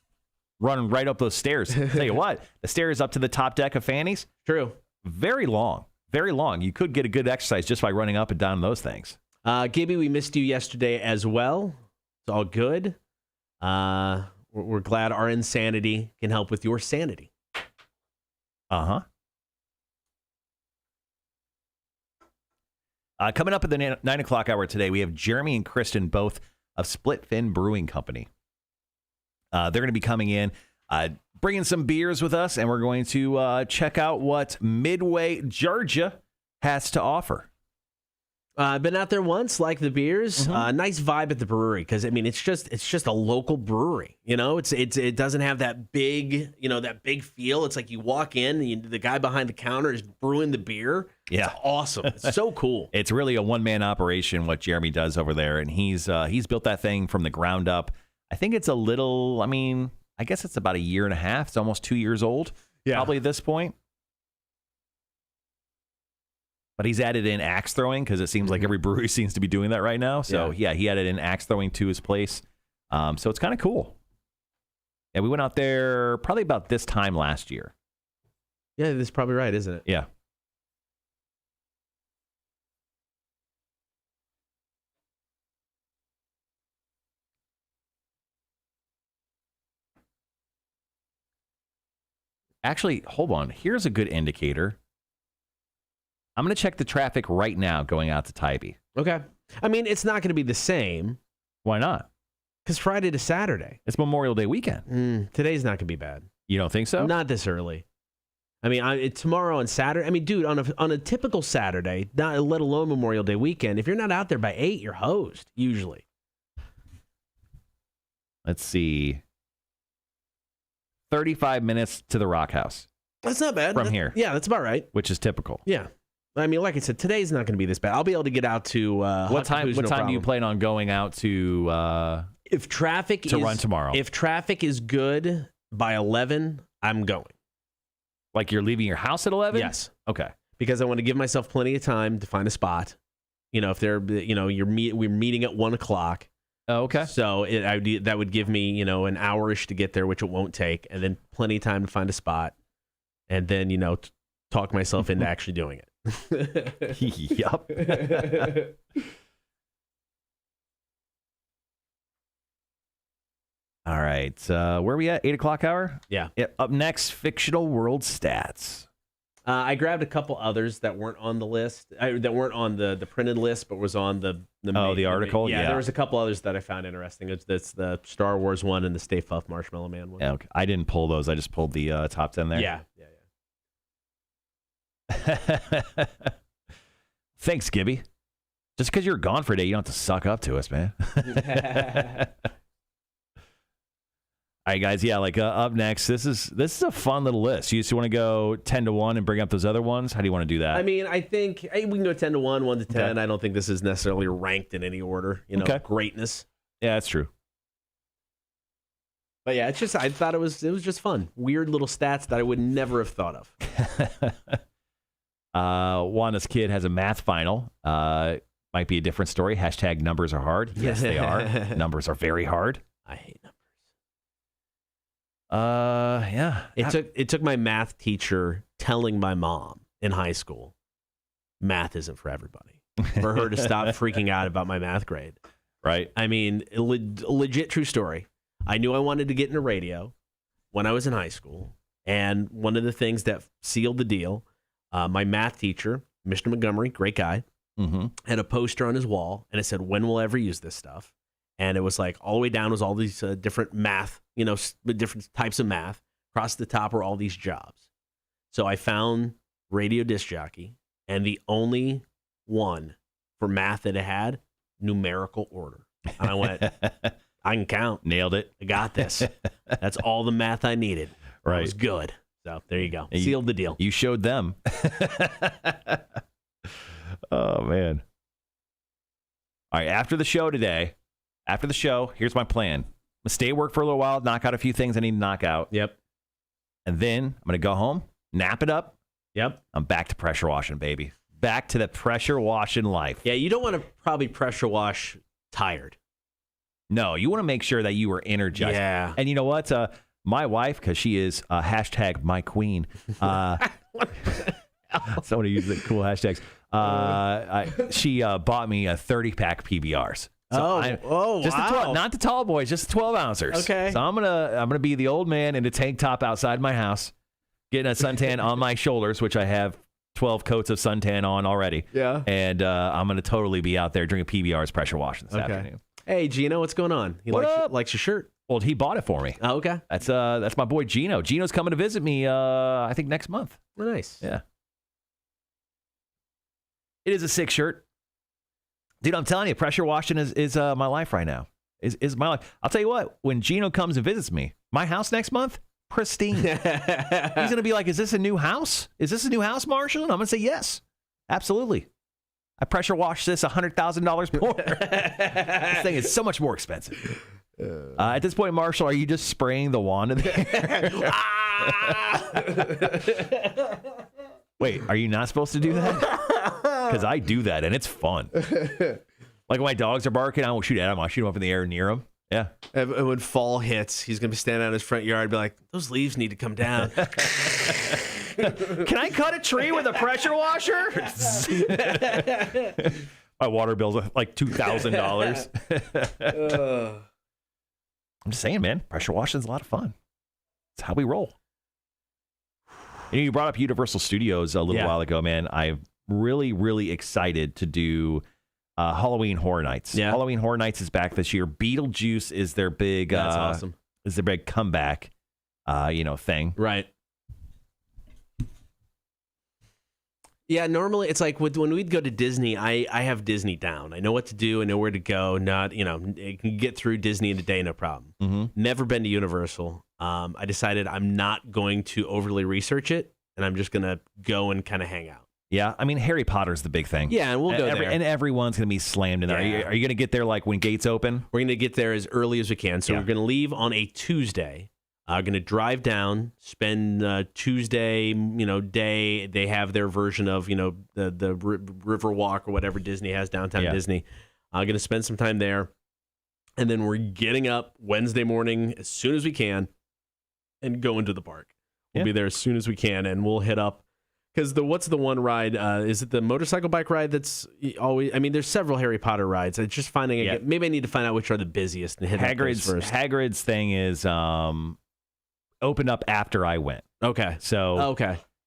Run right up those stairs. Tell you what, the stairs up to the top deck of Fanny's. True. Very long. Very long. You could get a good exercise just by running up and down those things. Gibby, we missed you yesterday as well. It's all good. We're glad our insanity can help with your sanity. Coming up at the 9 o'clock hour today, we have Jeremy and Kristen, both of Split Fin Brewing Company. They're going to be coming in, bringing some beers with us, and we're going to check out what Midway, Georgia has to offer. I've been out there once, like the beers. Nice vibe at the brewery because I mean it's just a local brewery. You know, it doesn't have that big big feel. It's like you walk in, and the guy behind the counter is brewing the beer. Yeah, it's awesome. It's so cool. It's really a one-man operation what Jeremy does over there, and he's built that thing from the ground up. I think it's a little. I mean, I guess it's about a year and a half. It's almost 2 years old. Yeah, probably at this point. But he's added in axe throwing because it seems like every brewery seems to be doing that right now. So, yeah he added in axe throwing to his place. So it's kind of cool. Yeah, we went out there probably about this time last year. Yeah, that's probably right, isn't it? Yeah. Actually, hold on. Here's a good indicator. I'm going to check the traffic right now going out to Tybee. Okay. I mean, it's not going to be the same. Why not? Because Friday to Saturday. It's Memorial Day weekend. Today's not going to be bad. You don't think so? Not this early. I mean, tomorrow and Saturday. I mean, dude, on a typical Saturday, not let alone Memorial Day weekend, if you're not out there by 8, you're hosed, usually. Let's see. 35 minutes to the Rock House. That's not bad. From here. Yeah, that's about right. Which is typical. Yeah. I mean, like I said, today's not going to be this bad. I'll be able to get out to what time do you plan on going out to if traffic run tomorrow? If traffic is good by 11, I'm going. Like you're leaving your house at 11? Yes. Okay. Because I want to give myself plenty of time to find a spot. You know, if they're we're meeting at 1 o'clock. Oh, okay. So that would give me, an hour-ish to get there, which it won't take, and then plenty of time to find a spot, and then, talk myself into actually doing it. Yup. All right. Where are we at? 8 o'clock hour? Yeah. Up next, fictional world stats. I grabbed a couple others that weren't on the list, that weren't on the printed list, but was on the article? Yeah, Yeah. there was a couple others that I found interesting. It's the Star Wars one and the Stay Puft Marshmallow Man one. Yeah, okay. I didn't pull those. I just pulled the top 10 there. Yeah. Thanks, Gibby. Just because you're gone for a day, you don't have to suck up to us, man. All right, guys. Yeah, up next, this is a fun little list. You just want to go 10 to 1 and bring up those other ones? How do you want to do that? I mean, I think we can go 10 to 1, 1 to 10. Okay. I don't think this is necessarily ranked in any order, greatness. Yeah, that's true. But yeah, I thought it was just fun. Weird little stats that I would never have thought of. Wanda's kid has a math final. Might be a different story. # numbers are hard. Yes, they are. Numbers are very hard. I hate numbers. Yeah. It took my math teacher telling my mom in high school, math isn't for everybody, for her to stop freaking out about my math grade. Right. I mean, legit true story. I knew I wanted to get into radio when I was in high school. And one of the things that sealed the deal, my math teacher, Mr. Montgomery, great guy, had a poster on his wall, and it said, "When will I ever use this stuff?" And it was like all the way down was all these different math, different types of math. Across the top were all these jobs. So I found radio disc jockey, and the only one for math that it had, numerical order. And I went, I can count. Nailed it. I got this. That's all the math I needed. Right. It was good. So there you go. Sealed the deal. You showed them. Oh, man. All right. After the show, here's my plan. I'm going to stay at work for a little while, knock out a few things I need to knock out. Yep. And then I'm going to go home, nap it up. Yep. I'm back to pressure washing, baby. Back to the pressure washing life. Yeah, you don't want to probably pressure wash tired. No, you want to make sure that you are energized. Yeah. And you know what? My wife, because she is # my queen. Somebody uses the cool hashtags. She bought me a 30-pack PBRs. So just wow. the 12, not the tall boys, just the 12-ouncers. Okay. So I'm gonna be the old man in a tank top outside my house, getting a suntan on my shoulders, which I have 12 coats of suntan on already. Yeah. And I'm gonna totally be out there drinking PBRs, pressure washing this afternoon. Hey, Gino, what's going on? He likes your shirt. Well, he bought it for me. Oh, okay. That's my boy Gino. Gino's coming to visit me. I think next month. Oh, nice. Yeah. It is a sick shirt. Dude, I'm telling you, pressure washing is my life right now. Is my life. I'll tell you what, when Gino comes and visits me, my house next month, pristine. He's going to be like, is this a new house? Is this a new house, Marshall? And I'm going to say, yes, absolutely. I pressure washed this $100,000 more. This thing is so much more expensive. At this point, Marshall, are you just spraying the wand in there? Wait, are you not supposed to do that? Because I do that, and it's fun. Like when my dogs are barking, I won't shoot at them. I'll shoot them up in the air near them. Yeah. And when fall hits, he's going to be standing out in his front yard and be like, those leaves need to come down. Can I cut a tree with a pressure washer? My water bill's like $2,000. I'm just saying, man, pressure washing is a lot of fun. It's how we roll. And you brought up Universal Studios a little while ago, man. I'm really, really excited to do Halloween Horror Nights. Yeah. Halloween Horror Nights is back this year. Beetlejuice is their big That's awesome. Is their big comeback thing. Right. Yeah, normally it's like when we'd go to Disney, I have Disney down. I know what to do. I know where to go. Not, I can get through Disney in a day, no problem. Mm-hmm. Never been to Universal. I decided I'm not going to overly research it, and I'm just going to go and kind of hang out. Yeah, I mean, Harry Potter's the big thing. Yeah, and we'll go there. And everyone's going to be slammed in there. Yeah. Are you going to get there like when gates open? We're going to get there as early as we can. So we're going to leave on a Tuesday. Going to drive down, spend Tuesday, day. They have their version of, the river walk or whatever Disney has, downtown Disney. Going to spend some time there. And then we're getting up Wednesday morning as soon as we can and going to the park. We'll be there as soon as we can, and we'll hit up Because what's the one ride? Is it the motorcycle bike ride that's always? I mean, there's several Harry Potter rides. It's just finding. Maybe I need to find out which are the busiest and hit those first. Hagrid's thing is opened up after I went. Okay. So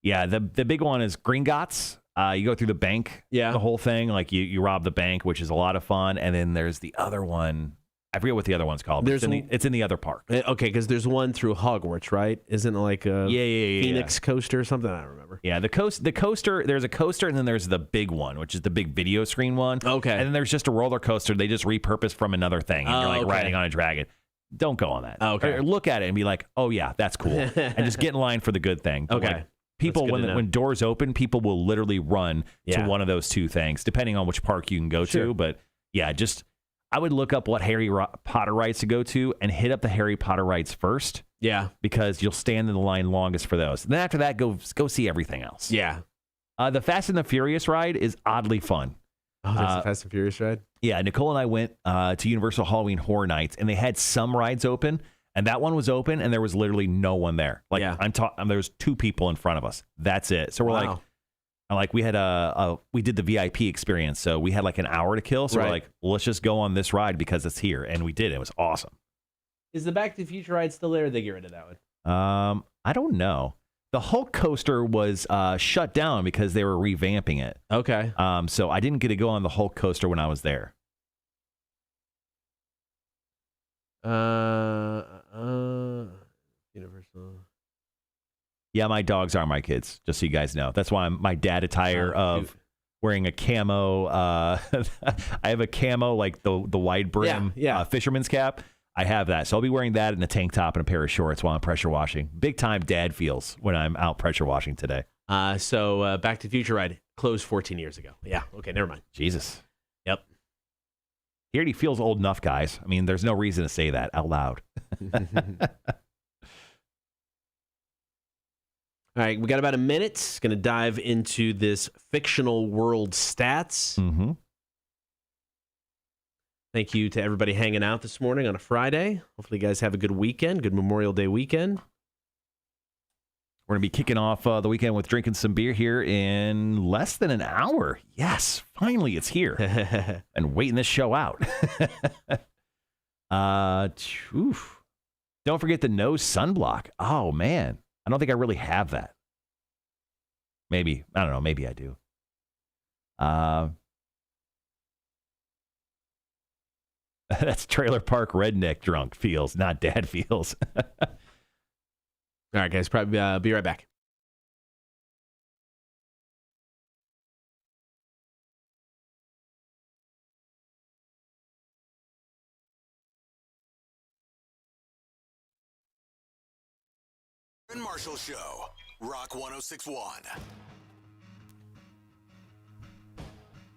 yeah, the big one is Gringotts. You go through the bank. Yeah. The whole thing, like you rob the bank, which is a lot of fun. And then there's the other one. I forget what the other one's called. It's in the other park. Okay, because there's one through Hogwarts, right? Isn't it like a Phoenix coaster or something? I don't remember. Yeah, the coaster. There's a coaster, and then there's the big one, which is the big video screen one. Okay. And then there's just a roller coaster. They just repurposed from another thing, and you're like riding on a dragon. Don't go on that. Okay. Or look at it and be like, oh yeah, that's cool, and just get in line for the good thing. But okay. Like, people, when doors open, people will literally run to one of those two things, depending on which park you can go to. But yeah, I would look up what Harry Potter rides to go to and hit up the Harry Potter rides first. Yeah. Because you'll stand in the line longest for those. And then after that, go see everything else. Yeah. The Fast and the Furious ride is oddly fun. Oh, there's a Fast and Furious ride? Yeah. Nicole and I went to Universal Halloween Horror Nights, and they had some rides open, and that one was open, and there was literally no one there. Like, there was 2 people in front of us. That's it. So we're like, we had we did the VIP experience, so we had like an hour to kill. So we're like, well, let's just go on this ride because it's here, and we did. It was awesome. Is the Back to the Future ride still there? Or did they get rid of that one? I don't know. The Hulk coaster was shut down because they were revamping it. Okay. So I didn't get to go on the Hulk coaster when I was there. Universal. Yeah, my dogs are my kids, just so you guys know. That's why my dad attire of wearing a camo. I have a camo, like the wide brim fisherman's cap. I have that. So I'll be wearing that and a tank top and a pair of shorts while I'm pressure washing. Big time dad feels when I'm out pressure washing today. So Back to the Future ride closed 14 years ago. Yeah. Okay, never mind. Jesus. Yep. He already feels old enough, guys. I mean, there's no reason to say that out loud. All right, we got about a minute. Going to dive into this fictional world stats. Mm-hmm. Thank you to everybody hanging out this morning on a Friday. Hopefully you guys have a good weekend, good Memorial Day weekend. We're going to be kicking off the weekend with drinking some beer here in less than an hour. Yes, finally it's here. And waiting this show out. Don't forget the nose sunblock. Oh, man. I don't think I really have that. Maybe. I don't know. Maybe I do. That's trailer park redneck drunk feels, not dad feels. All right, guys. Probably be right back. Marshall Show, Rock 1061.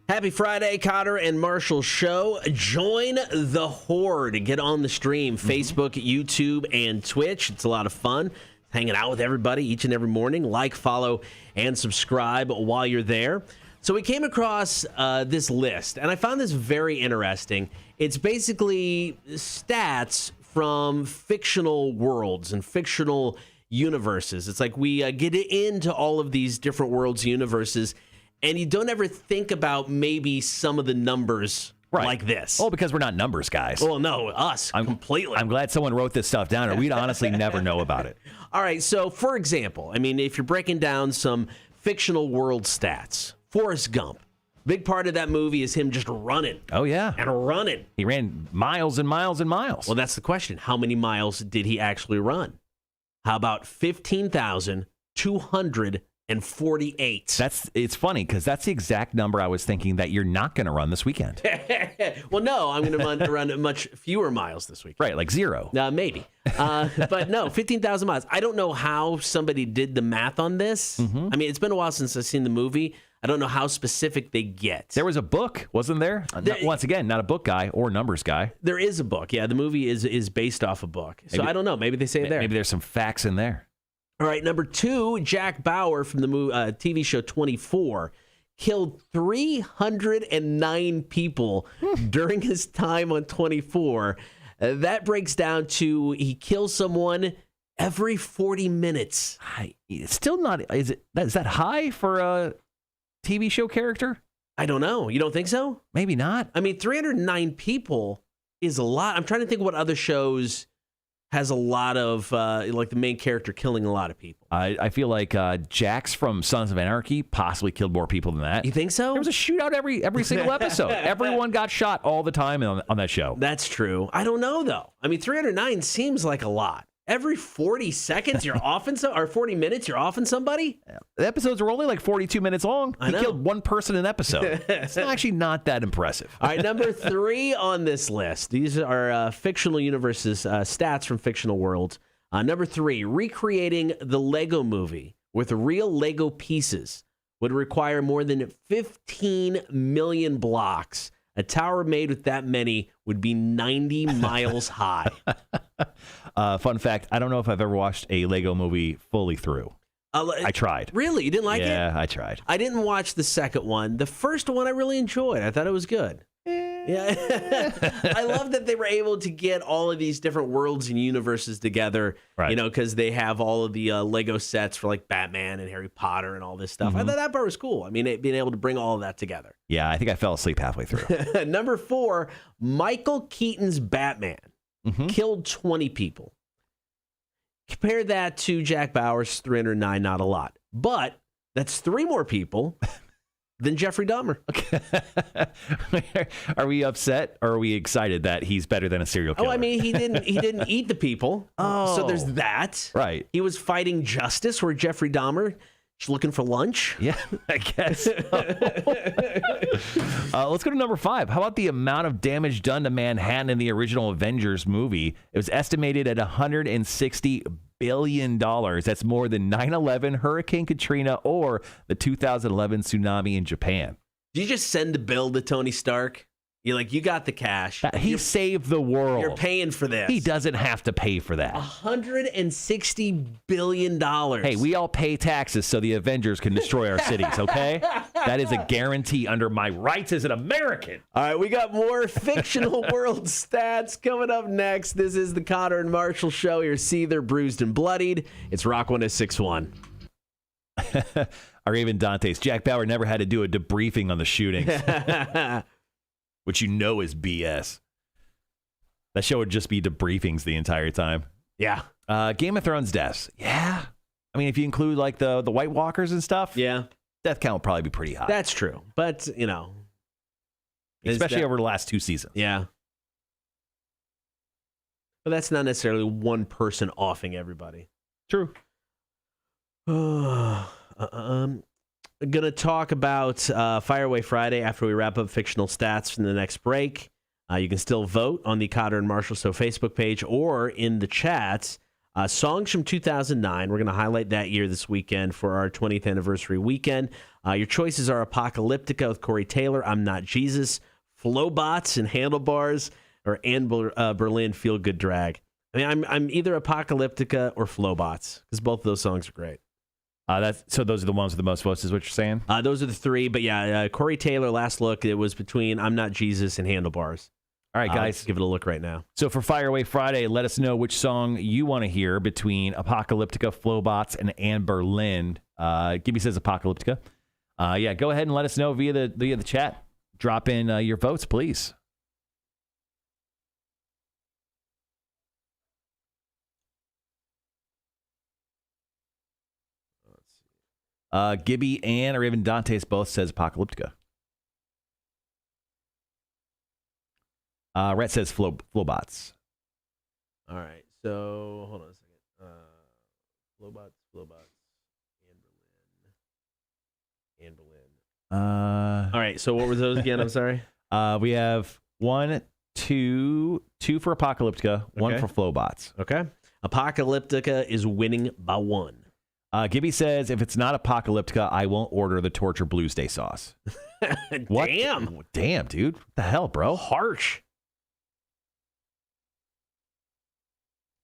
Happy Friday, Cotter and Marshall Show. Join the horde. Get on the stream, Facebook, YouTube, and Twitch. It's a lot of fun hanging out with everybody each and every morning. Like, follow, and subscribe while you're there. So we came across this list, and I found this very interesting. It's basically stats from fictional worlds and fictional universes. It's like we get into all of these different worlds, universes, and you don't ever think about maybe some of the numbers like this. Oh, because we're not numbers guys. Well, no, completely. I'm glad someone wrote this stuff down, or we'd honestly never know about it. All right, so for example, I mean, if you're breaking down some fictional world stats, Forrest Gump, big part of that movie is him just running. Oh, yeah. And running. He ran miles and miles and miles. Well, that's the question. How many miles did he actually run? How about 15,248? It's funny because that's the exact number I was thinking that you're not going to run this weekend. Well, no, I'm going to run much fewer miles this week. Right, like 0. Maybe. But no, 15,000 miles. I don't know how somebody did the math on this. I mean, it's been a while since I've seen the movie. I don't know how specific they get. There was a book, wasn't there? Once again, not a book guy or numbers guy. There is a book. Yeah, the movie is based off a book. So I don't know. Maybe they say it there. Maybe there's some facts in there. All right, number 2, Jack Bauer from the TV show 24 killed 309 people during his time on 24. That breaks down to he kills someone Every 40 minutes. It's still not. Is that high for a TV show character? I don't know. You don't think so? Maybe not. I mean, 309 people is a lot. I'm trying to think what other shows has a lot of, like the main character killing a lot of people. I feel like Jax from Sons of Anarchy possibly killed more people than that. You think so? There was a shootout every single episode. Everyone got shot all the time on that show. That's true. I don't know, though. I mean, 309 seems like a lot. Every 40 seconds, you're offing or 40 minutes, you're offing somebody? The episodes were only like 42 minutes long. He killed one person an episode. It's actually not that impressive. All right, number 3 on this list. These are fictional universes, stats from fictional worlds. Number 3, recreating the Lego movie with real Lego pieces would require more than 15 million blocks. A tower made with that many would be 90 miles high. Fun fact, I don't know if I've ever watched a Lego movie fully through. I tried. Really? You didn't like it? Yeah, I tried. I didn't watch the second one. The first one I really enjoyed. I thought it was good. Yeah. I love that they were able to get all of these different worlds and universes together, right. You know, because they have all of the Lego sets for like Batman and Harry Potter and all this stuff. I thought that part was cool. I mean, being able to bring all of that together. Yeah, I think I fell asleep halfway through. Number 4, Michael Keaton's Batman killed 20 people. Compare that to Jack Bauer's 309, not a lot. But that's 3 more people than Jeffrey Dahmer. Okay. Are we upset or are we excited that he's better than a serial killer? Oh, I mean, he didn't eat the people. Oh. So there's that. Right. He was fighting justice where Jeffrey Dahmer just looking for lunch. Yeah, I guess. Let's go to number 5. How about the amount of damage done to Manhattan in the original Avengers movie? It was estimated at $160 billion. That's more than 9/11, Hurricane Katrina, or the 2011 tsunami in Japan. Do you just send a bill to Tony Stark? You're like, you got the cash. He saved the world. You're paying for this. He doesn't have to pay for that. $160 billion. Hey, we all pay taxes so the Avengers can destroy our cities, okay? That is a guarantee under my rights as an American. All right, we got more fictional world stats coming up next. This is the Connor and Marshall Show. You're Seether, Bruised and Bloodied. It's Rock 106.1. Or even Dante's. Jack Bauer never had to do a debriefing on the shootings. Which you know is BS. That show would just be debriefings the entire time. Yeah. Game of Thrones deaths. Yeah. I mean, if you include like the White Walkers and stuff, yeah, death count will probably be pretty high. That's true. But, you know. Especially over the last 2 seasons. Yeah. But that's not necessarily one person offing everybody. True. I'm going to talk about Fire Away Friday after we wrap up fictional stats from the next break. You can still vote on the Cotter and Marshall Show Facebook page or in the chats. Songs from 2009. We're going to highlight that year this weekend for our 20th anniversary weekend. Your choices are Apocalyptica with Corey Taylor, I'm Not Jesus, Flowbots and Handlebars, or Anne Berlin, Feel Good Drag. I mean, I'm either Apocalyptica or Flowbots because both of those songs are great. So those are the ones with the most votes, is what you're saying? Those are the 3, but yeah, Corey Taylor, Last Look, it was between I'm Not Jesus and Handlebars. All right, guys. Let's give it a look right now. So for Fire Away Friday, let us know which song you want to hear between Apocalyptica, Flowbots, and Anne Berlin. Gibby says Apocalyptica. Yeah, go ahead and let us know via the chat. Drop in your votes, please. Gibby, Ann, or even Dante's both says Apocalyptica. Rhett says Flowbots. All right, so hold on a second. Flowbots, Anne Berlin. All right, so what were those again? I'm sorry. We have 1, 2 for Apocalyptica, 1 for Flowbots. Okay. Apocalyptica is winning by 1. Gibby says, if it's not Apocalyptica, I won't order the Torture Blues Day sauce. What? Damn, dude. What the hell, bro? Harsh.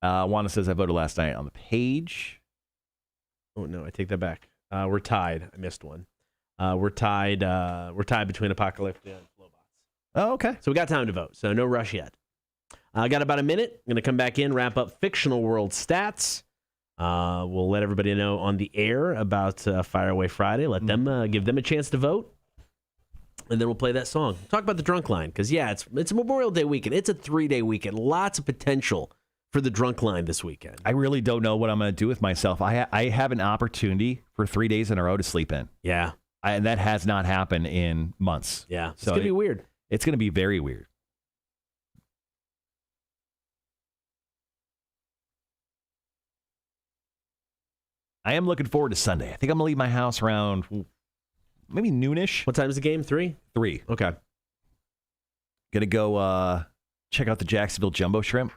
Wanda says, I voted last night on the page. Oh, no, I take that back. We're tied. I missed one. We're tied between Apocalyptica and Flowbots. Oh, okay. So we got time to vote, so no rush yet. I got about a minute. I'm going to come back in, wrap up fictional world stats. We'll let everybody know on the air about Fire Away Friday. Let them give them a chance to vote. And then we'll play that song. Talk about the drunk line, because, it's a Memorial Day weekend. It's a 3-day weekend. Lots of potential for the drunk line this weekend. I really don't know what I'm going to do with myself. I have an opportunity for 3 days in a row to sleep in. Yeah. And that has not happened in months. Yeah. It's going to be weird. It's going to be very weird. I am looking forward to Sunday. I think I'm going to leave my house around maybe noonish. What time is the game? 3? 3. Okay. Going to go check out the Jacksonville Jumbo Shrimp.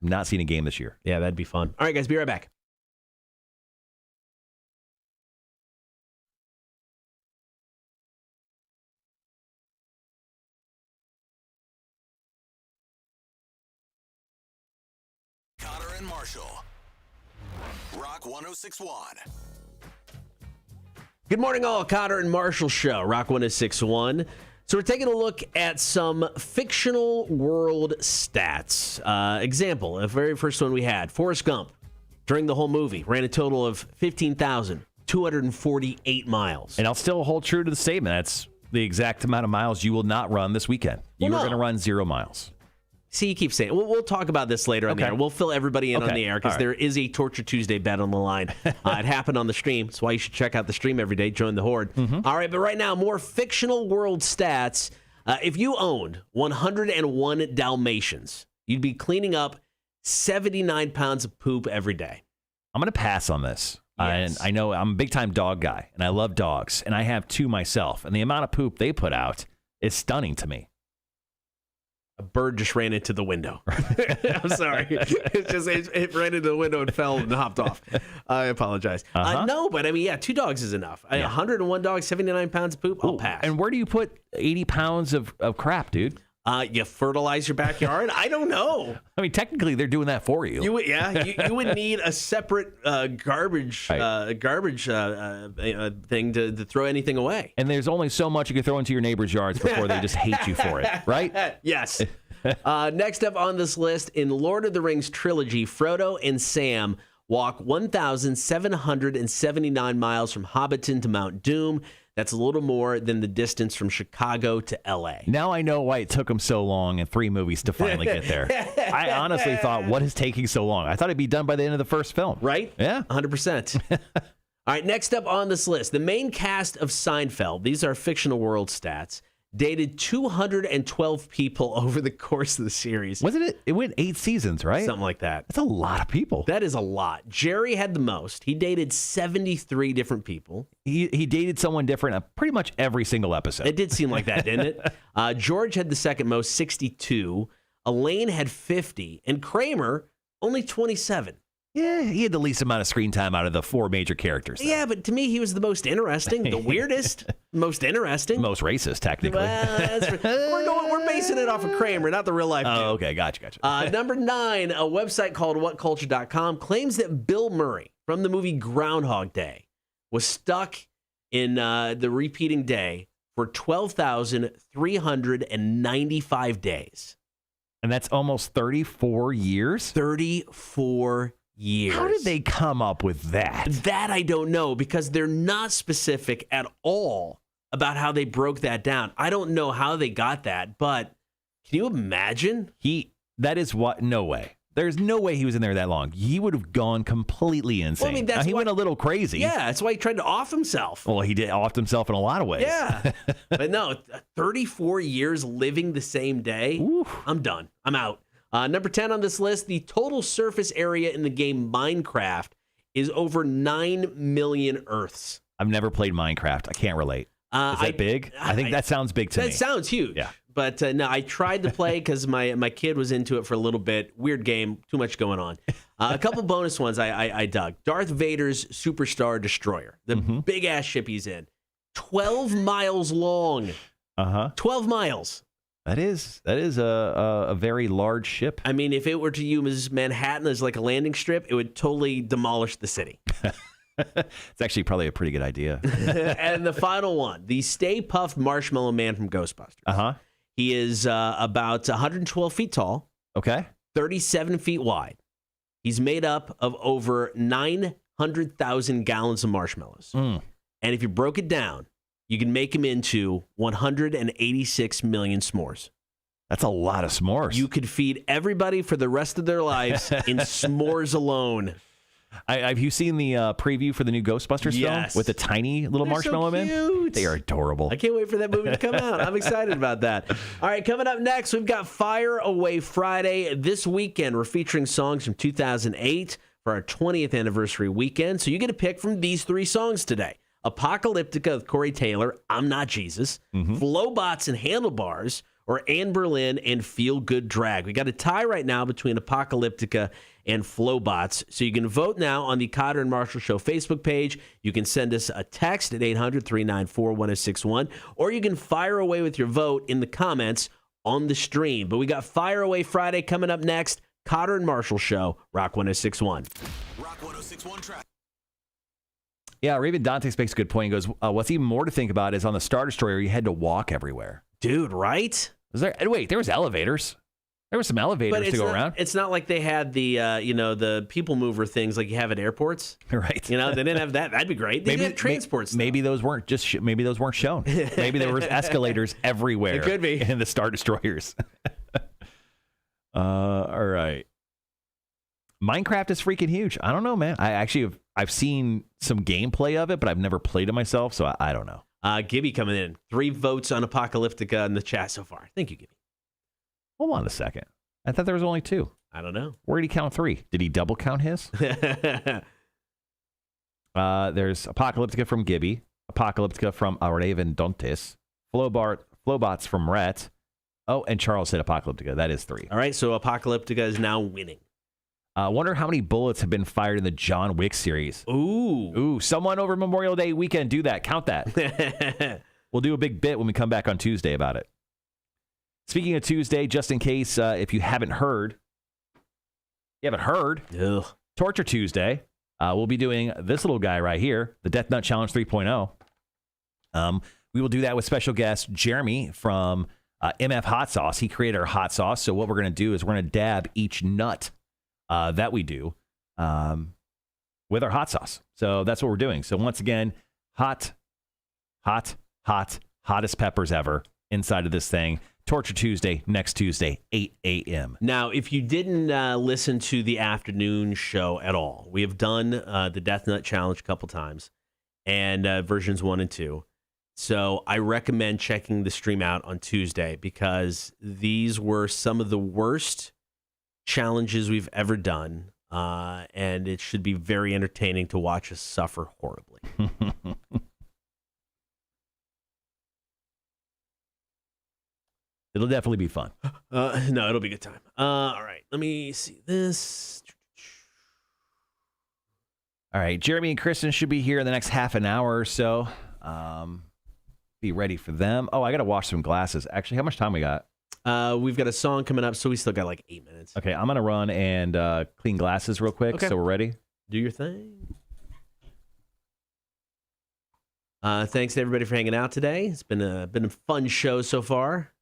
I'm not seeing a game this year. Yeah, that'd be fun. All right, guys, be right back. Cotter and Marshall. Rock 1061. Good morning, all. Cotter and Marshall Show, Rock 1061. So we're taking a look at some fictional world stats. Example, the very first one we had, Forrest Gump, during the whole movie, ran a total of 15,248 miles. And I'll still hold true to the statement. That's the exact amount of miles you will not run this weekend. You are going to run 0 miles. See, you keep saying, we'll talk about this later on the air. We'll fill everybody in on the air because there is a Torture Tuesday bet on the line. It happened on the stream. That's why you should check out the stream every day. Join the horde. All right, but right now, more fictional world stats. If you owned 101 Dalmatians, you'd be cleaning up 79 pounds of poop every day. I'm going to pass on this. Yes. I know I'm a big-time dog guy, and I love dogs, and I have 2 myself. And the amount of poop they put out is stunning to me. A bird just ran into the window. I'm sorry. It ran into the window and fell and hopped off. I apologize. No, but I mean, 2 dogs is enough. 101 dogs, 79 pounds of poop, I'll pass. And where do you put 80 pounds of crap, dude? You fertilize your backyard? I don't know. I mean, technically, they're doing that for you. You would need a separate garbage thing to throw anything away. And there's only so much you can throw into your neighbor's yards before they just hate you for it, right? Yes. Next up on this list, in Lord of the Rings trilogy, Frodo and Sam walk 1,779 miles from Hobbiton to Mount Doom. That's a little more than the distance from Chicago to L.A. Now I know why it took them so long in 3 movies to finally get there. I honestly thought, what is taking so long? I thought it'd be done by the end of the first film. Right? Yeah. 100%. All right, next up on this list, the main cast of Seinfeld, these are fictional world stats, dated 212 people over the course of the series. Wasn't it? It went 8 seasons, right? Something like that. That's a lot of people. That is a lot. Jerry had the most. He dated 73 different people. He dated someone different pretty much every single episode. It did seem like that, didn't it? George had the second most, 62. Elaine had 50. And Kramer, only 27. Yeah, he had the least amount of screen time out of the 4 major characters. Though. Yeah, but to me, he was the most interesting, the weirdest, most interesting. Most racist, technically. Well, we're basing it off of Kramer, not the real life dude. Oh, okay, gotcha. Number 9, a website called WhatCulture.com claims that Bill Murray from the movie Groundhog Day was stuck in the repeating day for 12,395 days. And that's almost 34 years? 34 years. How did they come up with that? That I don't know, because they're not specific at all about how they broke that down. I don't know how they got that, but can you imagine? No way. There's no way he was in there that long. He would have gone completely insane. Well, I mean, he went a little crazy. Yeah, that's why he tried to off himself. Well, he did offed himself in a lot of ways. Yeah. But no, 34 years living the same day. Oof. I'm done. I'm out. Number 10 on this list, the total surface area in the game Minecraft is over 9 million Earths. I've never played Minecraft. I can't relate. Is that big? I think that sounds big to me. That sounds huge. Yeah. But no, I tried to play because my kid was into it for a little bit. Weird game, too much going on. A couple bonus ones I dug. Darth Vader's Superstar Destroyer, the big-ass ship he's in. 12 miles long. 12 miles. That is a very large ship. I mean, if it were to use Manhattan as like a landing strip, it would totally demolish the city. It's actually probably a pretty good idea. And the final one, the Stay Puft Marshmallow Man from Ghostbusters. He is about 112 feet tall. Okay. 37 feet wide. He's made up of over 900,000 gallons of marshmallows. And if you broke it down, you can make them into 186 million s'mores. That's a lot of s'mores. You could feed everybody for the rest of their lives in s'mores alone. Have you seen the preview for the new Ghostbusters film with the tiny little marshmallow man? They are adorable. I can't wait for that movie to come out. I'm excited about that. All right, coming up next, we've got Fire Away Friday. This weekend, we're featuring songs from 2008 for our 20th anniversary weekend. So you get to pick from these 3 songs today. Apocalyptica with Corey Taylor, I'm Not Jesus, Flowbots and Handlebars, or Anne Boleyn and Feel Good Drag. We got a tie right now between Apocalyptica and Flowbots. So you can vote now on the Cotter and Marshall Show Facebook page. You can send us a text at 800-394-1061, or you can fire away with your vote in the comments on the stream. But we got Fire Away Friday coming up next. Cotter and Marshall Show, Rock 1061. Rock 1061 track. Yeah, Raven Dantes makes a good point. He goes, what's even more to think about is on the Star Destroyer, you had to walk everywhere. Dude, right? Wait, there was elevators. There were some elevators to go around. It's not like they had the, the people mover things like you have at airports. Right. They didn't have that. That'd be great. They did transports. Maybe those weren't maybe those weren't shown. Maybe there was escalators everywhere. It could be. In the Star Destroyers. All right. Minecraft is freaking huge. I don't know, man. I've seen some gameplay of it, but I've never played it myself, so I don't know. Gibby coming in. 3 votes on Apocalyptica in the chat so far. Thank you, Gibby. Hold on a second. I thought there was only 2. I don't know. Where did he count 3? Did he double count his? There's Apocalyptica from Gibby, Apocalyptica from Raven Dantes, Flowbots from Rhett. Oh, and Charles said Apocalyptica. That is 3. All right, so Apocalyptica is now winning. Wonder how many bullets have been fired in the John Wick series. Ooh, someone over Memorial Day weekend do that. Count that. We'll do a big bit when we come back on Tuesday about it. Speaking of Tuesday, just in case if you haven't heard, Ugh. Torture Tuesday, we'll be doing this little guy right here, the Death Nut Challenge 3.0. We will do that with special guest Jeremy from MF Hot Sauce. He created our hot sauce. So what we're going to do is we're going to dab each nut that we do with our hot sauce. So that's what we're doing. So once again, hottest peppers ever inside of this thing. Torture Tuesday, next Tuesday, 8 a.m. Now, if you didn't listen to the afternoon show at all, we have done the Death Nut Challenge a couple times, and versions 1 and 2. So I recommend checking the stream out on Tuesday because these were some of the worst challenges we've ever done, and it should be very entertaining to watch us suffer horribly. It'll definitely be fun. No, it'll be a good time. All right, let me see this. All right, Jeremy and Kristen should be here in the next half an hour or so. Be ready for them. Oh, I got to wash some glasses. Actually, how much time we got? We've got a song coming up, so we still got like 8 minutes. Okay, I'm going to run and clean glasses real quick, so we're ready. Do your thing. Thanks to everybody for hanging out today. It's been a fun show so far.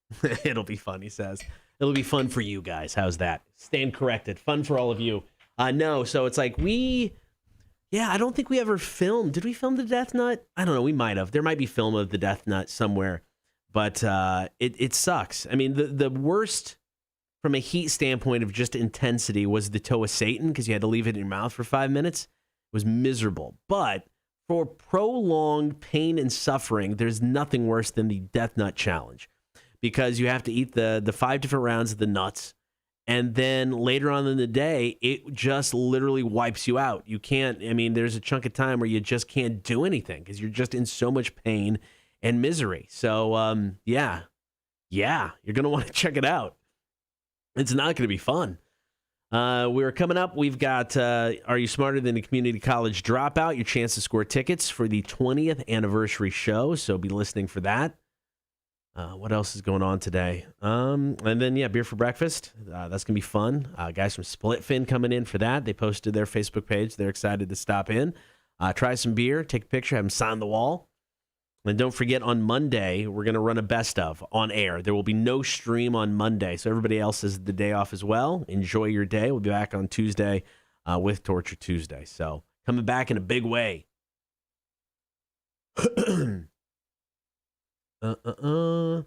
It'll be fun, he says. It'll be fun for you guys. How's that? Stand corrected. Fun for all of you. No, so it's like I don't think we ever filmed. Did we film the Death Nut? I don't know. We might have. There might be film of the Death Nut somewhere. But it sucks. I mean, the worst from a heat standpoint of just intensity was the toe of Satan because you had to leave it in your mouth for 5 minutes. It was miserable. But for prolonged pain and suffering, there's nothing worse than the Death Nut Challenge because you have to eat the 5 different rounds of the nuts. And then later on in the day, it just literally wipes you out. You can't, there's a chunk of time where you just can't do anything because you're just in so much pain and misery. So, you're going to want to check it out. It's not going to be fun. We're coming up. We've got Are You Smarter Than a Community College Dropout? Your chance to score tickets for the 20th anniversary show. So be listening for that. What else is going on today? And then, beer for breakfast. That's going to be fun. Guys from Splitfin coming in for that. They posted their Facebook page. They're excited to stop in. Try some beer, take a picture, have them sign the wall. And don't forget, on Monday, we're going to run a best of on air. There will be no stream on Monday, so everybody else has the day off as well. Enjoy your day. We'll be back on Tuesday with Torture Tuesday. So coming back in a big way. On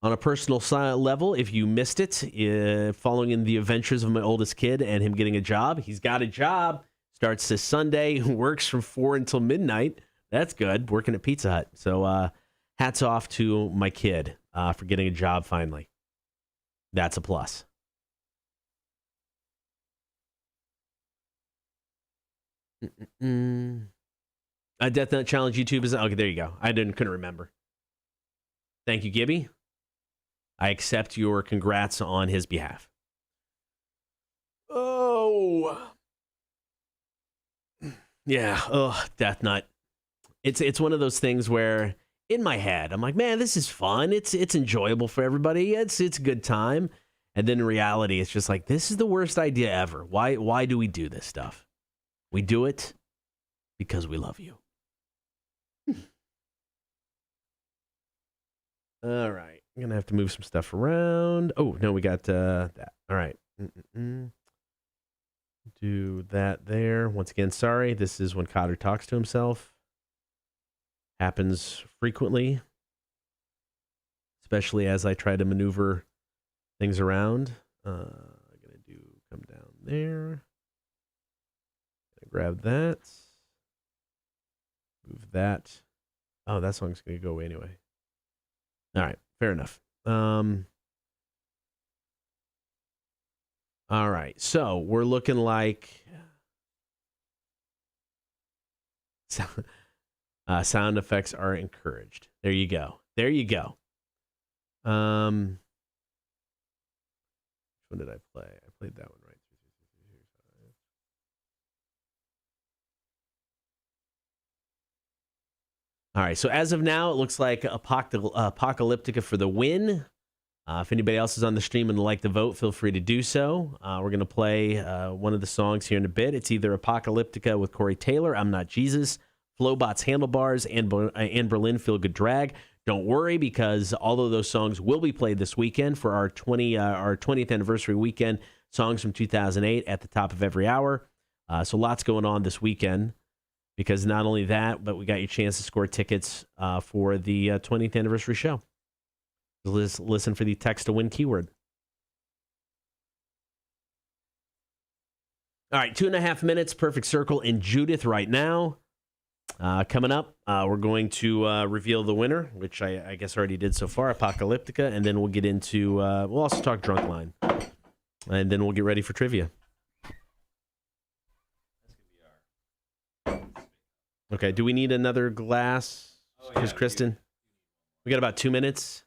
a personal level, if you missed it, following in the adventures of my oldest kid and him getting a job, he's got a job. Starts this Sunday, works from 4 until midnight. That's good, working at Pizza Hut. So hats off to my kid for getting a job finally. That's a plus. Death Nut Challenge YouTube is... Okay, there you go. Couldn't remember. Thank you, Gibby. I accept your congrats on his behalf. Oh. Yeah. Oh, Death Nut. It's one of those things where in my head I'm like, man, this is fun. It's enjoyable for everybody. It's a good time. And then in reality, it's just like, this is the worst idea ever. Why do we do this stuff? We do it because we love you. All right. I'm going to have to move some stuff around. Oh, no, we got that. All right. Do that there. Once again, sorry. This is when Cotter talks to himself. Happens frequently, especially as I try to maneuver things around. I'm going to come down there. Grab that. Move that. Oh, that song's going to go away anyway. All right, fair enough. All right, so we're looking like sound effects are encouraged. There you go. There you go. Which one did I play? I played that one, right? All right, so as of now, it looks like Apocalyptica for the win. If anybody else is on the stream and would like to vote, feel free to do so. We're going to play one of the songs here in a bit. It's either Apocalyptica with Corey Taylor, I'm Not Jesus, Flowbot's Handlebars, and Berlin Feel Good Drag. Don't worry, because all of those songs will be played this weekend for our 20th anniversary weekend, songs from 2008 at the top of every hour. So lots going on this weekend. Because not only that, but we got your chance to score tickets for the 20th anniversary show. Listen for the text to win keyword. All right, 2.5 minutes, Perfect Circle and Judith right now. Coming up, we're going to reveal the winner, which I guess already did so far, Apocalyptica, and then we'll get into, we'll also talk Drunk Line. And then we'll get ready for trivia. Okay, do we need another glass? Because Kristen, we got about 2 minutes.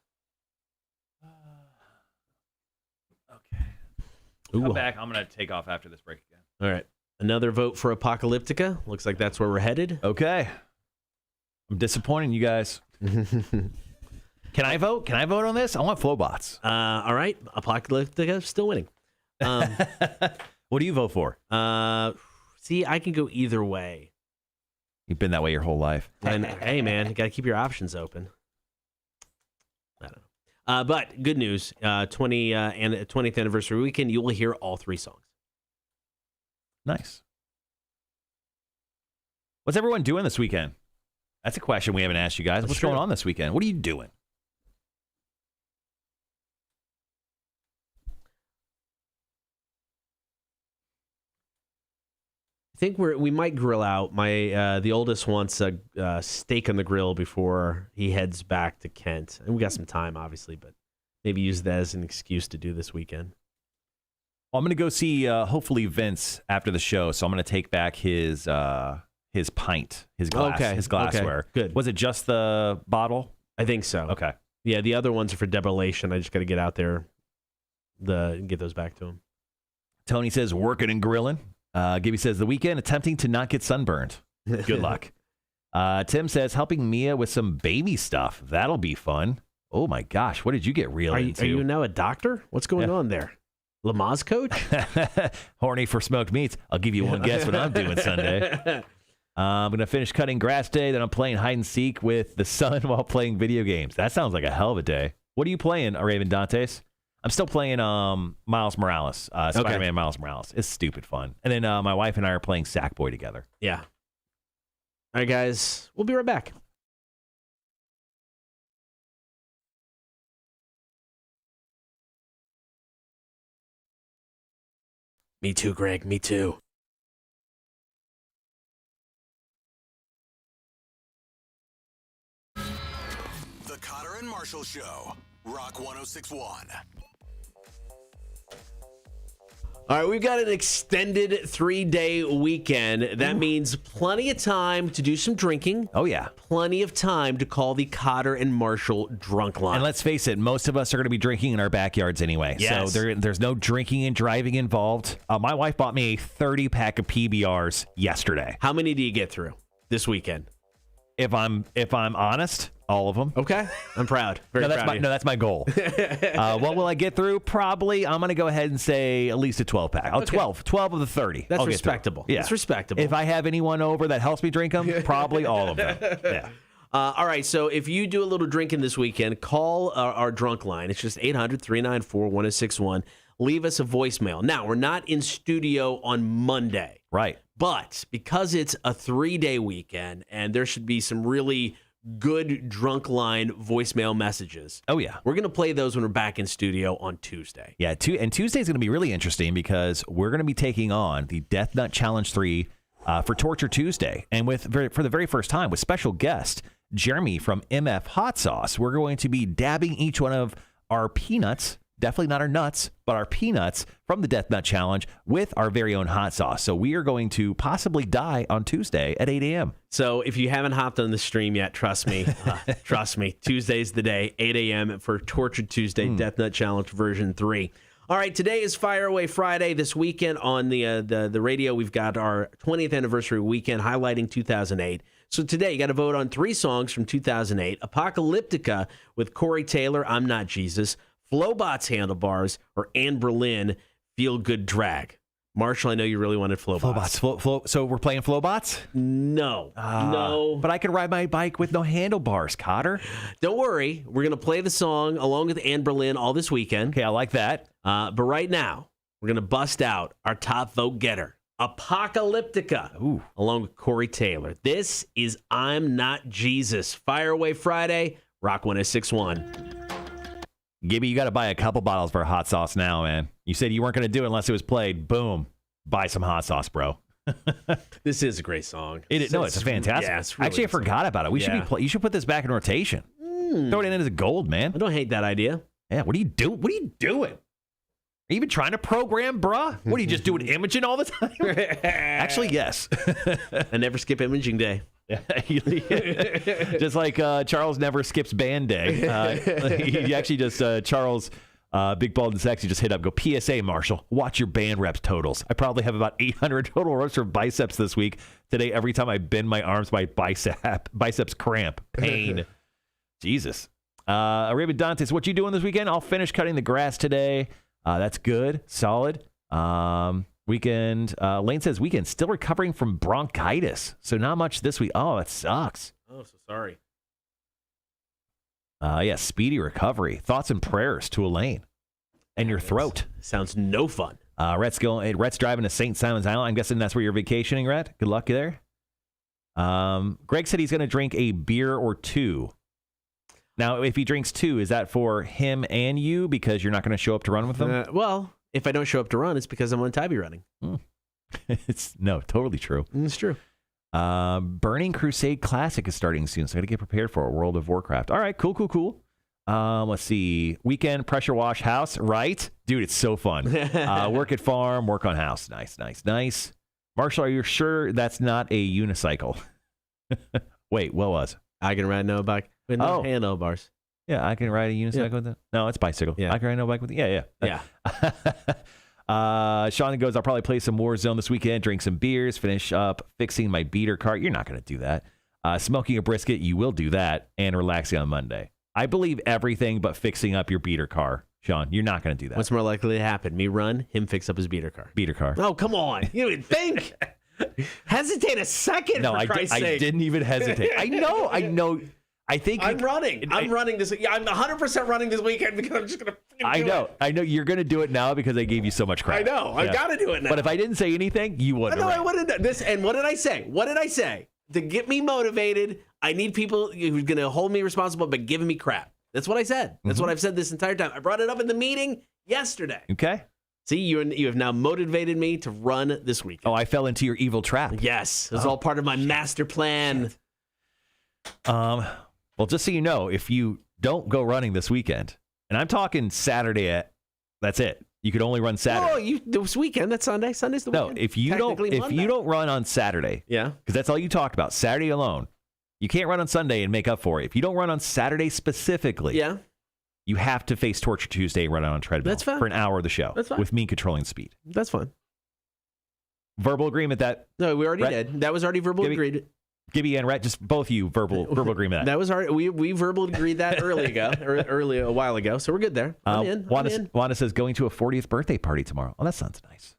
Okay. Come back. I'm going to take off after this break again. All right. Another vote for Apocalyptica. Looks like that's where we're headed. Okay. I'm disappointing you guys. Can I vote? Can I vote on this? I want Flowbots. All right. Apocalyptica still winning. What do you vote for? See, I can go either way. You've been that way your whole life. And hey, man, you got to keep your options open. I don't know. But good news, 20th anniversary weekend, you will hear all 3 songs. Nice. What's everyone doing this weekend? That's a question we haven't asked you guys. What's going on this weekend? What are you doing? I think we might grill out. The oldest wants a steak on the grill before he heads back to Kent. And we got some time, obviously, but maybe use that as an excuse to do this weekend. Well, I'm going to go see, hopefully, Vince after the show. So I'm going to take back his pint, his glass, his glassware. Okay, good. Was it just the bottle? I think so. Okay. Yeah, the other ones are for debulation. I just got to get out there and get those back to him. Tony says, working and grilling. Gibby says, the weekend attempting to not get sunburned. Good luck. Tim says, helping Mia with some baby stuff. That'll be fun. Oh, my gosh. What did you get reeled into? Are you now a doctor? What's going on there? Lamaze coach? Horny for smoked meats. I'll give you one guess what I'm doing Sunday. I'm going to finish cutting grass day. Then I'm playing hide and seek with the son while playing video games. That sounds like a hell of a day. What are you playing, Raven Dantes? I'm still playing Miles Morales, Spider-Man Miles Morales. It's stupid fun. And then my wife and I are playing Sackboy together. Yeah. All right, guys. We'll be right back. Me too, Greg. Me too. The Cotter and Marshall Show. Rock 1061. All right, we've got an extended 3-day weekend. That means plenty of time to do some drinking. Oh, yeah. Plenty of time to call the Cotter and Marshall drunk line. And let's face it, most of us are going to be drinking in our backyards anyway. Yes. So there's no drinking and driving involved. My wife bought me a 30-pack of PBRs yesterday. How many do you get through this weekend? If I'm honest, all of them. Okay. I'm proud. Very proud of you. No, that's my goal. What will I get through? Probably, I'm going to go ahead and say at least a 12-pack. 12 of the 30. That's I'll get respectable. through. Yeah. That's respectable. If I have anyone over that helps me drink them, probably all of them. Yeah. All right, so if you do a little drinking this weekend, call our drunk line. It's just 800-394-1061. Leave us a voicemail. Now, we're not in studio on Monday. Right. But because it's a 3-day weekend and there should be some really good drunk line voicemail messages. Oh, yeah. We're going to play those when we're back in studio on Tuesday. Yeah, and Tuesday's going to be really interesting because we're going to be taking on the Death Nut Challenge 3 for Torture Tuesday. And for the very first time with special guest Jeremy from MF Hot Sauce, we're going to be dabbing each one of our peanuts, definitely not our nuts, but our peanuts from the Death Nut Challenge with our very own hot sauce. So we are going to possibly die on Tuesday at 8 a.m. So if you haven't hopped on the stream yet, trust me, Tuesday's the day, 8 a.m. for Torture Tuesday, Death Nut Challenge version 3. All right, today is Fire Away Friday. This weekend on the radio, we've got our 20th anniversary weekend highlighting 2008. So today, you got to vote on 3 songs from 2008. Apocalyptica with Corey Taylor, I'm Not Jesus. Flowbot's Handlebars, or Anne Berlin, Feel Good Drag. Marshall, I know you really wanted Flowbots. So we're playing Flowbots? No. No. But I can ride my bike with no handlebars, Cotter. Don't worry. We're going to play the song along with Anne Berlin all this weekend. Okay, I like that. But right now, we're going to bust out our top vote getter, Apocalyptica, along with Corey Taylor. This is I'm Not Jesus. Fire Away Friday, Rock 1061. Gibby, you got to buy a couple bottles for hot sauce now, man. You said you weren't going to do it unless it was played. Boom. Buy some hot sauce, bro. This is a great song. It's a fantastic. Yeah, it's really Actually, I forgot about it. You should put this back in rotation. Throw it in as gold, man. I don't hate that idea. Yeah, what are you doing? What are you doing? Are you even trying to program, bruh? What are you just doing imaging all the time? Actually, yes. I never skip imaging day. Just like Charles never skips band day. He actually just, Charles, Big Bald and Sexy, just hit up, go, PSA, Marshall, watch your band reps totals. I probably have about 800 total reps for biceps this week. Today, every time I bend my arms, my biceps cramp. Pain. Jesus. Arabian Dantes, what you doing this weekend? I'll finish cutting the grass today. That's good. Solid. Weekend. Lane says weekend. Still recovering from bronchitis. So not much this week. Oh, it sucks. Oh, so sorry. Yeah, speedy recovery. Thoughts and prayers to Elaine and your throat. Sounds no fun. Rhett's driving to St. Simon's Island. I'm guessing that's where you're vacationing, Rhett. Good luck there. Greg said he's going to drink a beer or 2. Now, if he drinks 2, is that for him and you because you're not going to show up to run with them? Well, if I don't show up to run, it's because I'm on Tybee running. It's totally true. It's true. Burning Crusade Classic is starting soon, so I got to get prepared for it. World of Warcraft. All right, cool. Let's see. Weekend pressure wash house, right? Dude, it's so fun. Work at farm, work on house. Nice. Marshall, are you sure that's not a unicycle? Wait, what was? I can ride no bike with no handlebars. Yeah, I can ride a unicycle with that. No, it's bicycle. Yeah. I can ride no bike with it. Yeah. Sean goes, I'll probably play some Warzone this weekend, drink some beers, finish up fixing my beater car. You're not going to do that. Smoking a brisket, you will do that, and relaxing on Monday. I believe everything but fixing up your beater car. Sean, you're not going to do that. What's more likely to happen? Me run, him fix up his beater car. Beater car. Oh, come on. You would think. Hesitate a second, for Christ's sake. I didn't even hesitate. I know. I think I'm running. I'm running this. Yeah, I'm 100% running this weekend because I'm just going to I know you're going to do it now because I gave you so much crap. I know. I got to do it now. But if I didn't say anything, you wouldn't. No, I wouldn't. And what did I say? To get me motivated, I need people who's going to hold me responsible, but giving me crap. That's what I said. That's what I've said this entire time. I brought it up in the meeting yesterday. Okay. See, you have now motivated me to run this weekend. Oh, I fell into your evil trap. Yes. It was all part of my master plan. Well, just so you know, if you don't go running this weekend, and I'm talking Saturday, that's it. You could only run Saturday. Oh, this weekend. That's Sunday. Sunday's the weekend. No, if you don't run on Saturday, because that's all you talked about, Saturday alone, you can't run on Sunday and make up for it. If you don't run on Saturday specifically, you have to face Torture Tuesday and run on a treadmill That's fine. for an hour of the show. That's fine. With me controlling speed. That's fine. Verbal agreement that. No, we already did. That was already verbal agreed. Gibby and Rhett, just both of you verbal agreement. That was already we verbal agreed that early a while ago. So we're good there. I'm in. Wanda says going to a 40th birthday party tomorrow. Oh, that sounds nice.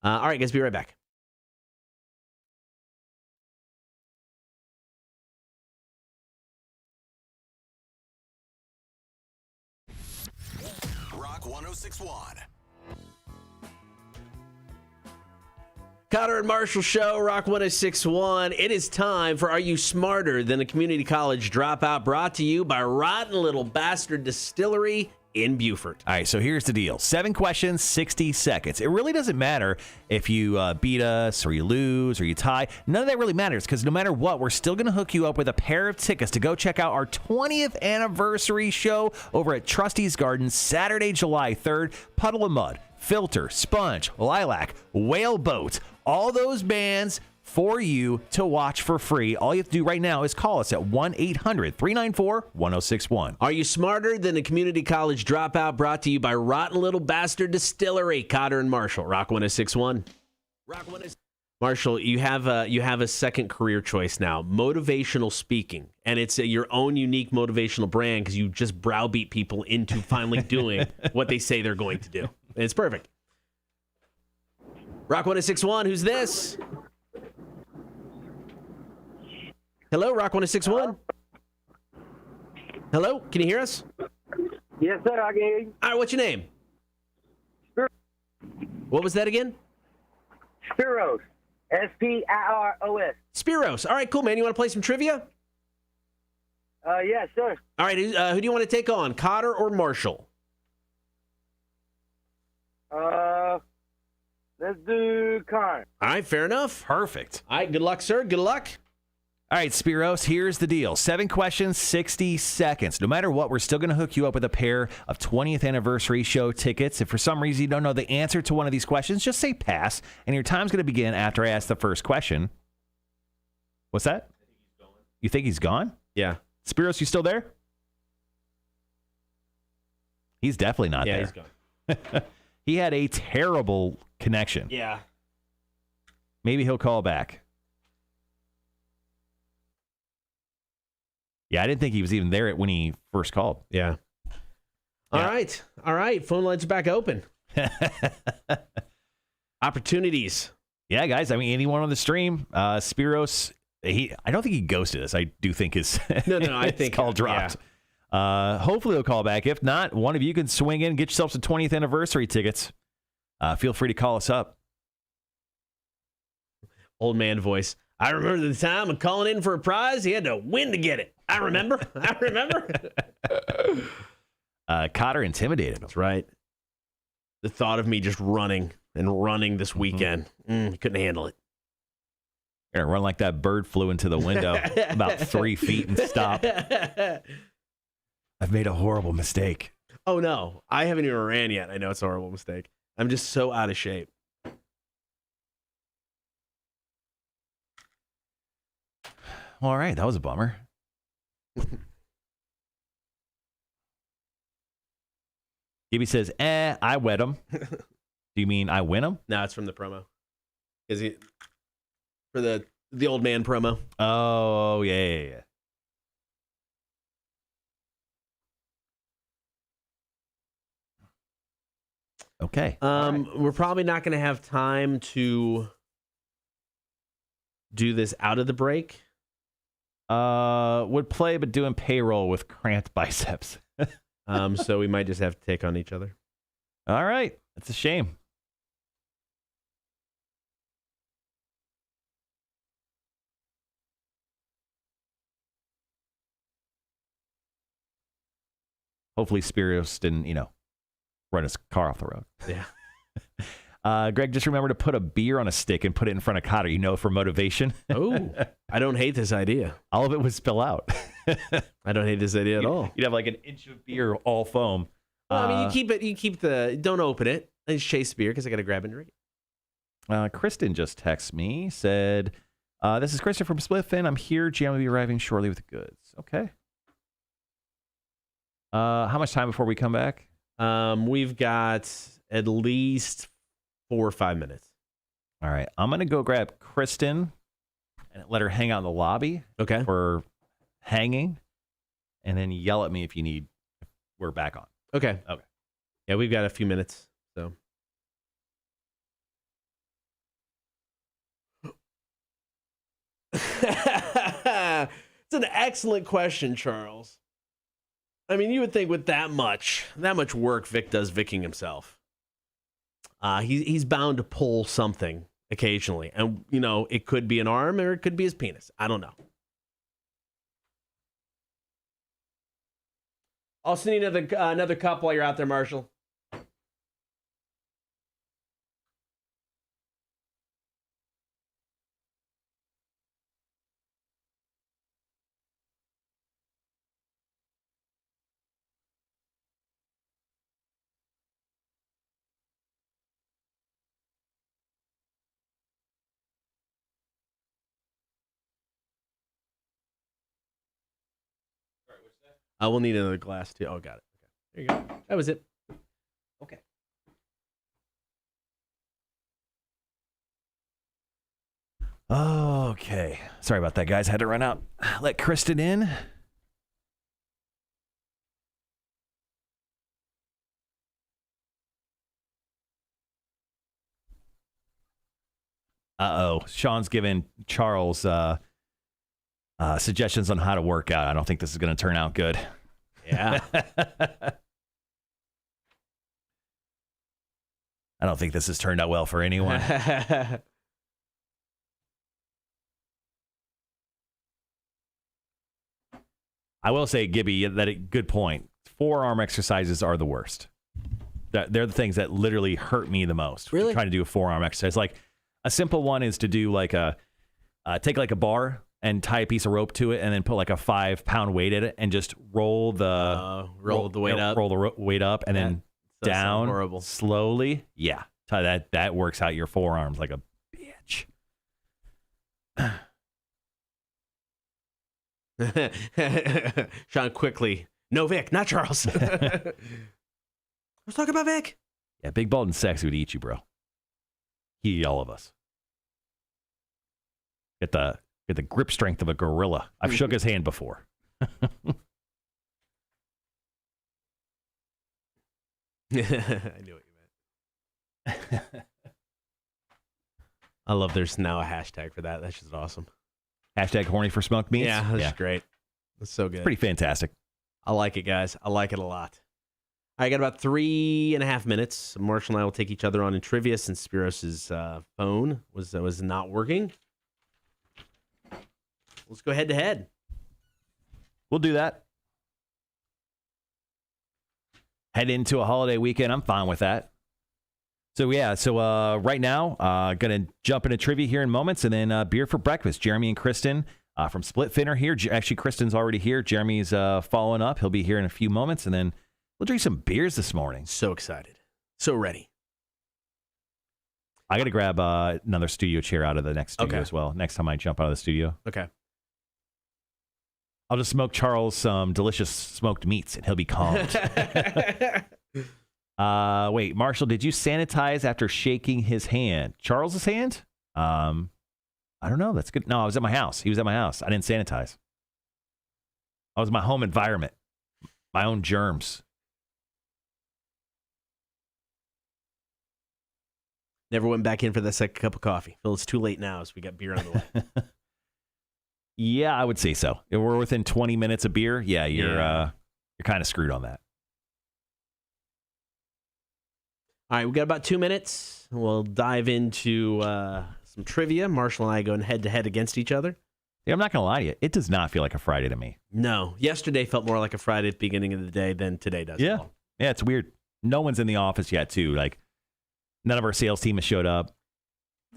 All right, guys, be right back. Rock 1061. Cotter and Marshall Show, Rock 1061. It is time for Are You Smarter Than a Community College Dropout, brought to you by Rotten Little Bastard Distillery in Beaufort. All right, so here's the deal. 7 questions, 60 seconds. It really doesn't matter if you beat us or you lose or you tie. None of that really matters because no matter what, we're still going to hook you up with a pair of tickets to go check out our 20th anniversary show over at Trustee's Garden, Saturday, July 3rd. Puddle of Mud, Filter, Sponge, Lilac, Whaleboat, all those bands for you to watch for free. All you have to do right now is call us at 1-800-394-1061. Are you smarter than a community college dropout? Brought to you by Rotten Little Bastard Distillery. Cotter and Marshall, Rock 1061. Rock 1061. Marshall, you have a second career choice now, motivational speaking, and it's your own unique motivational brand because you just browbeat people into finally doing what they say they're going to do. And it's perfect. Rock 1061, who's this? Hello, Rock 1061. Hello, can you hear us? Yes, sir, I can hear you. All right, what's your name? What was that again? Spiros. Spiros. Spiros. All right, cool, man. You want to play some trivia? Yeah, sure. All right, who do you want to take on, Cotter or Marshall? Let's do Connor. All right, fair enough. Perfect. All right, good luck, sir. Good luck. All right, Spiros, here's the deal. 7 questions, 60 seconds. No matter what, we're still going to hook you up with a pair of 20th anniversary show tickets. If for some reason you don't know the answer to one of these questions, just say pass, and your time's going to begin after I ask the first question. What's that? You think he's gone? Yeah. Spiros, you still there? He's definitely not there. Yeah, he's gone. He had a terrible connection. Yeah. Maybe he'll call back. Yeah, I didn't think he was even there when he first called. Yeah. All right. Phone lines are back open. Opportunities. Yeah, guys. I mean, anyone on the stream, Spiros, I don't think he ghosted us. I do think his I think call dropped. Yeah. Hopefully he'll call back. If not, one of you can swing in, get yourself some 20th anniversary tickets. Feel free to call us up. Old man voice. I remember the time of calling in for a prize. He had to win to get it. I remember. Cotter intimidated. That's right. The thought of me just running this weekend, he couldn't handle it. You're gonna run like that bird flew into the window about 3 feet and stop. I've made a horrible mistake. Oh, no. I haven't even ran yet. I know it's a horrible mistake. I'm just so out of shape. All right. That was a bummer. Gibby says, I wet him. Do you mean I win him? No, it's from the promo. Is he for the old man promo? Oh, yeah. Okay. We're probably not going to have time to do this out of the break. Would play, but doing payroll with cramped biceps. So we might just have to take on each other. All right. That's a shame. Hopefully Spiros didn't, run his car off the road. Yeah. Greg, just remember to put a beer on a stick and put it in front of Cotter, for motivation. Oh, I don't hate this idea. All of it would spill out. I don't hate this idea at all. You'd have like an inch of beer, all foam. Well, I mean, don't open it. I just chase the beer because I got to grab it and drink it. Kristen just texted me, said, this is Kristen from Spliffin. I'm here. Jam will be arriving shortly with the goods. Okay. How much time before we come back? We've got at least 4 or 5 minutes. All right. I'm going to go grab Kristen and let her hang out in the lobby. Okay. For hanging. And then yell at me if we're back on. Okay. Yeah, we've got a few minutes. So. It's an excellent question, Charles. I mean, you would think with that much work Vic does Vicking himself, he's bound to pull something occasionally. And, it could be an arm or it could be his penis. I don't know. Also need another cup while you're out there, Marshall. I will need another glass too. Oh, got it. Okay. There you go. That was it. Okay. Okay. Sorry about that, guys. I had to run out. Let Kristen in. Uh-oh. Sean's giving Charles suggestions on how to work out. I don't think this is going to turn out good. Yeah. I don't think this has turned out well for anyone. I will say, Gibby, good point. Forearm exercises are the worst. They're the things that literally hurt me the most. Really? Trying to do a forearm exercise. Like, a simple one is to do like take like a bar and tie a piece of rope to it and then put like a 5-pound weight in it and just roll the weight up. Roll the weight up and then down horrible. Slowly. Yeah. That works out your forearms like a bitch. Sean quickly. No, Vic, not Charles. Let's talk about Vic. Yeah, big, bald, and sexy would eat you, bro. He'd eat all of us. Get the grip strength of a gorilla. I've shook his hand before. I knew what you meant. I love there's now a hashtag for that. That's just awesome. Hashtag horny for smoked meats. Yeah, that's great. That's so good. It's pretty fantastic. I like it, guys. I like it a lot. I got about 3.5 minutes. Marshall and I will take each other on in trivia since Spiros' phone was not working. Let's go head to head. We'll do that. Head into a holiday weekend. I'm fine with that. So, yeah. So, right now, going to jump into trivia here in moments and then beer for breakfast. Jeremy and Kristen from Split Fin are here. Actually, Kristen's already here. Jeremy's following up. He'll be here in a few moments. And then we'll drink some beers this morning. So excited. So ready. I got to grab another studio chair out of the next studio as well. Next time I jump out of the studio. Okay. I'll just smoke Charles some delicious smoked meats, and he'll be calmed. Wait, Marshall, did you sanitize after shaking his hand? Charles's hand? I don't know. That's good. No, I was at my house. He was at my house. I didn't sanitize. I was in my home environment, my own germs. Never went back in for that second cup of coffee. Well, it's too late now as we got beer on the way. Yeah, I would say so. If we're within 20 minutes of beer, you're kind of screwed on that. All right, we got about 2 minutes. We'll dive into some trivia. Marshall and I going head-to-head against each other. Yeah, I'm not going to lie to you. It does not feel like a Friday to me. No. Yesterday felt more like a Friday at the beginning of the day than today does. Yeah. at all. Yeah, it's weird. No one's in the office yet, too. Like, none of our sales team has showed up.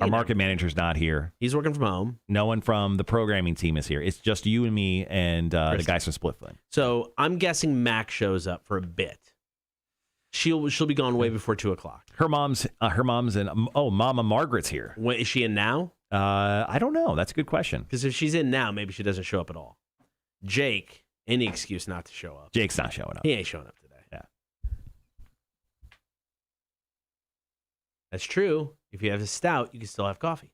Our market manager's not here. He's working from home. No one from the programming team is here. It's just you and me and the guys from Splitfoot. So I'm guessing Mac shows up for a bit. She'll be gone way before 2:00. Her mom's in. Mama Margaret's here. When, is she in now? I don't know. That's a good question. Because if she's in now, maybe she doesn't show up at all. Jake, any excuse not to show up. Jake's not showing up. He ain't showing up today. Yeah. That's true. If you have a stout, you can still have coffee.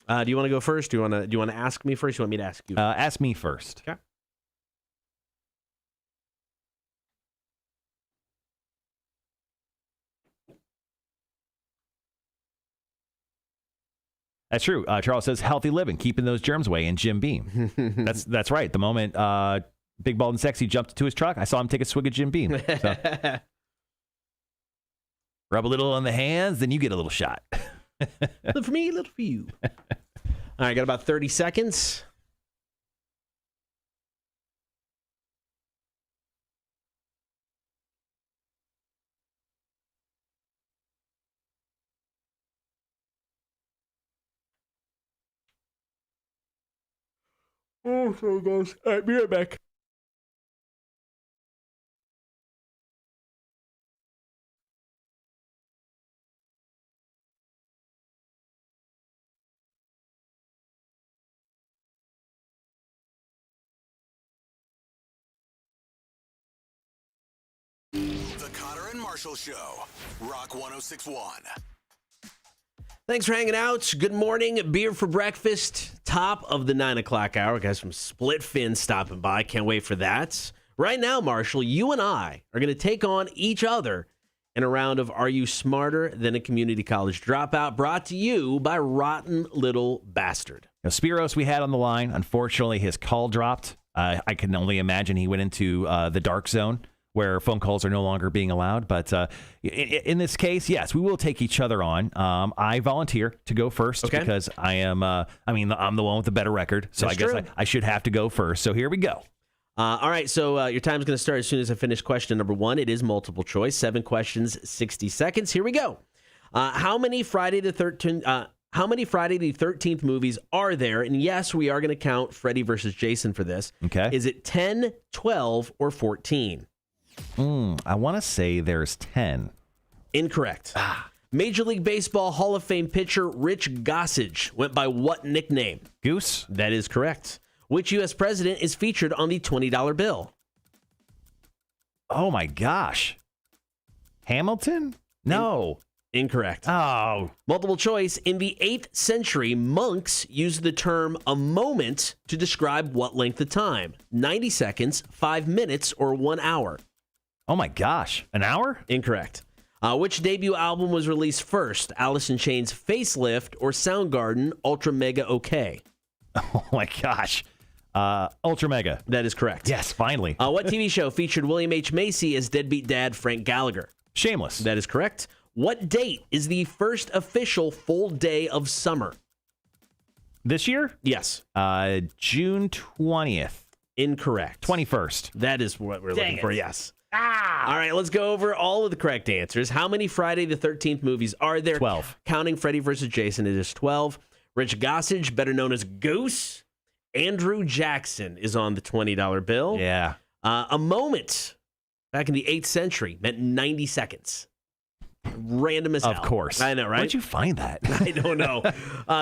Do you want to go first? Do you want to ask me first? Do you want me to ask you? Ask me first. Okay. That's true. Charles says healthy living, keeping those germs away, and Jim Beam. That's right. The moment Big Bald and Sexy jumped into his truck, I saw him take a swig of Jim Beam. So, rub a little on the hands, then you get a little shot. Little for me, little for you. All right, got about 30 seconds. Oh, so it goes. All right, be right back. The Cotter and Marshall Show. Rock 1061. Thanks for hanging out. Good morning. Beer for breakfast. Top of the 9 o'clock hour. Guys from Split Fin stopping by. Can't wait for that. Right now, Marshall, you and I are going to take on each other in a round of Are You Smarter Than a Community College Dropout? Brought to you by Rotten Little Bastard. Now, Spiros we had on the line. Unfortunately, his call dropped. I can only imagine he went into the dark zone, where phone calls are no longer being allowed. But in this case, yes, we will take each other on. I volunteer to go first because I'm the one with the better record. So That's I guess true. I should have to go first. So here we go. All right, so your time's going to start as soon as I finish question number 1. It is multiple choice. 7 questions, 60 seconds. Here we go. How many Friday the 13th movies are there? And yes, we are going to count Freddy versus Jason for this. Okay. Is it 10, 12, or 14? I want to say there's 10. Incorrect. Major League Baseball Hall of Fame pitcher Rich Gossage went by what nickname? Goose? That is correct. Which U.S. president is featured on the $20 bill? Oh, my gosh. Hamilton? No. Incorrect. Oh. Multiple choice. In the 8th century, monks used the term a moment to describe what length of time? 90 seconds, 5 minutes, or 1 hour? Oh, my gosh. An hour? Incorrect. Which debut album was released first? Alice in Chains' Facelift or Soundgarden Ultra Mega OK? Oh, my gosh. Ultra Mega. That is correct. Yes, finally. What TV show featured William H. Macy as deadbeat dad Frank Gallagher? Shameless. That is correct. What date is the first official full day of summer? This year? Yes. June 20th. Incorrect. 21st. That is what we're looking for, yes. All right, let's go over all of the correct answers. How many Friday the 13th movies are there? 12. Counting Freddy versus Jason, it is 12. Rich Gossage, better known as Goose. Andrew Jackson is on the $20 bill. Yeah. A moment back in the 8th century meant 90 seconds. Random as hell. Of course. I know, right? Where'd you find that? I don't know.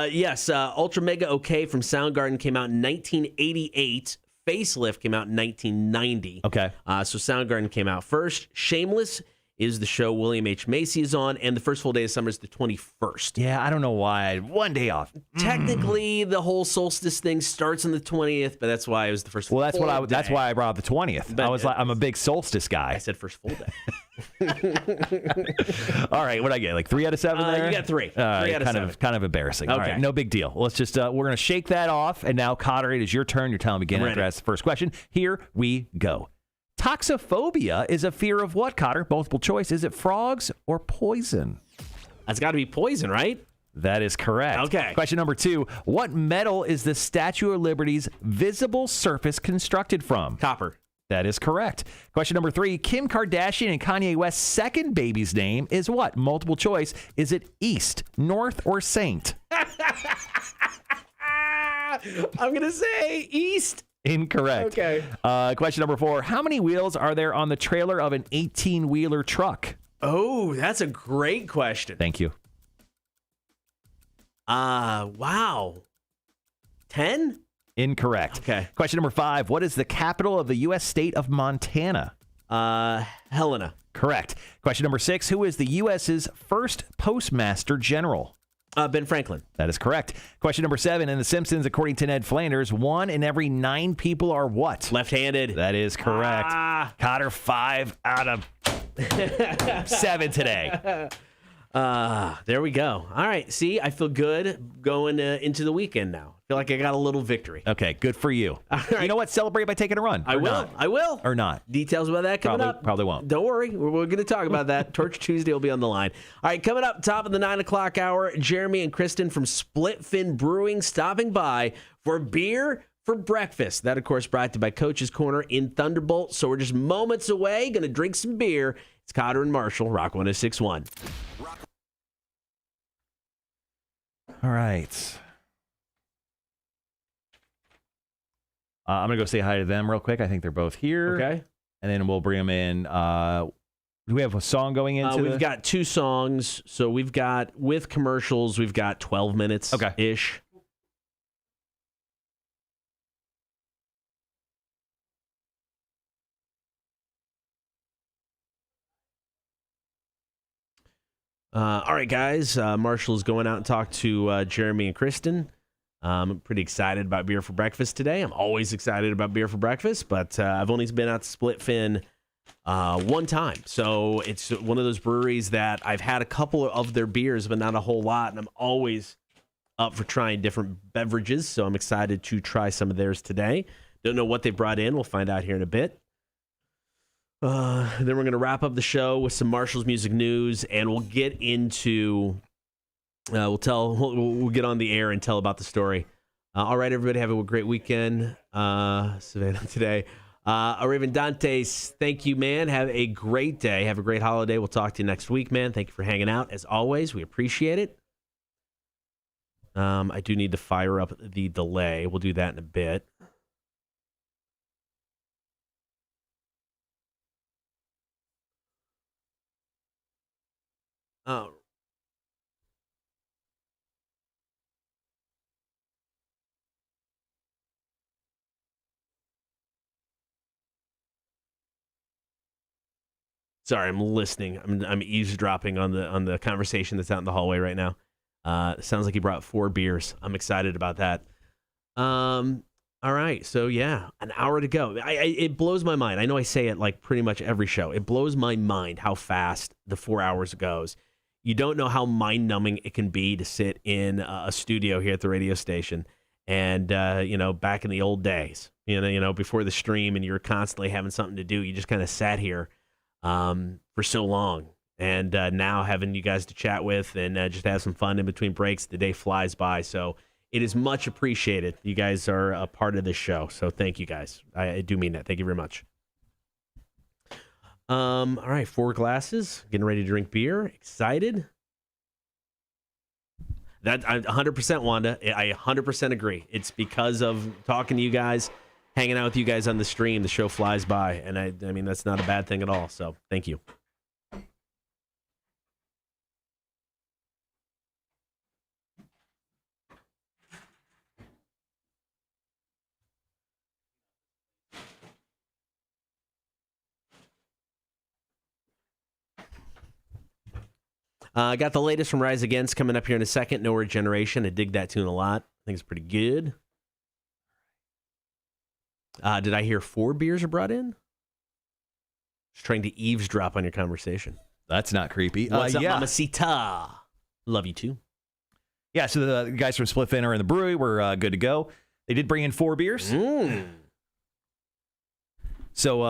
Yes, Ultra Mega OK from Soundgarden came out in 1988. Facelift came out in 1990. Okay. So Soundgarden came out first. Shameless is the show William H. Macy is on, and the first full day of summer is the 21st. Yeah, I don't know why. One day off. Technically, the whole solstice thing starts on the 20th, but that's why it was the first. Well, that's full what that's day. why I brought up the 20th. But I was like, I'm a big solstice guy. I said first full day. All right, what I get? Like 3 out of 7 there? You got 3. 3 out of 7. Kind of embarrassing. All Okay. right, no big deal. Let's just we're gonna shake that off, and now Cotter, it is your turn. You're telling me again after I ask the first question. Here we go. Toxophobia is a fear of what, Cotter? Multiple choice. Is it frogs or poison? That's got to be poison, right? That is correct. Okay. Question number 2. What metal is the Statue of Liberty's visible surface constructed from? Copper. That is correct. Question number 3. Kim Kardashian and Kanye West's second baby's name is what? Multiple choice. Is it East, North, or Saint? I'm going to say East. Incorrect. Okay. Question number 4. How many wheels are there on the trailer of an 18-wheeler truck? Oh, that's a great question. Thank you. Wow. 10? Incorrect. Okay. Question number 5. What is the capital of the U.S. state of Montana? Helena. Correct. Question number 6. Who is the U.S.'s first postmaster general? Ben Franklin. That is correct. Question number 7. In The Simpsons, according to Ned Flanders, 1 in every 9 people are what? Left-handed. That is correct. Cotter, 5 out of 7 today. There we go. All right. See, I feel good going into the weekend now. I feel like I got a little victory. Okay, good for you. right. You know what? Celebrate by taking a run. I Or will. not. I will. Or not. Details about that coming up. Probably won't. Don't worry. We're going to talk about that. Torch Tuesday will be on the line. All right, coming up, top of the 9 o'clock hour, Jeremy and Kristen from Split Fin Brewing stopping by for beer for breakfast. That, of course, brought to you by Coach's Corner in Thunderbolt. So we're just moments away. Going to drink some beer. It's Cotter and Marshall, Rock 106.1. All right. I'm going to go say hi to them real quick. I think they're both here. Okay. And then we'll bring them in. Do we have a song going into We've got 2 songs. So we've got, with commercials, we've got 12 minutes-ish. All right, guys. Marshall's going out and talk to Jeremy and Kristen. I'm pretty excited about beer for breakfast today. I'm always excited about beer for breakfast, but I've only been out to Split Fin one time. So it's one of those breweries that I've had a couple of their beers, but not a whole lot, and I'm always up for trying different beverages, so I'm excited to try some of theirs today. Don't know what they brought in. We'll find out here in a bit. Then we're going to wrap up the show with some Marshall's music news, and we'll get into... we'll get on the air and tell about the story. All right, everybody, have a great weekend. Savannah today. Raven Dantes, thank you, man. Have a great day. Have a great holiday. We'll talk to you next week, man. Thank you for hanging out. As always, we appreciate it. I do need to fire up the delay. We'll do that in a bit. Oh. Sorry, I'm listening. I'm eavesdropping on the conversation that's out in the hallway right now. Sounds like he brought 4 beers. I'm excited about that. All right, so yeah, an hour to go. It blows my mind. I know I say it like pretty much every show. It blows my mind how fast the 4 hours goes. You don't know how mind-numbing it can be to sit in a studio here at the radio station. And, back in the old days, before the stream and you were constantly having something to do, you just kind of sat here for so long. And now having you guys to chat with and just have some fun in between breaks, the day flies by. So it is much appreciated. You guys are a part of this show. So thank you guys. I do mean that. Thank you very much. All right, 4 glasses, getting ready to drink beer. Excited. That I 100% Wanda. I 100% agree. It's because of talking to you guys, hanging out with you guys on the stream. The show flies by, and I mean that's not a bad thing at all. So thank you. Got the latest from Rise Against coming up here in a second. No Regeneration. I dig that tune a lot. I think it's pretty good. Did I hear 4 beers are brought in? Just trying to eavesdrop on your conversation. That's not creepy. What's up, yeah. Mamacita? Love you too. Yeah, so the guys from Spliffin are in the brewery. We're good to go. They did bring in 4 beers. So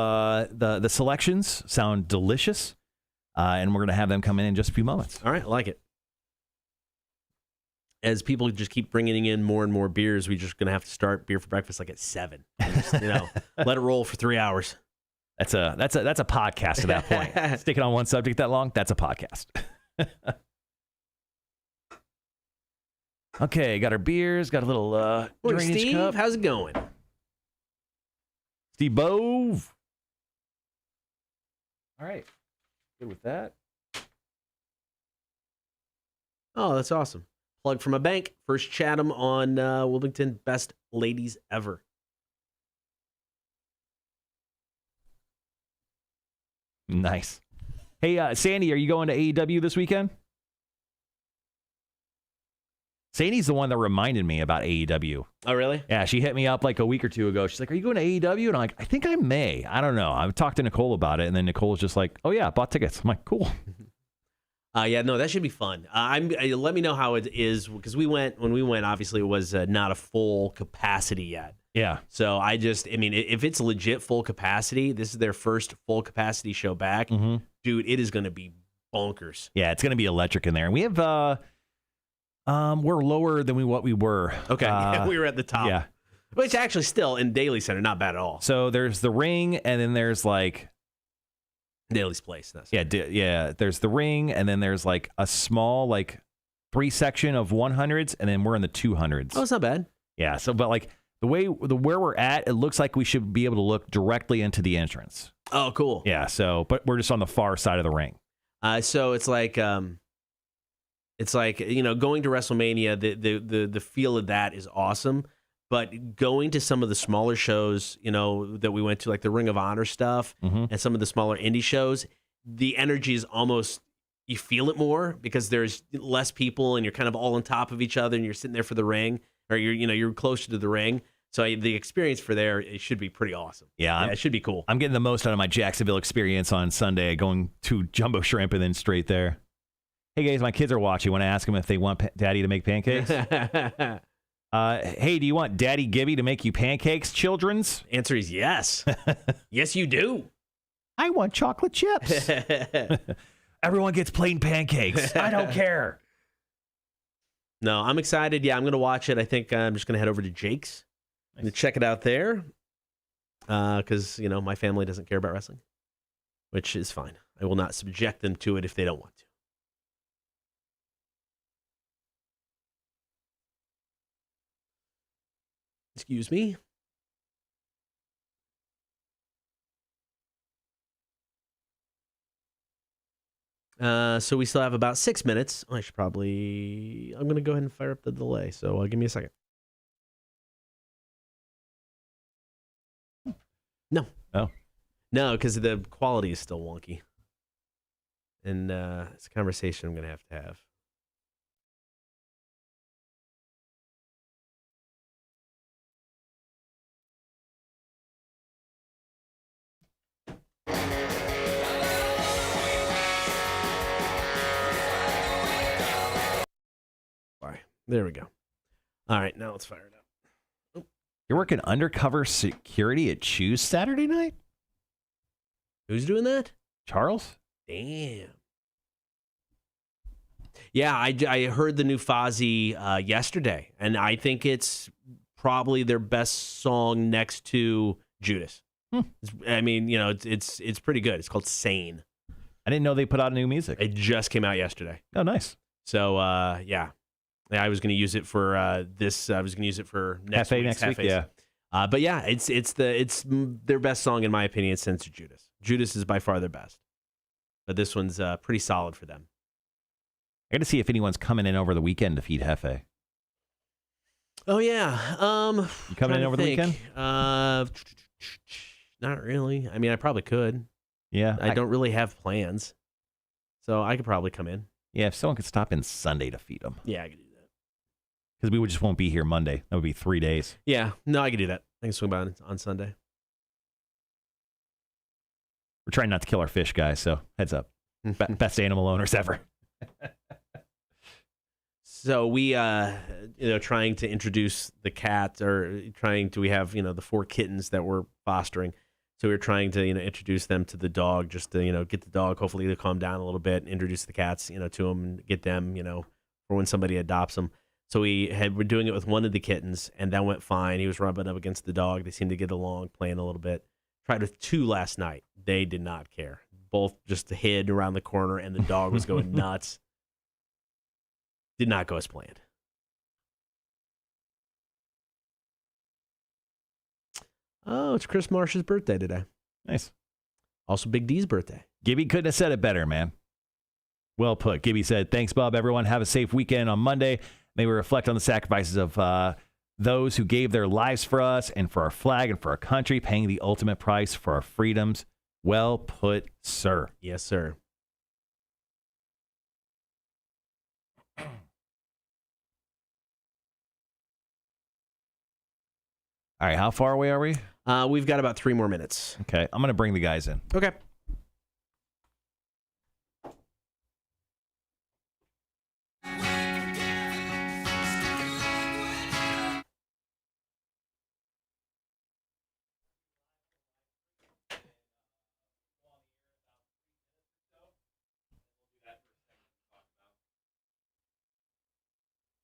the selections sound delicious, and we're going to have them come in just a few moments. All right, I like it. As people just keep bringing in more and more beers, we're just going to have to start beer for breakfast like at 7. Just, let it roll for 3 hours. That's a podcast at that point. Sticking on one subject that long, that's a podcast. Okay, got our beers, got a little Morning, drainage Steve. cup. How's it going? Steve Bove. All right, good with that. Oh, that's awesome. Plug from a bank. First Chatham on Wilmington. Best ladies ever. Nice. Hey, Sandy, are you going to AEW this weekend? Sandy's the one that reminded me about AEW. Oh, really? Yeah, she hit me up like a week or 2 ago. She's like, are you going to AEW? And I'm like, I think I may. I don't know. I've talked to Nicole about it, and then Nicole was just like, oh, yeah, bought tickets. I'm like, cool. Yeah, no, that should be fun. Let me know how it is, because when we went, obviously it was not a full capacity yet. Yeah. So if it's legit full capacity, this is their first full capacity show back. Mm-hmm. Dude, it is going to be bonkers. Yeah, it's going to be electric in there. And we have, we're lower than what we were. Okay, we were at the top. Yeah. Which actually still in Daly Center, not bad at all. So there's the ring, and then there's like Daly's place. yeah. There's the ring, and then there's like a small like 3 section of 100s, and then we're in the 200s. Oh, it's not bad. Yeah. So, but like where we're at, it looks like we should be able to look directly into the entrance. Oh, cool. Yeah. So, but we're just on the far side of the ring. So it's like going to WrestleMania. The feel of that is awesome. But going to some of the smaller shows, that we went to, like the Ring of Honor stuff, and some of the smaller indie shows, the energy is almost, you feel it more because there's less people and you're kind of all on top of each other and you're sitting there for the ring, or you're closer to the ring. So the experience for there, it should be pretty awesome. Yeah, it should be cool. I'm getting the most out of my Jacksonville experience on Sunday, going to Jumbo Shrimp and then straight there. Hey guys, my kids are watching. Want to ask them if they want Daddy to make pancakes? Hey, do you want Daddy Gibby to make you pancakes, children's? Answer is yes. Yes, you do. I want chocolate chips. Everyone gets plain pancakes. I don't care. No, I'm excited. Yeah, I'm going to watch it. I think I'm just going to head over to Jake's and check it out there because, my family doesn't care about wrestling, which is fine. I will not subject them to it if they don't want to. Excuse me. So we still have about 6 minutes. I'm going to go ahead and fire up the delay. So give me a second. No. Oh. No, because the quality is still wonky. And it's a conversation I'm going to have. There we go. All right, now let's fire it up. Oh. You're working undercover security at Choose Saturday night? Who's doing that? Charles? Damn. Yeah, I heard the new Fozzy yesterday, and I think it's probably their best song next to Judas. It's pretty good. It's called Sane. I didn't know they put out new music. It just came out yesterday. Oh, nice. So, yeah. I was going to use it for this. I was going to use it for next week. Yeah. But yeah, it's their best song in my opinion since Judas. Judas is by far their best, but this one's pretty solid for them. I got to see if anyone's coming in over the weekend to feed Hefe. Oh yeah. You coming in over the weekend? Not really. I mean, I probably could. Yeah. I don't really have plans, so I could probably come in. Yeah, if someone could stop in Sunday to feed them. Yeah, I could do that. Because we just won't be here Monday. That would be 3 days. Yeah, no, I could do that. I can swing by on Sunday. We're trying not to kill our fish, guys, so heads up. Best animal owners ever. So we, trying to introduce the cat, we have, the 4 kittens that we're fostering. So we're trying to, introduce them to the dog, just to, get the dog, hopefully to calm down a little bit, and introduce the cats, to them, and get them, for when somebody adopts them. So we're doing it with one of the kittens, and that went fine. He was rubbing up against the dog. They seemed to get along, playing a little bit. Tried with 2 last night. They did not care. Both just hid around the corner, and the dog was going nuts. Did not go as planned. Oh, it's Chris Marsh's birthday today. Nice. Also Big D's birthday. Gibby couldn't have said it better, man. Well put. Gibby said, thanks, Bob. Everyone, have a safe weekend on Monday. May we reflect on the sacrifices of those who gave their lives for us and for our flag and for our country, paying the ultimate price for our freedoms. Well put, sir. Yes, sir. All right, how far away are we? We've got about 3 more minutes. Okay, I'm going to bring the guys in. Okay.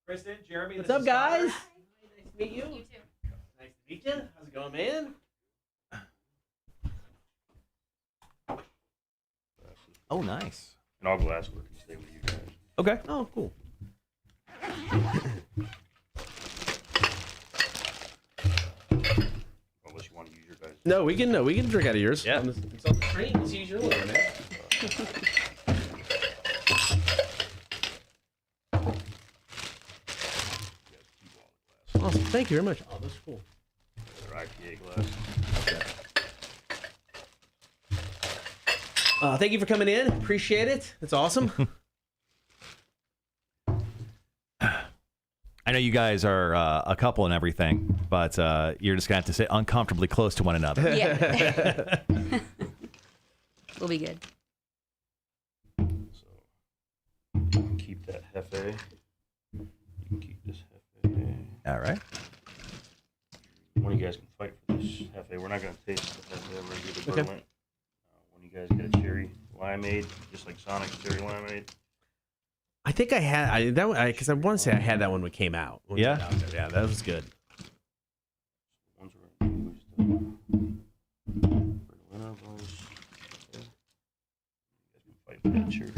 Kristen, Jeremy, What's up, guys? Hi. Nice to meet you. You too. Nice to meet you. How's it going, man? Oh, nice. And I'll glass work and stay with you guys. Okay. Oh, cool. Unless you want to use your guys. No, we can drink out of yours. Yeah. It's on the screen. Let's use your one, man. Awesome. Thank you very much. Oh, that's cool. Or IPA glass. Thank you for coming in. Appreciate it. It's awesome. I know you guys are a couple and everything, but you're just going to have to sit uncomfortably close to one another. Yeah. We'll be good. So you can keep that Hefe. You can keep this Hefe. All right. One of you guys can fight for this Hefe. We're not going to taste the Hefe. We're going to do the Okay. Berlin. When you guys get a cherry limeade, just like Sonic's cherry limeade. I think I had because I want to say I had that when we came out. When we Yeah? got out there. Yeah, that was good. Ones we're going to use the Berliner ones. Okay. You guys can fight for that cherry.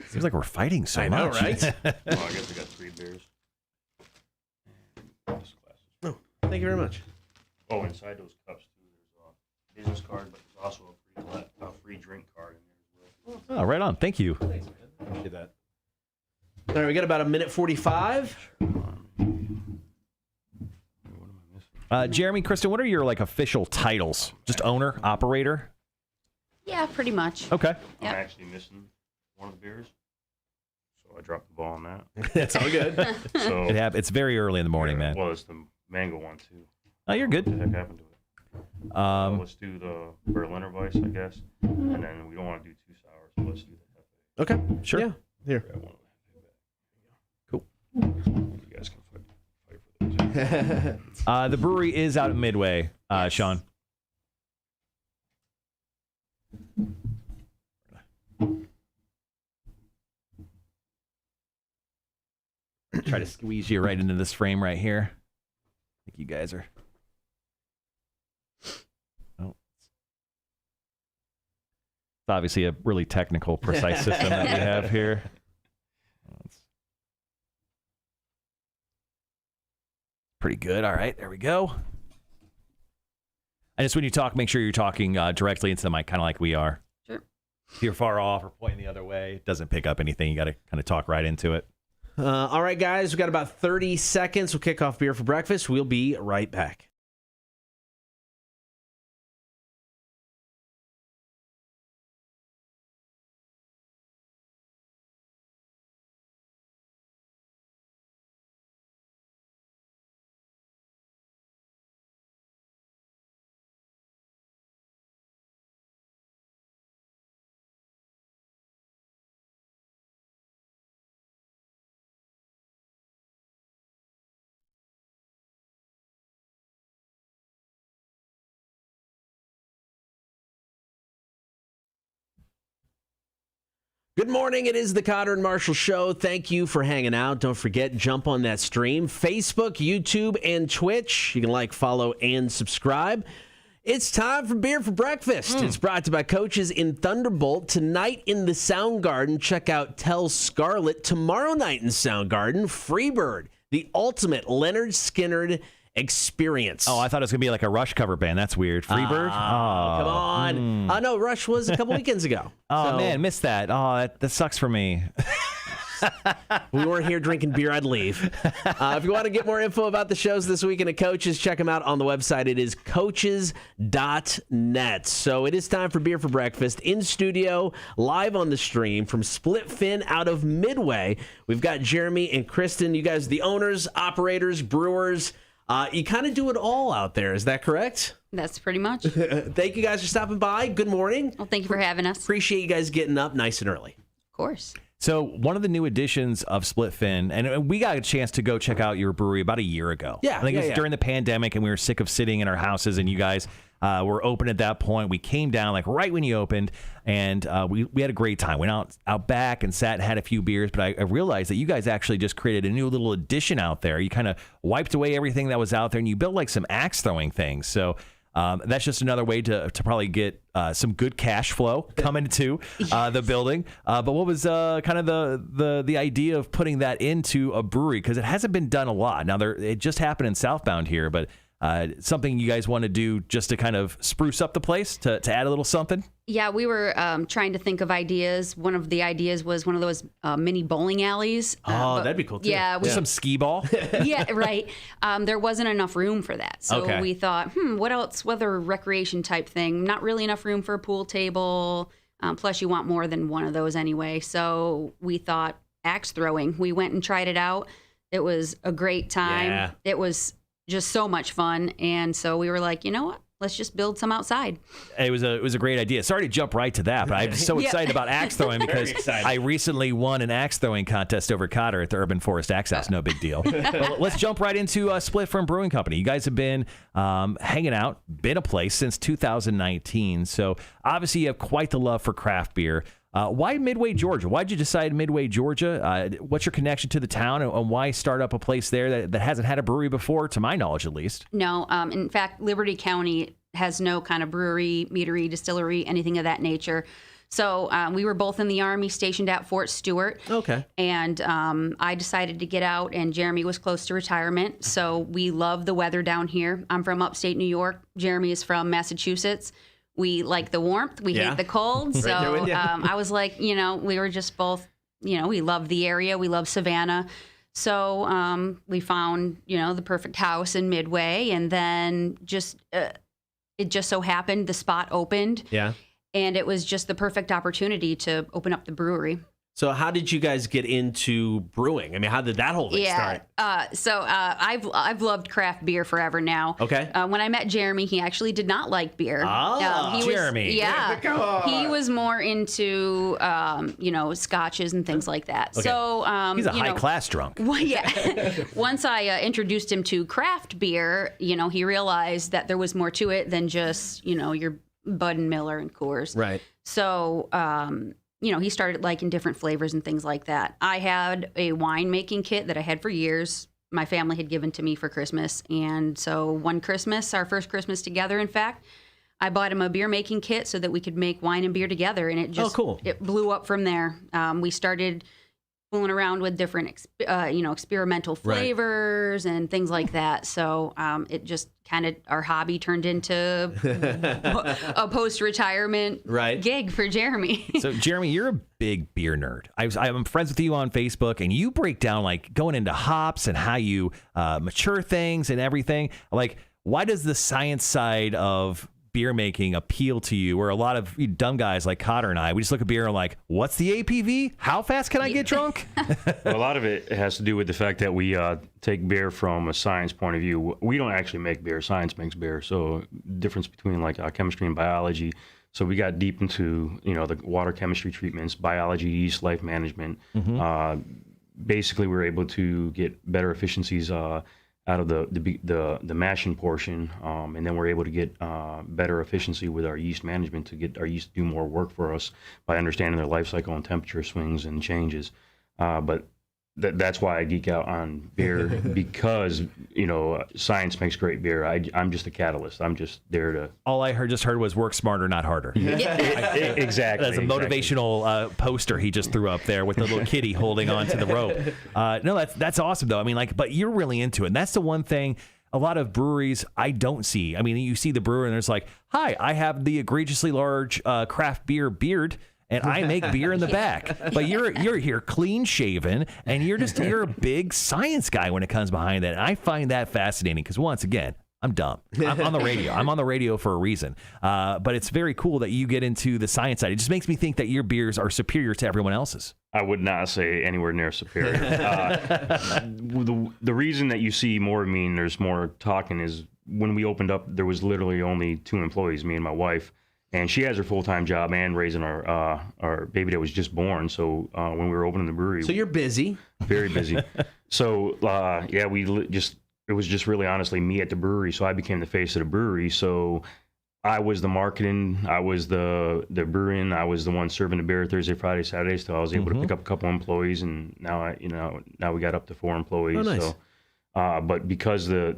Seems like we're fighting so I know, much. right? Well, I guess we got 3 beers. And this glass is Oh, thank you very much. Oh, inside those cups too, there's a business card, but there's also a free drink card in there as well. Oh, right on. Thank you. Thanks, man. Appreciate that. All right, we got about 1:45. What am I missing? Jeremy, Kristen, what are your official titles? Just owner, operator? Yeah, pretty much. Okay. Yep. I'm actually missing one of the beers, so I dropped the ball on that. That's all good. So It's very early in the morning, man. Well, it's the mango one too. Oh, you're What the good. heck happened to it? Let's do the Berliner Weiss, I guess, and then we don't want to do 2 sours, so let's do the Hefe. Okay, Sure. Yeah, here. Grab one of the Hefe back. Cool. You guys can fight for those. The brewery is out at Midway, Yes. Sean. Try to squeeze you right into this frame right here. I think you guys are. Oh. It's obviously a really technical, precise system that we have here. That's pretty good. All right, there we go. And just when you talk, make sure you're talking directly into the mic, kind of like we are. Sure. If you're far off or pointing the other way, it doesn't pick up anything. You got to kind of talk right into it. All right, guys, we've got about 30 seconds. We'll kick off Beer for Breakfast. We'll be right back. Good morning. It is the Cotter and Marshall Show. Thank you for hanging out. Don't forget, jump on that stream. Facebook, YouTube, and Twitch. You can like, follow, and subscribe. It's time for Beer for Breakfast. It's brought to you by Coaches in Thunderbolt. Tonight in the Soundgarden, check out Tell Scarlet. Tomorrow night in Soundgarden, Freebird, the ultimate Leonard Skinner experience. Oh, I thought it was going to be like a Rush cover band. That's weird. Freebird? Come on. No, Rush was a couple weekends ago. Oh, man, missed that. Oh, that sucks for me. If we weren't here drinking beer, I'd leave. If you want to get more info about the shows this weekend at Coaches, check them out on the website. It is coaches.net. So it is time for Beer for Breakfast. In studio, live on the stream from Split Fin out of Midway. We've got Jeremy and Kristen. You guys are the owners, operators, brewers. You kind of do it all out there. Is that correct? That's pretty much. Thank you guys for stopping by. Good morning. Well, thank you for having us. Appreciate you guys getting up nice and early. Of course. So one of the new additions of Split Fin, and we got a chance to go check out your brewery about a year ago. Yeah, I think it was during the pandemic, and we were sick of sitting in our houses, and you guys were open at that point. We came down like right when you opened, and we had a great time. Went out back and sat and had a few beers, but I realized that you guys actually just created a new little addition out there. You kind of wiped away everything that was out there, and you built like some axe throwing things. So that's just another way to probably get some good cash flow coming to the building. But what was kind of the idea of putting that into a brewery? Because it hasn't been done a lot. Now, it just happened in Southbound here, but something you guys want to do just to kind of spruce up the place, to add a little something? Yeah, we were trying to think of ideas. One of the ideas was one of those mini bowling alleys. That'd be cool, too. Yeah. Some skee ball? Yeah, right. There wasn't enough room for that. So we thought, what else? Whether recreation type thing. Not really enough room for a pool table. Plus, you want more than one of those anyway. So we thought axe throwing. We went and tried it out. It was a great time. Yeah. It was just so much fun. And so we were like, you know what? Let's just build some outside. It was a great idea. Sorry to jump right to that, but I'm so excited about axe throwing because I recently won an axe throwing contest over Cotter at the Urban Forest Axe House. No big deal. Well, let's jump right into Split Fin Brewing Company. You guys have been hanging out, been a place since 2019. So obviously you have quite the love for craft beer. Why Midway, Georgia? Why'd you decide Midway, Georgia? What's your connection to the town, and why start up a place there that hasn't had a brewery before, to my knowledge at least? No. In fact, Liberty County has no kind of brewery, meadery, distillery, anything of that nature. So we were both in the Army, stationed at Fort Stewart. Okay. And I decided to get out, and Jeremy was close to retirement. So we love the weather down here. I'm from upstate New York. Jeremy is from Massachusetts. We like the warmth. We hate the cold. So I was like, we were just both, we love the area. We love Savannah. So we found, the perfect house in Midway. And then it just so happened the spot opened. Yeah. And it was just the perfect opportunity to open up the brewery. So how did you guys get into brewing? I mean, how did that whole thing start? I've loved craft beer forever now. Okay. When I met Jeremy, he actually did not like beer. Jeremy. He was more into, scotches and things like that. Okay. So he's a high-class drunk. Well, yeah. Once I introduced him to craft beer, he realized that there was more to it than just, your Bud and Miller and Coors. Right. So, he started liking different flavors and things like that. I had a winemaking kit that I had for years. My family had given to me for Christmas. And so one Christmas, our first Christmas together, in fact, I bought him a beer making kit so that we could make wine and beer together. And it just, it blew up from there. We started fooling around with different, experimental flavors and things like that. So it just kind of, our hobby turned into a post-retirement gig for Jeremy. So, Jeremy, you're a big beer nerd. I'm friends with you on Facebook, and you break down, like, going into hops and how you mature things and everything. Like, why does the science side of beer making appeal to you, where a lot of dumb guys like Cotter and I, we just look at beer and like, what's the APV? How fast can I get drunk? Well, a lot of it has to do with the fact that we take beer from a science point of view. We don't actually make beer. Science makes beer. So difference between like chemistry and biology. So we got deep into, the water chemistry treatments, biology, yeast, life management. Basically, we were able to get better efficiencies out of the mashing portion, and then we're able to get better efficiency with our yeast management to get our yeast to do more work for us by understanding their life cycle and temperature swings and changes. But that's why I geek out on beer because science makes great beer. I'm just a catalyst. I'm just there to. All I just heard was work smarter, not harder. Exactly. That's a motivational poster he just threw up there with the little kitty holding on to the rope. No, that's awesome though. I mean, but you're really into it. And that's the one thing a lot of breweries I don't see. I mean, you see the brewer and there's like, hi, I have the egregiously large craft beer beard. And I make beer in the back, but you're here clean shaven, and you're a big science guy when it comes behind that. And I find that fascinating because once again, I'm dumb. I'm on the radio. I'm on the radio for a reason. But it's very cool that you get into the science side. It just makes me think that your beers are superior to everyone else's. I would not say anywhere near superior. The reason that you see more of me and there's more talking is when we opened up, there was literally only 2 employees, me and my wife. And she has her full-time job and raising our baby that was just born. So when we were opening the brewery, So you're busy. very busy. So it was just really honestly me at the brewery. So I became the face of the brewery. So I was the marketing, I was the brewing, I was the one serving the beer Thursday, Friday, Saturday. So I was able to pick up a couple employees, and now now we got up to 4 employees. Oh, nice. So. But because the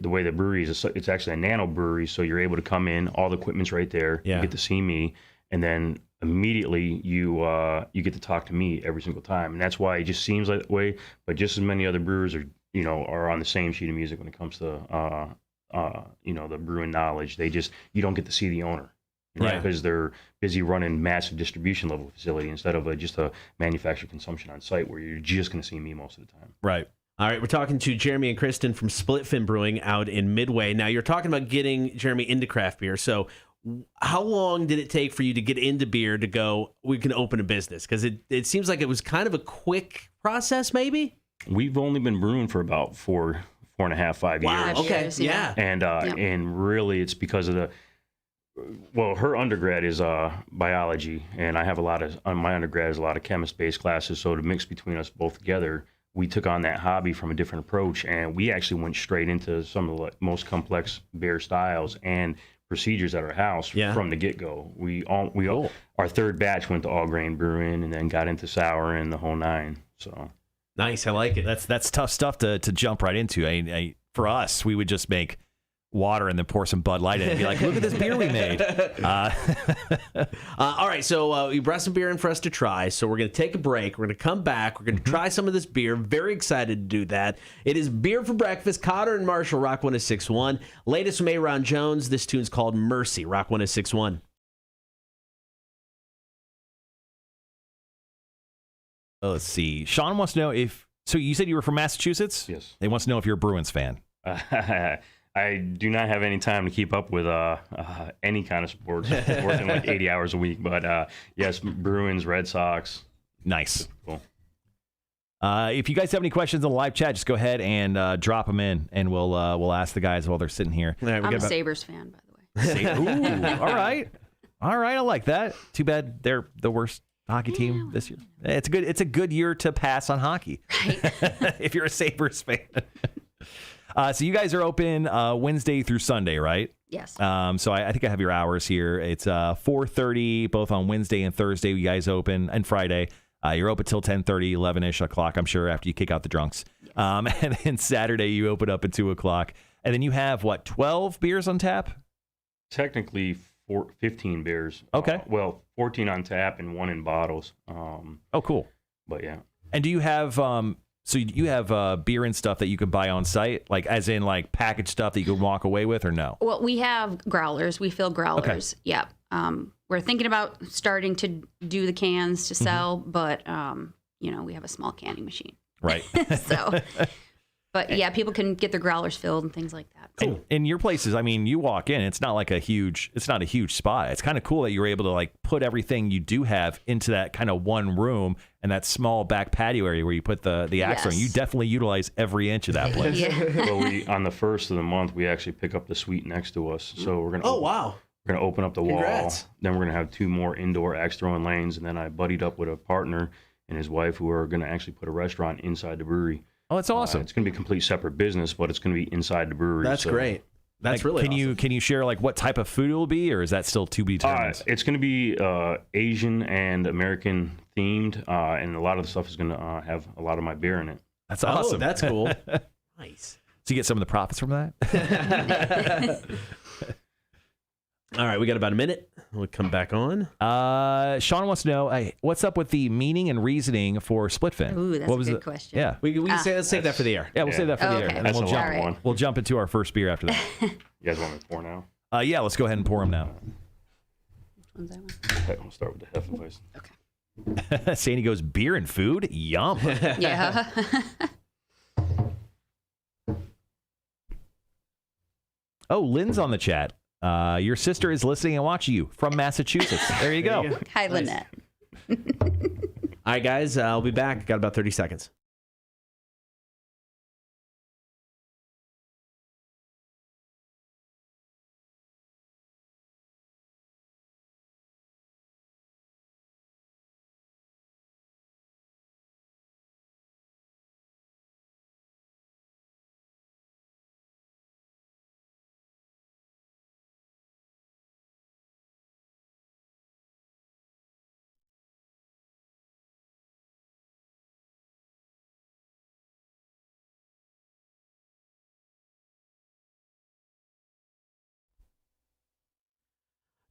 way the brewery is, it's actually a nano brewery, so you're able to come in, all the equipment's right there. Yeah. You get to see me, and then immediately you get to talk to me every single time, and that's why it just seems like that way. But just as many other brewers are on the same sheet of music when it comes to the brewing knowledge. You don't get to see the owner. Right, because they're busy running massive distribution level facility instead of just a manufactured consumption on site where you're just going to see me most of the time. Right. All right, we're talking to Jeremy and Kristen from Splitfin Brewing out in Midway. Now, you're talking about getting Jeremy into craft beer. So how long did it take for you to get into beer to go, we can open a business? Because it seems like it was kind of a quick process, maybe? We've only been brewing for about 4.5, 5 years. Wow, okay, Years, yeah. And really it's because of her undergrad is biology, and I have my undergrad is a lot of chemist-based classes, so to mix between us both together, we took on that hobby from a different approach, and we actually went straight into some of the most complex beer styles and procedures at our house from the get-go. Our third batch went to all grain brewing, and then got into sour and the whole 9. So nice, I like it. That's tough stuff to jump right into. For us, we would just make water and then pour some Bud Light in it and be like, look at this beer we made. All right, so you brought some beer in for us to try, so we're going to take a break. We're going to come back. We're going to try some of this beer. Very excited to do that. It is Beer for Breakfast. Cotter and Marshall, Rock 106.1. Latest from A-Ron Jones. This tune's called Mercy, Rock 106.1. Let's see. Sean wants to know so you said you were from Massachusetts? Yes. They wants to know if you're a Bruins fan. I do not have any time to keep up with any kind of sports. Working like 80 hours a week, but yes, Bruins, Red Sox. Nice. Cool. If you guys have any questions on the live chat, just go ahead and drop them in, and we'll ask the guys while they're sitting here. Right, I'm a Sabres fan, by the way. Ooh, all right, I like that. Too bad they're the worst hockey team this year. It's a good year to pass on hockey. Right. If you're a Sabres fan. So you guys are open Wednesday through Sunday, right? Yes. So I think I have your hours here. It's 4:30 both on Wednesday and Thursday. You guys open, and Friday. You're open till 10:30, 11-ish o'clock, I'm sure, after you kick out the drunks. Yes. And then Saturday you open up at 2 o'clock. And then you have, 12 beers on tap? Technically 15 beers. Okay. 14 on tap and 1 in bottles. Oh, cool. But yeah. And do you have... So you have beer and stuff that you could buy on site, like as in like packaged stuff that you could walk away with, or no? Well, we have growlers. We fill growlers. Okay. Yep. We're thinking about starting to do the cans to sell, but we have a small canning machine. Right. But yeah, people can get their growlers filled and things like that. Cool. In your places, I mean, you walk in, it's not a huge spot. It's kind of cool that you're able to like put everything you do have into that kind of one room and that small back patio area where you put the axe on. You definitely utilize every inch of that place. Yeah. Well, on the first of the month, we actually pick up the suite next to us. So we're gonna. Wow. We're gonna open up the Congrats. wall. Then we're gonna have 2 more indoor axe throwing lanes, and then I buddied up with a partner and his wife who are gonna actually put a restaurant inside the brewery. Oh, that's awesome. It's going to be a complete separate business, but it's going to be inside the brewery. That's great. That's Like, really awesome. Can you share like what type of food it will be, or is that still to be determined? It's going to be Asian and American themed, and a lot of the stuff is going to have a lot of my beer in it. That's awesome. Oh, that's cool. Nice. So you get some of the profits from that? All right, we got about a minute. We'll come back on. Sean wants to know, hey, what's up with the meaning and reasoning for split fin? Ooh, that's a good question. Yeah, We can say, let's save that for the air. yeah, we'll save that for the air, Okay. and then That's we'll a jump. long All right. one. We'll jump into our first beer after that. You guys want me to pour now? Yeah, let's go ahead and pour them now. When's that one? Okay, we'll start with the Hefeweizen. Okay. Sandy goes, beer and food? Yum. Yeah. Oh, Lynn's on the chat. Your sister is listening and watching you from Massachusetts. There you go. Hi, Lynette. All right, guys, I'll be back. Got about 30 seconds.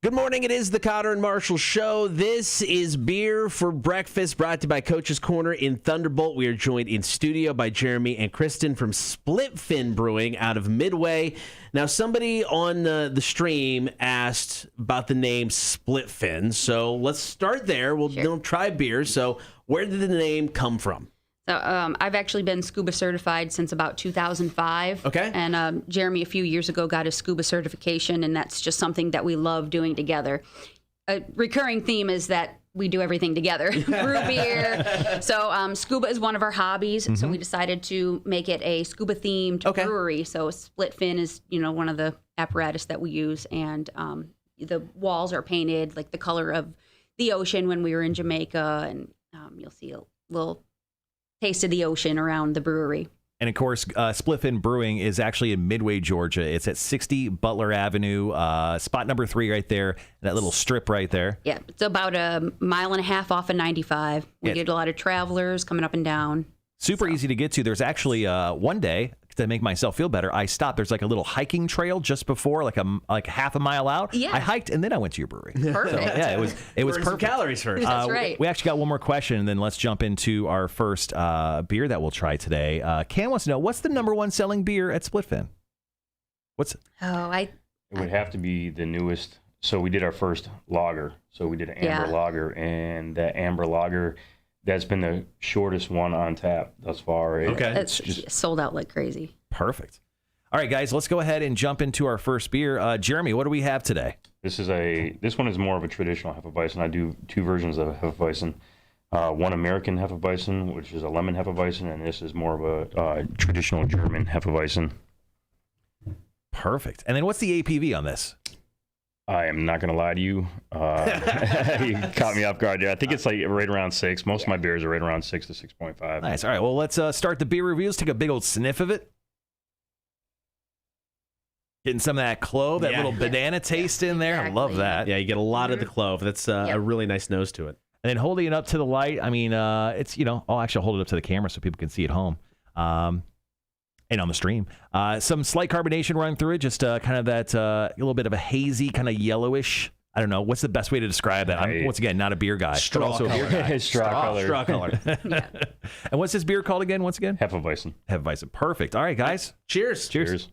Good morning. It is the Cotter and Marshall Show. This is Beer for Breakfast, brought to you by Coach's Corner in Thunderbolt. We are joined in studio by Jeremy and Kristen from Split Fin Brewing out of Midway. Now, somebody on the stream asked about the name Split Fin, so let's start there. We'll try beer. So where did the name come from? So I've actually been scuba certified since about 2005. Okay. And Jeremy, a few years ago, got his scuba certification, and that's just something that we love doing together. A recurring theme is that we do everything together. Brew beer. So scuba is one of our hobbies, so we decided to make it a scuba-themed brewery. So Split Fin is, one of the apparatus that we use, and the walls are painted like the color of the ocean when we were in Jamaica, and you'll see a little taste of the ocean around the brewery. And of course, Split Fin Brewing is actually in Midway, Georgia. It's at 60 Butler Avenue, spot number 3 right there, that little strip right there. Yeah, it's about a mile and a half off of 95. We get a lot of travelers coming up and down. Super easy to get to. There's actually one day, to make myself feel better, I stopped. There's like a little hiking trail just before, like half a mile out. Yeah. I hiked and then I went to your brewery. Perfect. So, yeah, it was Burn perfect. some calories first. That's right. We actually got one more question, and then let's jump into our first beer that we'll try today. Cam wants to know, what's the number one selling beer at Split Fin? It would have to be the newest. So we did our first lager. So we did an amber lager, and that amber lager, that's been the shortest one on tap thus far. It's just sold out like crazy. Perfect. All right, guys, let's go ahead and jump into our first beer. Jeremy, what do we have today? This one is more of a traditional Hefeweizen. I do 2 versions of Hefeweizen. One American Hefeweizen, which is a lemon Hefeweizen, and this is more of a traditional German Hefeweizen. Perfect. And then what's the APV on this? I am not going to lie to you. You caught me off guard there. I think it's like right around 6. Most of my beers are right around 6 to 6.5. Nice. All right, well, let's start the beer reviews. Take a big old sniff of it. Getting some of that clove, that little banana taste in there. Exactly. I love that. Yeah, you get a lot of the clove. That's a really nice nose to it. And then holding it up to the light, I mean, it's, I'll actually hold it up to the camera so people can see at home and on the stream. Some slight carbonation running through it, just kind of that a little bit of a hazy, kind of yellowish. I don't know. What's the best way to describe that? I'm, once again, not a beer guy. Straw but also color. a beer guy. Straw color. And what's this beer called again, once again? Hefeweizen. Hefeweizen. Perfect. All right, guys. Cheers. Cheers.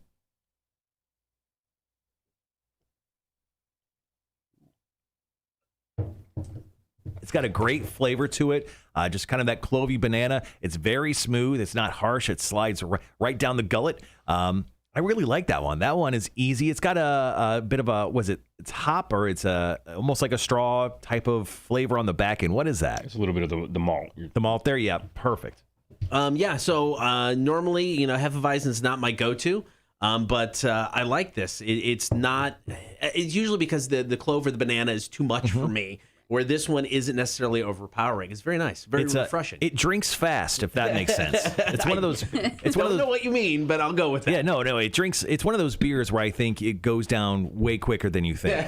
It's got a great flavor to it, just kind of that clovey banana. It's very smooth. It's not harsh. It slides right down the gullet. I really like that one. That one is easy. It's got a bit of a, it's hop, or it's almost like a straw type of flavor on the back end. What is that? It's a little bit of the malt. The malt there? Yeah, perfect. So normally, Hefeweizen is not my go-to, but I like this. It's not, it's usually because the clove or the banana is too much for me. where this one isn't necessarily overpowering. It's very nice, very refreshing. It drinks fast, if that makes sense. It's one of those. It's one of those. I don't know what you mean, but I'll go with that. Yeah, no, it drinks. It's one of those beers where I think it goes down way quicker than you think.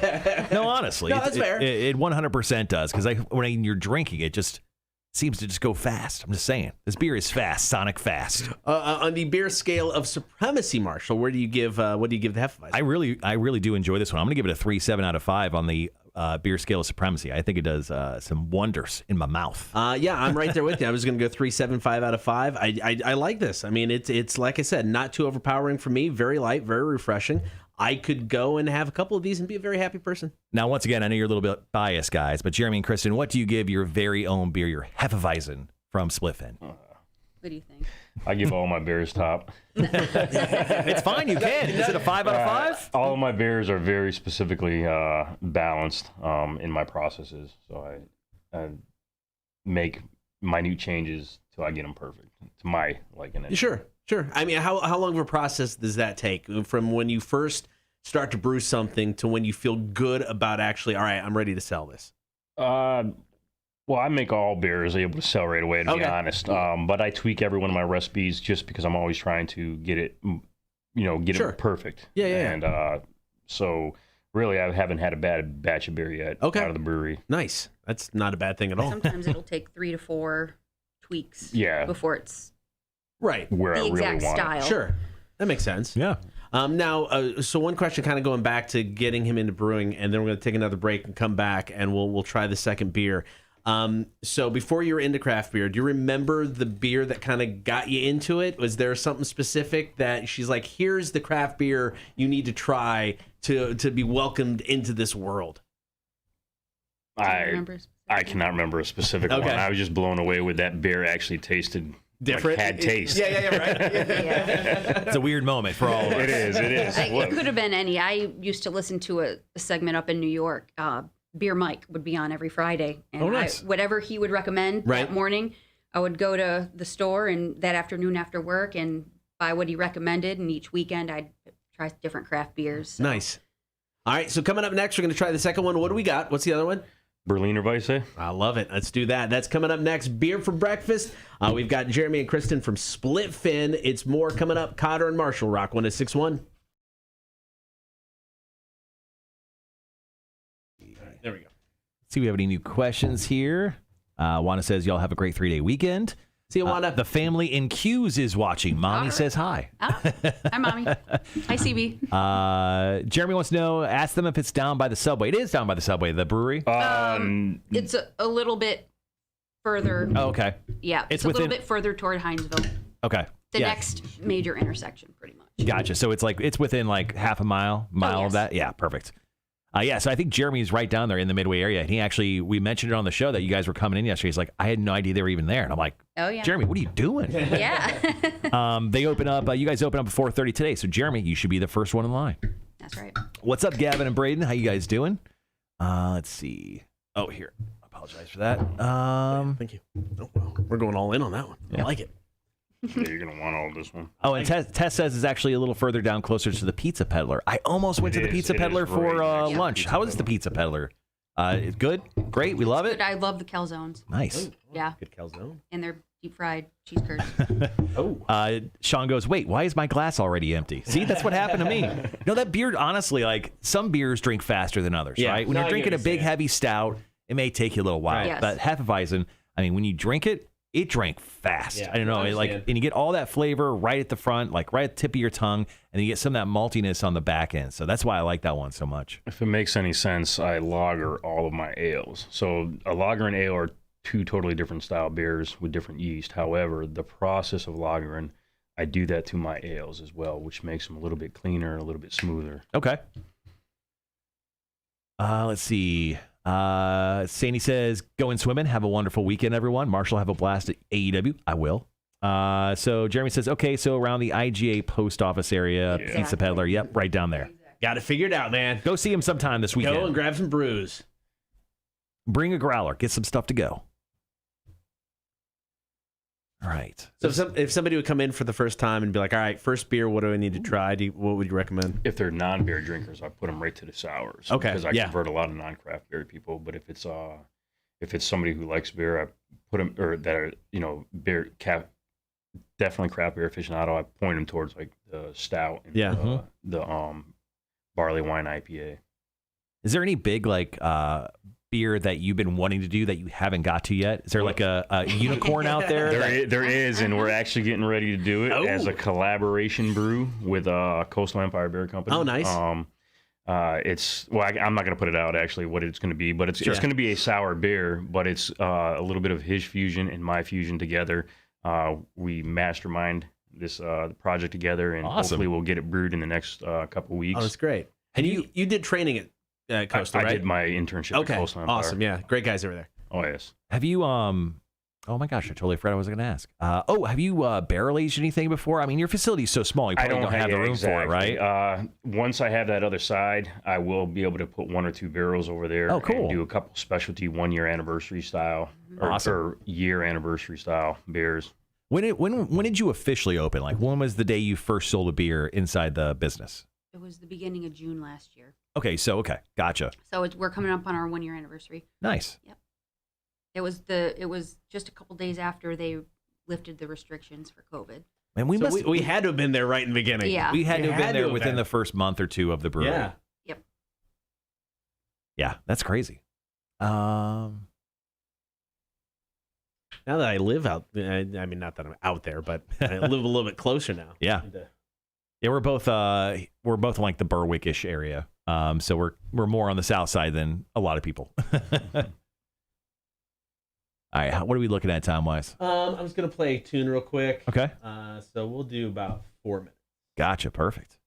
No, honestly, No, that's fair. It 100% does, because when you're drinking, it just seems to just go fast. I'm just saying, this beer is fast, Sonic fast. On the beer scale of supremacy, Marshall, where do you give? What do you give the Hefeweizen? I really do enjoy this one. I'm going to give it a 3.7 out of 5 on the beer scale of supremacy. I think it does some wonders in my mouth. Yeah, I'm right there with you. I was going to go 3.75 out of 5. I like this. I mean, it's like I said, not too overpowering for me. Very light, very refreshing. I could go and have a couple of these and be a very happy person. Now, once again, I know you're a little bit biased, guys, but Jeremy and Kristen, what do you give your very own beer, your Hefeweizen from Splitfin? What do you think? I give all my beers top. It's fine, you can. Is it a 5 out of 5? All of my beers are very specifically balanced in my processes. So I make minute changes till I get them perfect to my liking. Sure. I mean, how long of a process does that take from when you first start to brew something to when you feel good about actually, all right, I'm ready to sell this? Well, I make all beers able to sell right away, to be honest. But I tweak every one of my recipes just because I'm always trying to get it, it perfect. Yeah. And so really, I haven't had a bad batch of beer yet out of the brewery. Nice. That's not a bad thing at all. Sometimes it'll take 3 to 4 tweaks before it's right where the I really exact want style. it. Sure. That makes sense. Yeah. Now, so one question kind of going back to getting him into brewing, and then we're going to take another break and come back, and we'll try the second beer. So before you were into craft beer, do you remember the beer that kind of got you into it? Was there something specific that she's like, here's the craft beer you need to try to be welcomed into this world? I cannot remember a specific one. I was just blown away with that beer actually tasted different. Like had taste. Yeah, right. It's a weird moment for all of us. It is. It could have been any. I used to listen to a segment up in New York. Beer Mike would be on every Friday. And nice. Whatever he would recommend that morning, I would go to the store and that afternoon after work and buy what he recommended. And each weekend I'd try different craft beers. So. Nice. All right, so coming up next, we're going to try the second one. What do we got? What's the other one? Berliner Weisse. I love it. Let's do that. That's coming up next. Beer for breakfast. We've got Jeremy and Kristen from Splitfin. It's more coming up. Cotter and Marshall, Rock 106.1. There we go. See if we have any new questions here. Wanda says, y'all have a great 3-day weekend. See you, Wanda. The family in Q's is watching. Mommy says hi. Oh, hi, Mommy. Hi, CB. Jeremy wants to know, ask them if it's down by the subway. It is down by the subway, the brewery. It's a little bit further. Oh, okay. Yeah, it's a little bit further toward Hinesville. Okay. The next major intersection, pretty much. Gotcha. So it's within like half a mile of that? Yeah, perfect. So I think Jeremy's right down there in the Midway area. And we mentioned it on the show that you guys were coming in yesterday. He's like, I had no idea they were even there. And I'm like, oh, yeah. Jeremy, what are you doing? Yeah. They open up, you guys open up at 4:30 today. So Jeremy, you should be the first one in line. That's right. What's up, Gavin and Braden? How you guys doing? Let's see. Oh, here. I apologize for that. Thank you. Oh, well, we're going all in on that one. I like it. Yeah, you're going to want all this one. Oh, and Tess says it's actually a little further down, closer to the Pizza Peddler. I almost went to the Pizza Peddler for lunch. How is the Pizza Peddler? It's good? Great? We love it? I love the calzones. Nice. Yeah. Good calzone. And their deep fried cheese curds. Sean goes, wait, why is my glass already empty? See, that's what happened to me. No, that beer, honestly, like some beers drink faster than others, right? When you're drinking a big, heavy stout, it may take you a little while. Right. Yes. But Hefeweizen, I mean, when you drink it, it drank fast. Yeah, I don't know, and you get all that flavor right at the front, like right at the tip of your tongue, and you get some of that maltiness on the back end. So that's why I like that one so much. If it makes any sense, I lager all of my ales. So a lager and ale are two totally different style beers with different yeast. However, the process of lagering, I do that to my ales as well, which makes them a little bit cleaner, a little bit smoother. Okay. Let's see. Sandy says, going swimming. Have a wonderful weekend, everyone. Marshall, have a blast at AEW. I will. So Jeremy says, okay, so around the IGA post office area, Pizza Peddler. Yep, right down there. Got it figured out, man. Go see him sometime this weekend. Go and grab some brews. Bring a growler. Get some stuff to go. All right. So if somebody would come in for the first time and be like, all right, first beer, what do I need to try? What would you recommend? If they're non-beer drinkers, I put them right to the sours. Okay. Because I convert a lot of non-craft beer people. But if it's if it's somebody who likes beer, I put them, or that are, beer definitely craft beer aficionado, I point them towards like the stout and the barley wine IPA. Is there any big like beer that you've been wanting to do that you haven't got to yet? Is there like a unicorn out there? There is, and we're actually getting ready to do it as a collaboration brew with Coastal Empire Beer Company. Oh, nice. I'm not going to put it out actually what it's going to be, but it's going to be a sour beer, but it's a little bit of his fusion and my fusion together. We mastermind this project together, and hopefully we'll get it brewed in the next couple weeks. Oh, that's great. And you did training at Coastal, right? I did my internship at Coastal Empire. Awesome. Yeah, great guys over there. Oh, yes. Have you, oh my gosh, I totally forgot what I was going to ask. Have you barrel aged anything before? I mean, your facility is so small, you probably don't have the room for it, right? Once I have that other side, I will be able to put 1 or 2 barrels over there. Oh, cool. And do a couple specialty 1-year anniversary style or year anniversary style beers. When did you officially open? Like, when was the day you first sold a beer inside the business? It was the beginning of June last year. Okay, gotcha. So we're coming up on our 1-year anniversary. Nice. Yep. It was just a couple days after they lifted the restrictions for COVID. And we had to have been there right in the beginning. Yeah. We had to have been there within the first month or two of the brewery. Yeah. Yep. Yeah, that's crazy. Now that I live out, I mean, not that I'm out there, but I live a little bit closer now. Yeah. Yeah, we're both in like the Berwick-ish area. So we're more on the south side than a lot of people. All right, what are we looking at time-wise? I'm just going to play a tune real quick. Okay. So we'll do about 4 minutes. Gotcha, perfect.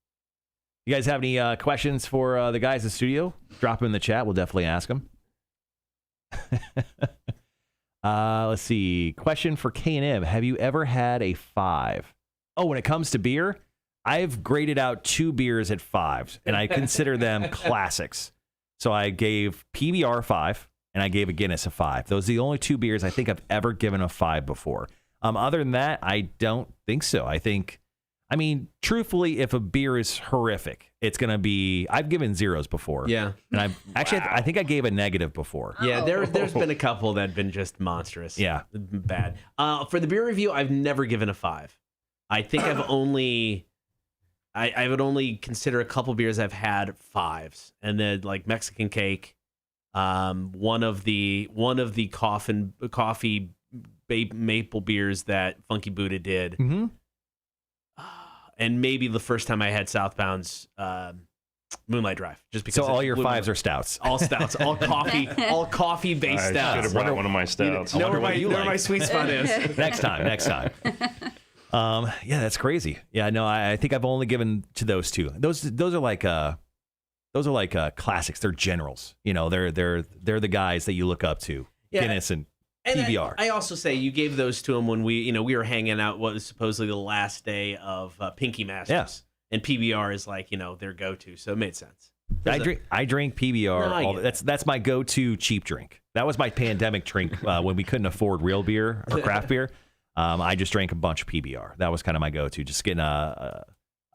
You guys have any questions for the guys in the studio? Drop them in the chat. We'll definitely ask them. Let's see. Question for K&M. Have you ever had a 5? Oh, when it comes to beer, I've graded out 2 beers at 5s, and I consider them classics. So I gave PBR 5, and I gave a Guinness a 5. Those are the only 2 beers I think I've ever given a 5 before. Other than that, I don't think so. I mean, truthfully, if a beer is horrific, it's going to be, I've given 0s before. Yeah. And I think I gave a negative before. Yeah, there's been a couple that have been just monstrous. Yeah. Bad. For the beer review, I've never given a 5. I think I would only consider a couple beers I've had 5s. And then like Mexican Cake, one of the coffee maple beers that Funky Buddha did. Mm-hmm. And maybe the first time I had Southbound's Moonlight Drive, just because. So all your 5s are stouts. All stouts, all coffee based I stouts. should have brought one of my stouts. Know where my sweet spot is. Next time. Yeah, that's crazy. Yeah, no, I think I've only given to those 2. Those are like classics. They're generals. You know, they're the guys that you look up to. Yeah. Guinness and PBR. I also say you gave those to them when we were hanging out. What was supposedly the last day of Pinky Masters. Yeah. And PBR is like their go-to, so it made sense. I drink PBR. That's my go-to cheap drink. That was my pandemic drink when we couldn't afford real beer or craft beer. I just drank a bunch of PBR. That was kind of my go-to. Just getting a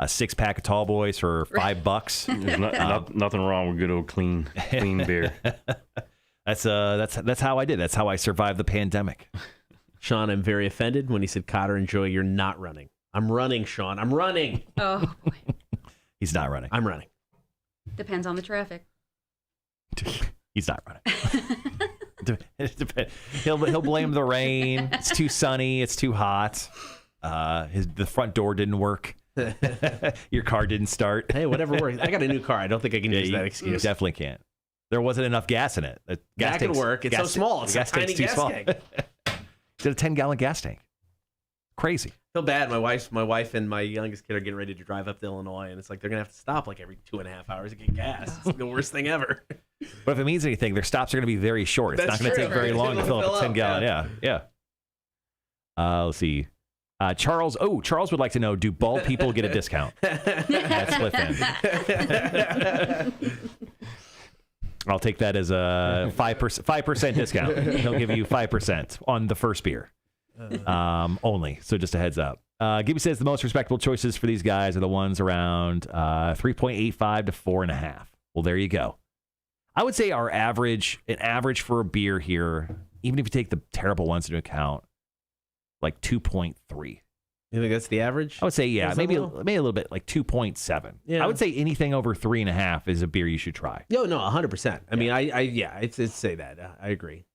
6-pack of Tall Boys for $5. There's nothing wrong with good old clean beer. That's how I did. That's how I survived the pandemic. Sean, I'm very offended when he said, Cotter and Joy, you're not running. I'm running, Sean. I'm running. Oh, boy. He's not running. I'm running. Depends on the traffic. He's not running. He'll blame the rain. It's too sunny. It's too hot. The front door didn't work. Your car didn't start. Hey, whatever works. I got a new car. I don't think I can use that excuse. You definitely can't. There wasn't enough gas in it. That could work. It's so small. It's a tiny gas tank. It's a 10-gallon gas tank. Crazy. Feel bad. My wife and my youngest kid are getting ready to drive up to Illinois, and it's like they're gonna have to stop like every 2.5 hours to get gas. It's like the worst thing ever. But if it means anything, their stops are gonna be very short. It's not gonna take very long to fill up a 10-gallon. Yeah. Let's see. Charles would like to know: do bald people get a discount? That's Spliff in. I'll take that as a 5% discount. He'll give you 5% on the first beer. Only. So just a heads up. Gibby says the most respectable choices for these guys are the ones around 3.85 to 4.5. Well, there you go. I would say an average for a beer here, even if you take the terrible ones into account, like 2.3. You think that's the average? I would say, yeah, Is that maybe low? a little bit, like 2.7. Yeah. I would say anything over 3.5 is a beer you should try. No, 100%. I mean, I'd say that. I agree.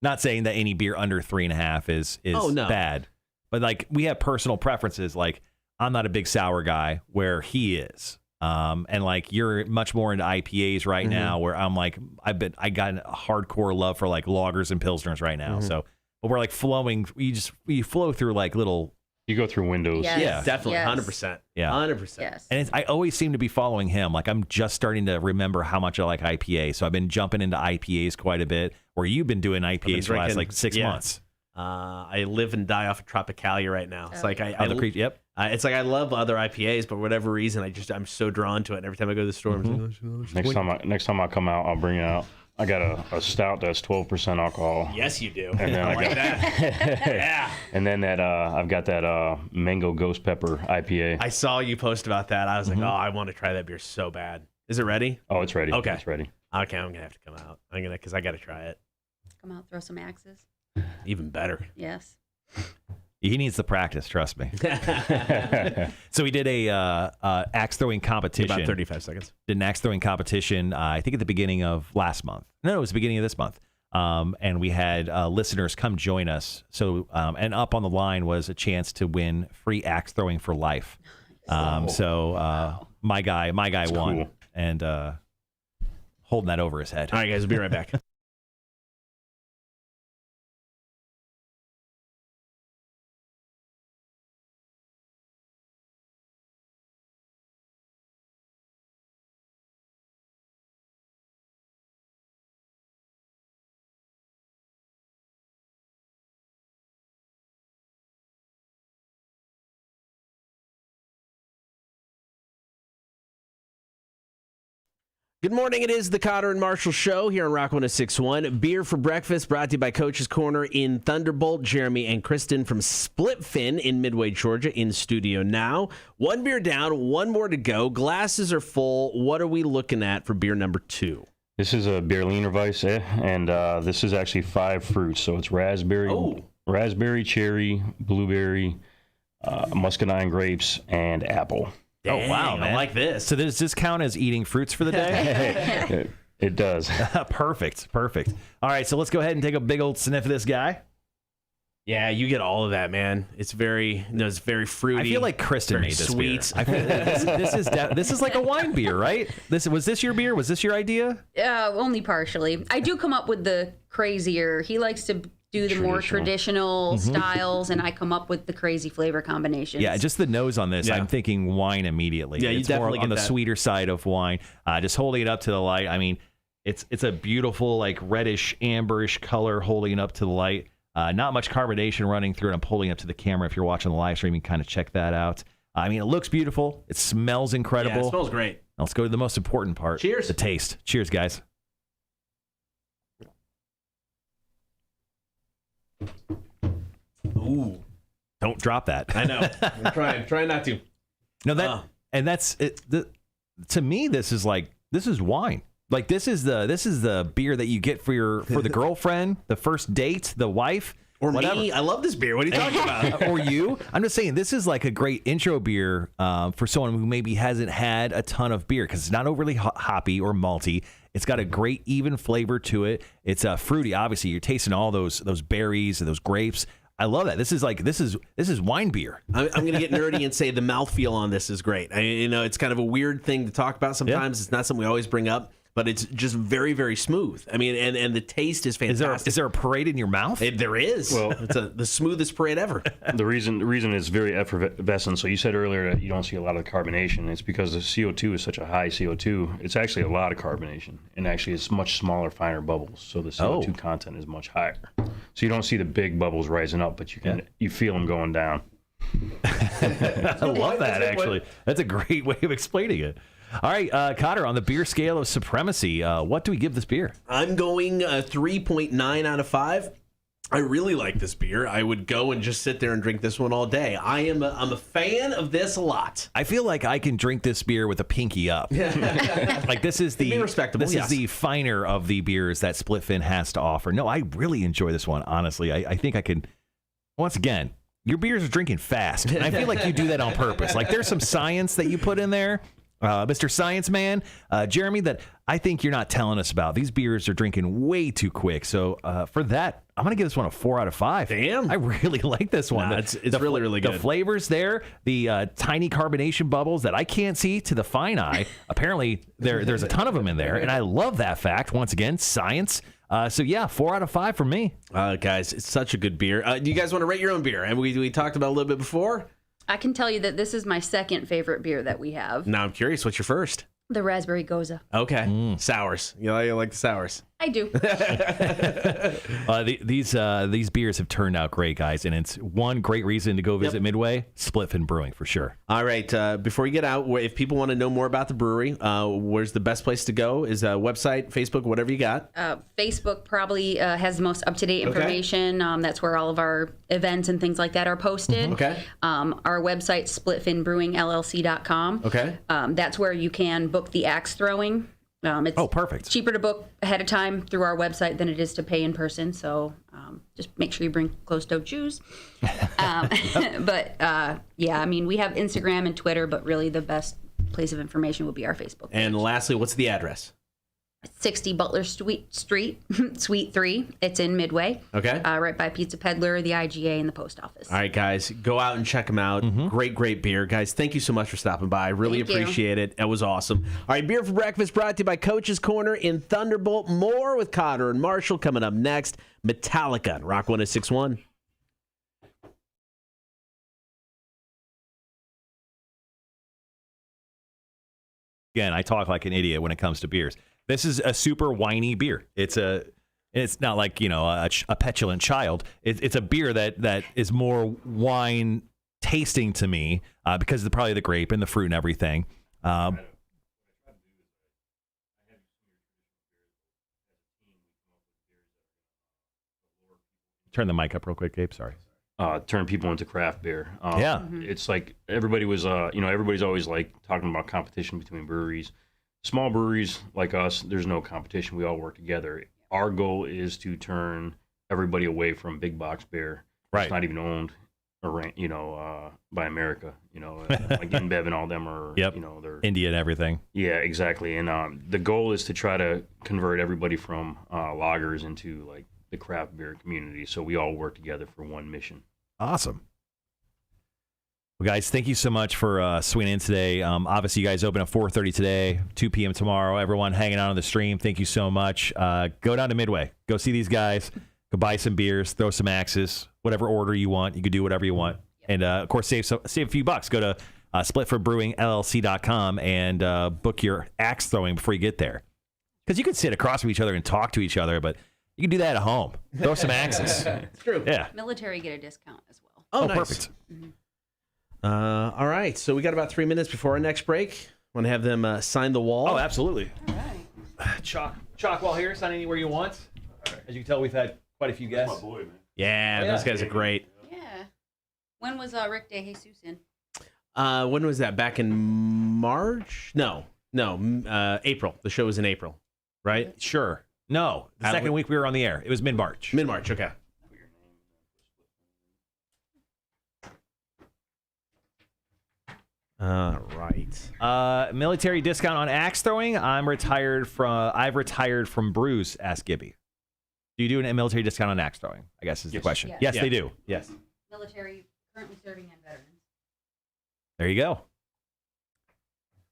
Not saying that any beer under 3.5 is bad, but like we have personal preferences. Like I'm not a big sour guy, where he is, and like you're much more into IPAs right now, where I'm like I got a hardcore love for like lagers and pilsners right now. So, but we're like flowing. We flow through like little. You go through windows. Yes. Yeah. Definitely, Yes. 100%. Yeah. 100%. Yes. And I always seem to be following him. Like I'm just starting to remember how much I like IPA. So I've been jumping into IPAs quite a bit. Where you've been doing IPAs for the last like 6 months. I live and die off of Tropicalia right now. It's like Yep. it's like I love other IPAs, but for whatever reason, I'm so drawn to it. And every time I go to the store, I'm like, Next time I come out, I'll bring it out. I got a stout that's 12% alcohol. yes, you do. And then I I like got that. Yeah. And then that I've got that mango ghost pepper IPA. I saw you post about that. I was like, oh, I want to try that beer so bad. Is it ready? Oh, it's ready. Okay. It's ready. Okay, I'm gonna have to come out. Because I gotta try it. Come out, throw some axes. Even better. Yes. He needs the practice, trust me. So we did a axe throwing competition. About 35 seconds. Did an axe throwing competition, I think at the beginning of last month. No, it was the beginning of this month. And we had listeners come join us. So, and up on the line was a chance to win free axe throwing for life. So my guy won, cool. and holding that over his head. All right, guys, we'll be right back. Good morning. It is the Cotter and Marshall Show here on Rock 106.1. Beer for breakfast brought to you by Coach's Corner in Thunderbolt. Jeremy and Kristen from Splitfin in Midway, Georgia, in studio now. One beer down, one more to go. Glasses are full. What are we looking at for beer number 2? This is a Berliner Weiss, and this is actually 5 fruits. So it's raspberry, cherry, blueberry, muscadine grapes, and apple. Dang, oh, wow, man. I like this. So does this count as eating fruits for the day? It does. Perfect. All right, so let's go ahead and take a big old sniff of this guy. Yeah, you get all of that, man. It's very fruity. I feel like Kristen very made this sweet. beer. I feel this is like a wine beer, right? Was this your beer? Was this your idea? Only partially. I do come up with the crazier. He likes to do the more traditional styles, and I come up with the crazy flavor combinations. Yeah, just the nose on this. Yeah. I'm thinking wine immediately. Yeah, you it's definitely more on get the that. sweeter side of wine. Just holding it up to the light. I mean, it's a beautiful like reddish amberish color holding it up to the light. Not much carbonation running through it. I'm pulling up to the camera. If you're watching the live stream, you can kind of check that out. I mean, it looks beautiful. It smells incredible. Yeah, it smells great. Now let's go to the most important part. Cheers. The taste. Cheers, guys. Ooh, Don't drop that. I know. I'm trying not to. No, and that's it. To me, this is wine. Like this is the beer that you get for the girlfriend, the first date, the wife, Or whatever. me. I love this beer. What are you talking about? Or you. I'm just saying this is like a great intro beer for someone who maybe hasn't had a ton of beer because it's not overly hoppy or malty. It's got a great even flavor to it. It's fruity. Obviously, you're tasting all those berries and those grapes. I love that. This is wine beer. I'm going to get nerdy and say the mouthfeel on this is great. It's kind of a weird thing to talk about sometimes. Yeah. It's not something we always bring up, but it's just very, very smooth. I mean, and the taste is fantastic. Is there a parade in your mouth? There is. Well, it's the smoothest parade ever. The reason it's very effervescent. So you said earlier that you don't see a lot of carbonation. It's because the CO2 is such a high CO2. It's actually a lot of carbonation, and actually it's much smaller, finer bubbles. So the CO2 content is much higher. So you don't see the big bubbles rising up, but you feel them going down. I love that, actually. That's a great way of explaining it. All right, Cotter, on the beer scale of supremacy, what do we give this beer? I'm going 3.9 out of 5. I really like this beer. I would go and just sit there and drink this one all day. I'm a fan of this a lot. I feel like I can drink this beer with a pinky up. Like this is the Be respectable, This yes. is the finer of the beers that Splitfin has to offer. No, I really enjoy this one. Honestly, I think I can. Once again, your beers are drinking fast. And I feel like you do that on purpose. Like there's some science that you put in there, Mr. Science Man, Jeremy, that I think you're not telling us about. These beers are drinking way too quick. So for that, I'm going to give this one a 4 out of 5. Damn. I really like this one. Nah, it's really, really good. The flavors there, the tiny carbonation bubbles that I can't see to the fine eye. Apparently, there's a ton of them in there. And I love that fact. Once again, science. So, yeah, 4 out of 5 for me. Guys, it's such a good beer. Do you guys want to rate your own beer? And we talked about it a little bit before. I can tell you that this is my second favorite beer that we have. Now I'm curious, what's your first? The Raspberry Goza. Okay. Sours. You like the sours. I do. These beers have turned out great, guys. And it's one great reason to go visit Midway, Splitfin Brewing, for sure. All right. Before you get out, if people want to know more about the brewery, where's the best place to go? Is website, Facebook, whatever you got? Facebook probably has the most up-to-date information. That's where all of our events and things like that are posted. Okay. Our website, splitfinbrewingllc.com. Okay. That's where you can book the axe throwing. It's perfect. cheaper to book ahead of time through our website than it is to pay in person. So just make sure you bring closed-toed shoes. But yeah, I mean, we have Instagram and Twitter, but really the best place of information would be our Facebook page. And lastly, what's the address? 60 Butler Street, Suite 3. It's in Midway. Okay. Right by Pizza Peddler, the IGA, and the post office. All right, guys, go out and check them out. Great beer. Guys, thank you so much for stopping by. I really Thank you. appreciate it. It was awesome. All right, Beer for Breakfast brought to you by Coach's Corner in Thunderbolt. More with Cotter and Marshall coming up next. Metallica on Rock 106.1. Again, I talk like an idiot when it comes to beers. This is a super whiny beer. It's not like, a petulant child. It's a beer that is more wine tasting to me because of probably the grape and the fruit and everything. Turn the mic up real quick, Gabe. Sorry. Turn people into craft beer. Yeah. It's like everybody was, everybody's always like talking about competition between breweries. Small breweries like us, there's no competition. We all work together. Our goal is to turn everybody away from big box beer. Right. It's not even owned, by America. Like InBev and all them are. Yep. They're India and everything. Yeah, exactly. And the goal is to try to convert everybody from lagers into like the craft beer community. So we all work together for one mission. Awesome. Well, guys, thank you so much for swinging in today. Obviously, you guys open at 4:30 today, 2 p.m. tomorrow. Everyone hanging out on the stream, thank you so much. Go down to Midway. Go see these guys. Go buy some beers, throw some axes, whatever order you want. You can do whatever you want. And, of course, save a few bucks. Go to splitforbrewingllc.com and book your axe throwing before you get there. Because you can sit across from each other and talk to each other, but you can do that at home. Throw some axes. It's true. Yeah. Military get a discount as well. Oh, nice. Perfect. All right, so we got about 3 minutes before our next break. Want to have them sign the wall? Oh, absolutely. All right. Chalk wall here. Sign anywhere you want. As you can tell, we've had quite a few guests. Yeah, those guys are great. Yeah. When was Rick De Jesus in? When was that? Back in March? No, April. The show was in April, right? Sure. No, the second week we were on the air. It was mid-March. Mid-March, okay. All right. Military discount on axe throwing. I've retired from brews. Ask Gibby. Do you do a military discount on axe throwing? I guess is the question. Yes. Yes, Yeah. they do. Yes. Military, currently serving and veterans. There you go.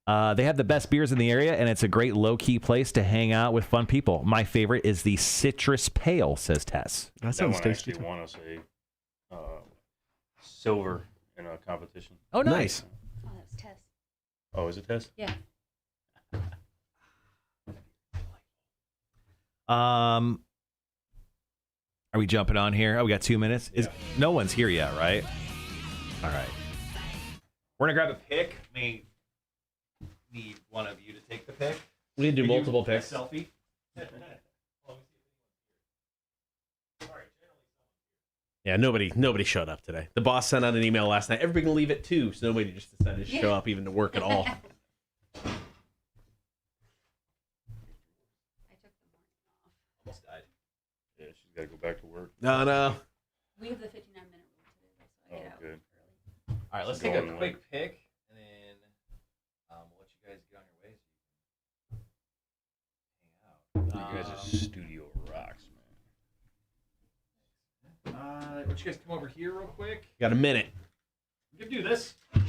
They have the best beers in the area, and it's a great low-key place to hang out with fun people. My favorite is the Citrus Pale, says Tess. That That one actually won us a silver in a competition. Oh, nice. Oh, that was Tess. Oh, is it Tess? Yeah. Are we jumping on here? Oh, we got 2 minutes. No one's here yet, right? All right. We're gonna grab a pick. May need one of you to take the pick. We can do Can multiple you- a picks. selfie. Yeah, nobody showed up today. The boss sent out an email last night. Everybody can leave at 2, so nobody just decided to show up even to work at all. Almost died. Yeah, she's got to go back to work. No. We have the 59-minute rule today, so I get out Good. early. All right, let's Go take a on, quick pick, and then we'll let you guys get on your way. So You guys' studio rocks, man. why don't you guys come over here real quick? Got a minute. We can do this. We're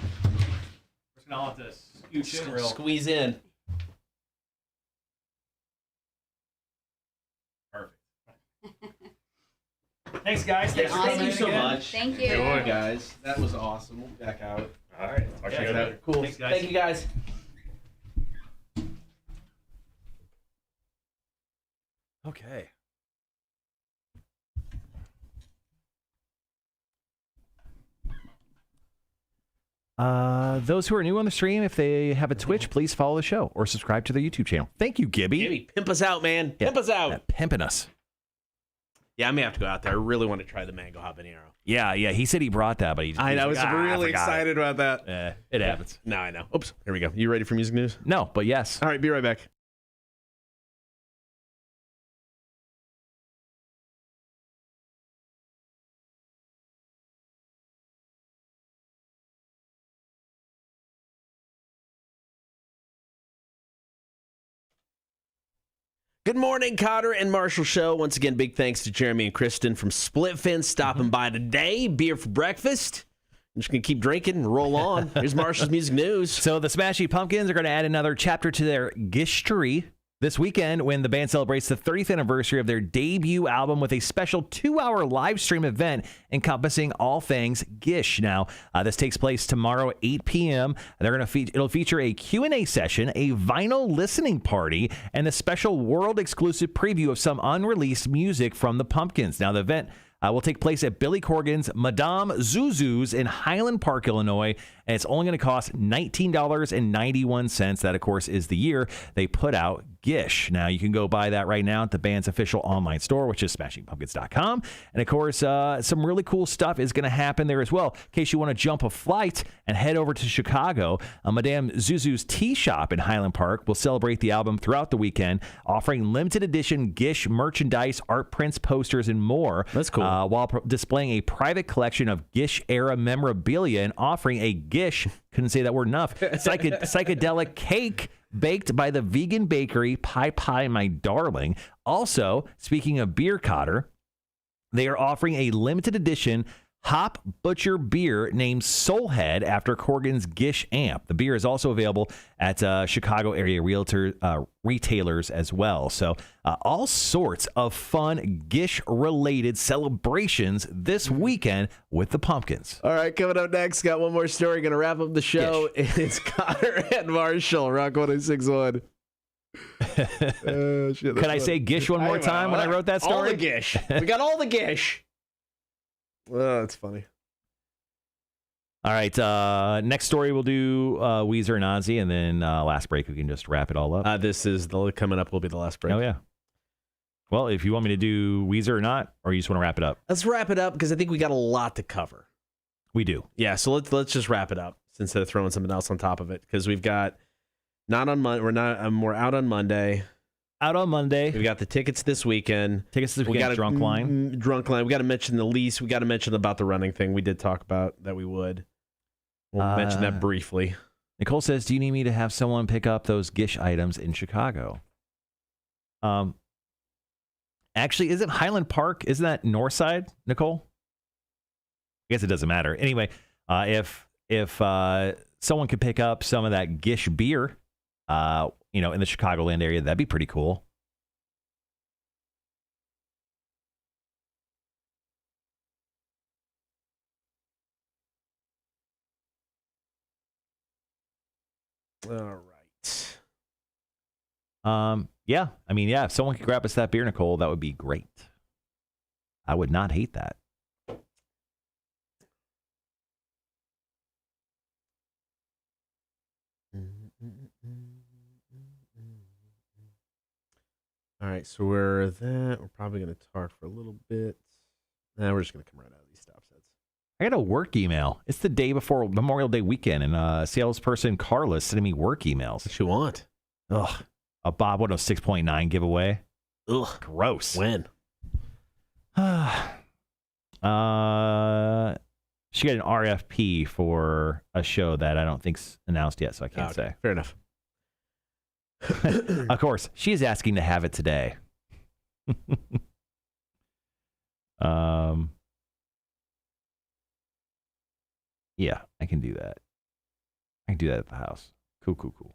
just gonna have to scooch in real. Squeeze in. Perfect. Thanks, guys. Thanks for Thank coming you in so again. much. Thank you. Enjoy. Guys, that was awesome. We'll be back out. All right. Talk to you later. Cool. Thanks, guys. Thank you, guys. Okay. Those who are new on the stream, if they have a Twitch, please follow the show or subscribe to their YouTube channel. Thank you, Gibby. Gibby, pimp us out, man. Pimp us out. Pimping us. Yeah, I may have to go out there. I really want to try the mango habanero. Yeah. He said he brought that, but he just I was really forgot excited about that. It happens. Now I know. Oops. Here we go. You ready for music news? No, but yes. All right, be right back. Good morning, Cotter and Marshall Show. Once again, big thanks to Jeremy and Kristen from Splitfin stopping by today. Beer for breakfast. I'm just going to keep drinking and roll on. Here's Marshall's music news. So the Smashy Pumpkins are going to add another chapter to their Gishtory this weekend when the band celebrates the 30th anniversary of their debut album with a special 2-hour live stream event encompassing all things Gish. Now, this takes place tomorrow at 8 p.m. They're going to it'll feature a Q&A session, a vinyl listening party, and a special world-exclusive preview of some unreleased music from the Pumpkins. Now, the event will take place at Billy Corgan's Madame Zuzu's in Highland Park, Illinois, and it's only going to cost $19.91. That, of course, is the year they put out Gish. Now, you can go buy that right now at the band's official online store, which is smashingpumpkins.com. And, of course, some really cool stuff is going to happen there as well. In case you want to jump a flight and head over to Chicago, Madame Zuzu's Tea Shop in Highland Park will celebrate the album throughout the weekend, offering limited edition Gish merchandise, art prints, posters, and more. That's cool. While displaying a private collection of Gish-era memorabilia and offering a Gish, couldn't say that word enough, psychedelic cake baked by the vegan bakery Pie My Darling. Also, speaking of beer, Cotter, they are offering a limited edition Hop Butcher beer named Soulhead after Corgan's Gish amp. The beer is also available at Chicago area retailers as well. So all sorts of fun Gish-related celebrations this weekend with the Pumpkins. All right, coming up next, got one more story. Going to wrap up the show. It's Cotter and Marshall, Rock 1061. Could I say Gish one more time when I wrote that story? All the Gish. We got all the Gish. Oh, that's funny. All right. Next story we'll do Weezer and Ozzy, and then last break we can just wrap it all up. This is coming up will be the last break. Oh yeah. Well, if you want me to do Weezer or not, or you just want to wrap it up, Let's wrap it up because I think we got a lot to cover. we do. Yeah, so let's just wrap it up instead of throwing something else on top of it because we've got not on Monday. We're out on Monday. Out on Monday. We got the tickets this weekend. Tickets this We weekend. got Drunk Line. Drunk Line. We got to mention the lease. We got to mention about the running thing. We did talk about that. We would. We'll mention that briefly. Nicole says, "Do you need me to have someone pick up those Gish items in Chicago?" Actually, isn't Highland Park? Isn't that North Side, Nicole? I guess it doesn't matter. Anyway, if someone could pick up some of that Gish beer, in the Chicagoland area, that'd be pretty cool. All right. Yeah. I mean, yeah, if someone could grab us that beer, Nicole, that would be great. I would not hate that. All right, so we're probably going to talk for a little bit. We're just going to come right out of these stop signs. I got a work email. It's the day before Memorial Day weekend, and salesperson Carla is sending me work emails. What you want? Ugh. A Bob 106.9 giveaway. Ugh. Gross. When? She got an RFP for a show that I don't think's announced yet, so I can't say. Fair enough. Of course, she is asking to have it today. Yeah, I can do that. I can do that at the house. Cool.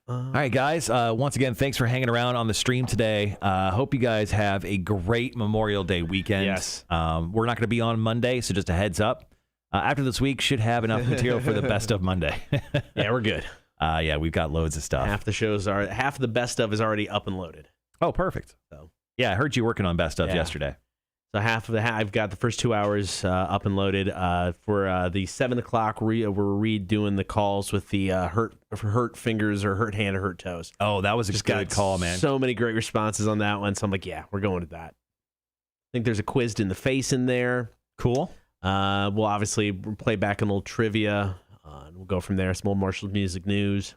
All right, guys. Once again, thanks for hanging around on the stream today. Hope you guys have a great Memorial Day weekend. Yes. We're not going to be on Monday, so just a heads up. After this week, should have enough material for the best of Monday. Yeah, we're good. Yeah, we've got loads of stuff. Half of the best of is already up and loaded. Oh, perfect. So yeah, I heard you working on best of yesterday. So I've got the first 2 hours up and loaded. For the 7 o'clock, we're redoing the calls with the hurt fingers or hurt hand or hurt toes. Oh, that was a Just good call, man. So many great responses on that one. So I'm like, yeah, we're going to that. I think there's a quizzed in the face in there. Cool. We'll obviously play back a little trivia. And we'll go from there. Some old Marshall's music news.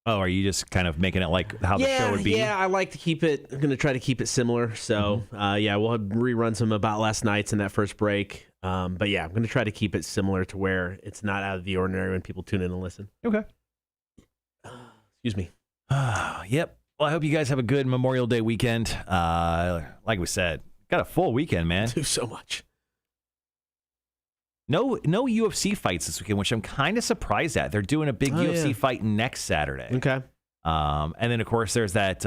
Oh, are you just kind of making it like how the show would be? Yeah, I like to keep it. I'm going to try to keep it similar. So, we'll rerun some about last night's in that first break. But yeah, I'm going to try to keep it similar to where it's not out of the ordinary when people tune in and listen. Okay. Excuse me. Yep. Well, I hope you guys have a good Memorial Day weekend. Like we said, got a full weekend, man. Do so much. No UFC fights this weekend, which I'm kind of surprised at. They're doing a big UFC fight next Saturday. Okay. And then, of course, there's that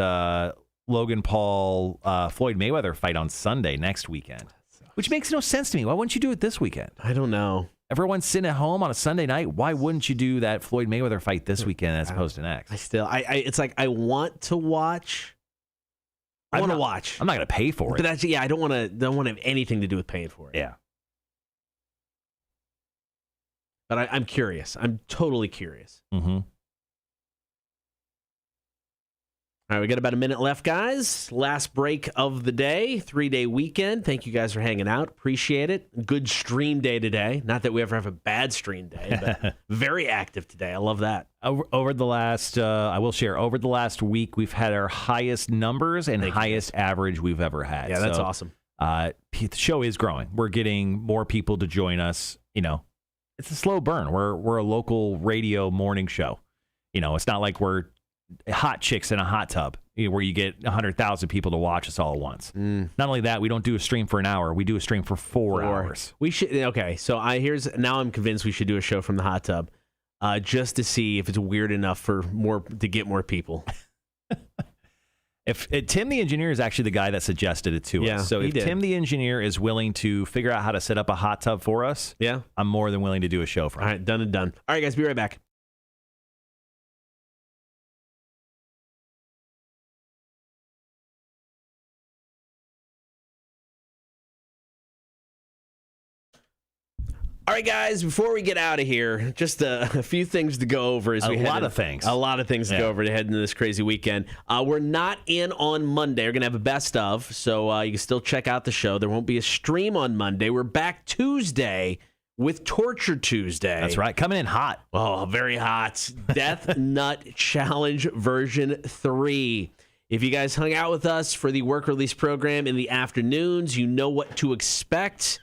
Logan Paul Floyd Mayweather fight on Sunday next weekend, which makes no sense to me. Why wouldn't you do it this weekend? I don't know. Everyone's sitting at home on a Sunday night. Why wouldn't you do that Floyd Mayweather fight this weekend as opposed to next? It's like I want to watch. I want to watch. I'm not going to pay for it. But actually, I don't want to have anything to do with paying for it. Yeah. But I'm curious. I'm totally curious. Mm-hmm. All right, we got about a minute left, guys. Last break of the day, 3-day weekend. Thank you guys for hanging out. Appreciate it. Good stream day today. Not that we ever have a bad stream day, but very active today. I love that. Over the last, I will share, over the last week, we've had our highest numbers and highest average we've ever had. Yeah, that's awesome. The show is growing. We're getting more people to join us. You know, it's a slow burn. We're a local radio morning show. You know, it's not like we're hot chicks in a hot tub where you get 100,000 people to watch us all at once. Not only that, we don't do a stream for an hour. We do a stream for 4 hours. We should. Okay, so now I'm convinced we should do a show from the hot tub, just to see if it's weird enough to get more people. If Tim the engineer is actually the guy that suggested it to us. So if Tim the engineer is willing to figure out how to set up a hot tub for us, I'm more than willing to do a show for him. All right, done and done. All right, guys, be right back. All right, guys, before we get out of here, just a few things to go over. A lot of things to go over to head into this crazy weekend. We're not in on Monday. We're going to have a best of, so you can still check out the show. There won't be a stream on Monday. We're back Tuesday with Torture Tuesday. That's right. Coming in hot. Oh, very hot. Death Nut Challenge version 3. If you guys hung out with us for the work release program in the afternoons, you know what to expect.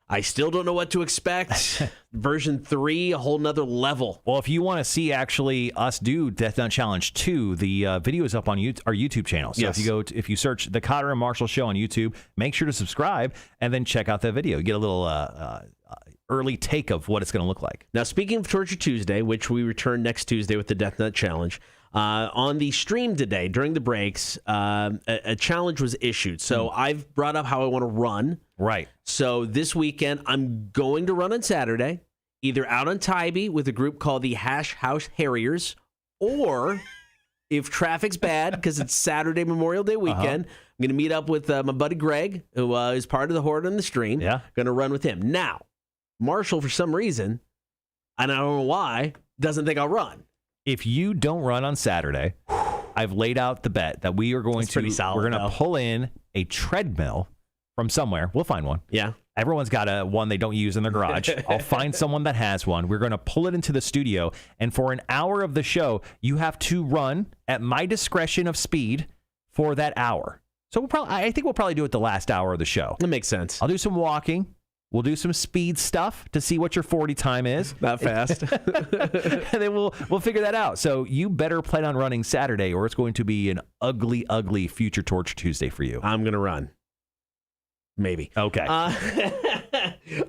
I still don't know what to expect. Version 3, a whole nother level. Well, if you want to see actually us do Death Nut Challenge 2, the video is up on our YouTube channel. So if you search the Cotter and Marshall Show on YouTube, make sure to subscribe and then check out that video. You get a little early take of what it's going to look like. Now, speaking of Torture Tuesday, which we return next Tuesday with the Death Nut Challenge, on the stream today, during the breaks, a challenge was issued. So I've brought up how I want to run. Right. So this weekend, I'm going to run on Saturday, either out on Tybee with a group called the Hash House Harriers, or if traffic's bad, because it's Saturday Memorial Day weekend, I'm going to meet up with my buddy Greg, who is part of the Horde on the stream. Yeah. Going to run with him. Now, Marshall, for some reason, and I don't know why, doesn't think I'll run. If you don't run on Saturday, I've laid out the bet that we are going That's pretty solid, we're going though. to pull in a treadmill from somewhere. We'll find one. Yeah. Everyone's got one they don't use in their garage. I'll find someone that has one. We're going to pull it into the studio, and for an hour of the show, you have to run at my discretion of speed for that hour. So I think we'll probably do it the last hour of the show. That makes sense. I'll do some walking. We'll do some speed stuff to see what your 40 time is. Not fast. And then we'll figure that out. So you better plan on running Saturday, or it's going to be an ugly, ugly future Torture Tuesday for you. I'm going to run. Maybe. Okay. All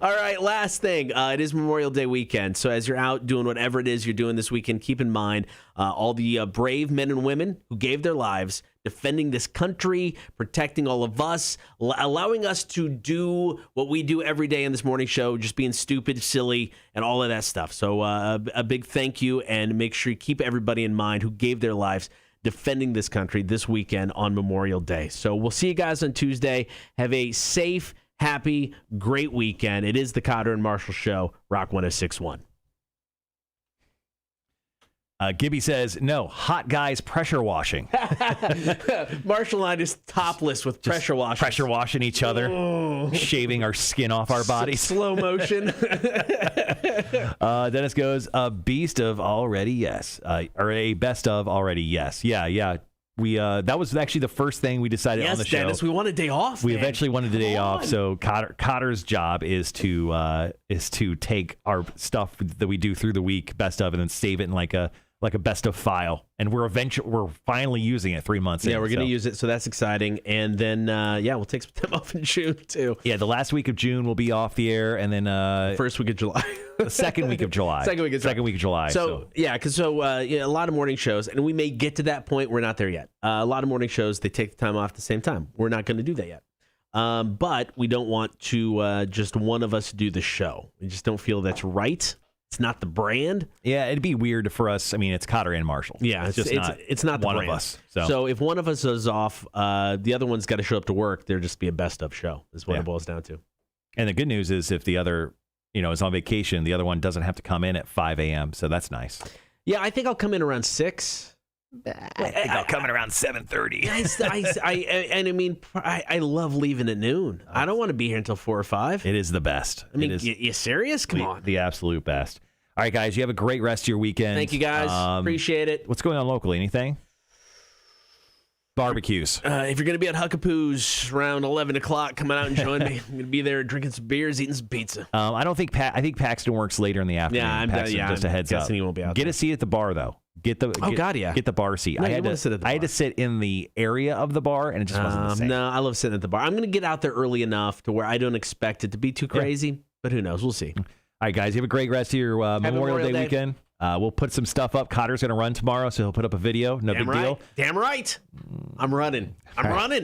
right, last thing. It is Memorial Day weekend, so as you're out doing whatever it is you're doing this weekend, keep in mind all the brave men and women who gave their lives defending this country, protecting all of us, allowing us to do what we do every day in this morning show, just being stupid, silly, and all of that stuff. So a big thank you, and make sure you keep everybody in mind who gave their lives defending this country this weekend on Memorial Day. So we'll see you guys on Tuesday. Have a safe, happy, great weekend. It is the Cotter and Marshall Show, Rock 106.1. Gibby says, no, hot guys pressure washing. Marshall and I just topless with pressure washing. Pressure washing each other, shaving our skin off our bodies. Slow motion. Dennis goes, a beast of already yes. Or a best of already yes. Yeah. We that was actually the first thing we decided on the show. Dennis, we want a day off. We man. eventually wanted a day Come off, on. so Cotter's job is to take our stuff that we do through the week, best of, and then save it in like a best of file. And we're finally using it 3 months in. Yeah, we're going to use it, so that's exciting. And then, we'll take some time off in June, too. Yeah, the last week of June will be off the air, and then First week of July. the second week of July. Second week of July. So A lot of morning shows, and we may get to that point. We're not there yet. A lot of morning shows, they take the time off at the same time. We're not going to do that yet. But we don't want to just one of us do the show. We just don't feel that's right. It's not the brand. yeah, it'd be weird for us. I mean, it's Cotter and Marshall. Yeah, it's not the one brand. of us. So if one of us is off, the other one's got to show up to work. There'll just be a best of show is what it boils down to. And the good news is if the other, is on vacation, the other one doesn't have to come in at 5 a.m., so that's nice. Yeah, I think I'll come in around 6. I think I'll come in around 7:30. I love leaving at noon. I don't want to be here until 4 or 5. It is the best. I mean, it is you serious? Come on. the absolute best. All right, guys, you have a great rest of your weekend. Thank you, guys. Appreciate it. What's going on locally? Anything? Barbecues. If you're going to be at Huckapoo's around 11 o'clock, come out and join me. I'm going to be there drinking some beers, eating some pizza. I don't think I think Paxton works later in the afternoon. Yeah, Paxton, just a heads up. He won't be out Get there. a seat at the bar though. Get the bar seat. No, I you had wanna sit at the I had bar. to sit in the area of the bar, and it just wasn't the same. No, I love sitting at the bar. I'm going to get out there early enough to where I don't expect it to be too crazy, but who knows? We'll see. All right, guys, you have a great rest of your Memorial Day weekend. We'll put some stuff up. Cotter's going to run tomorrow, so he'll put up a video. No big deal. Damn right. I'm running. I'm running.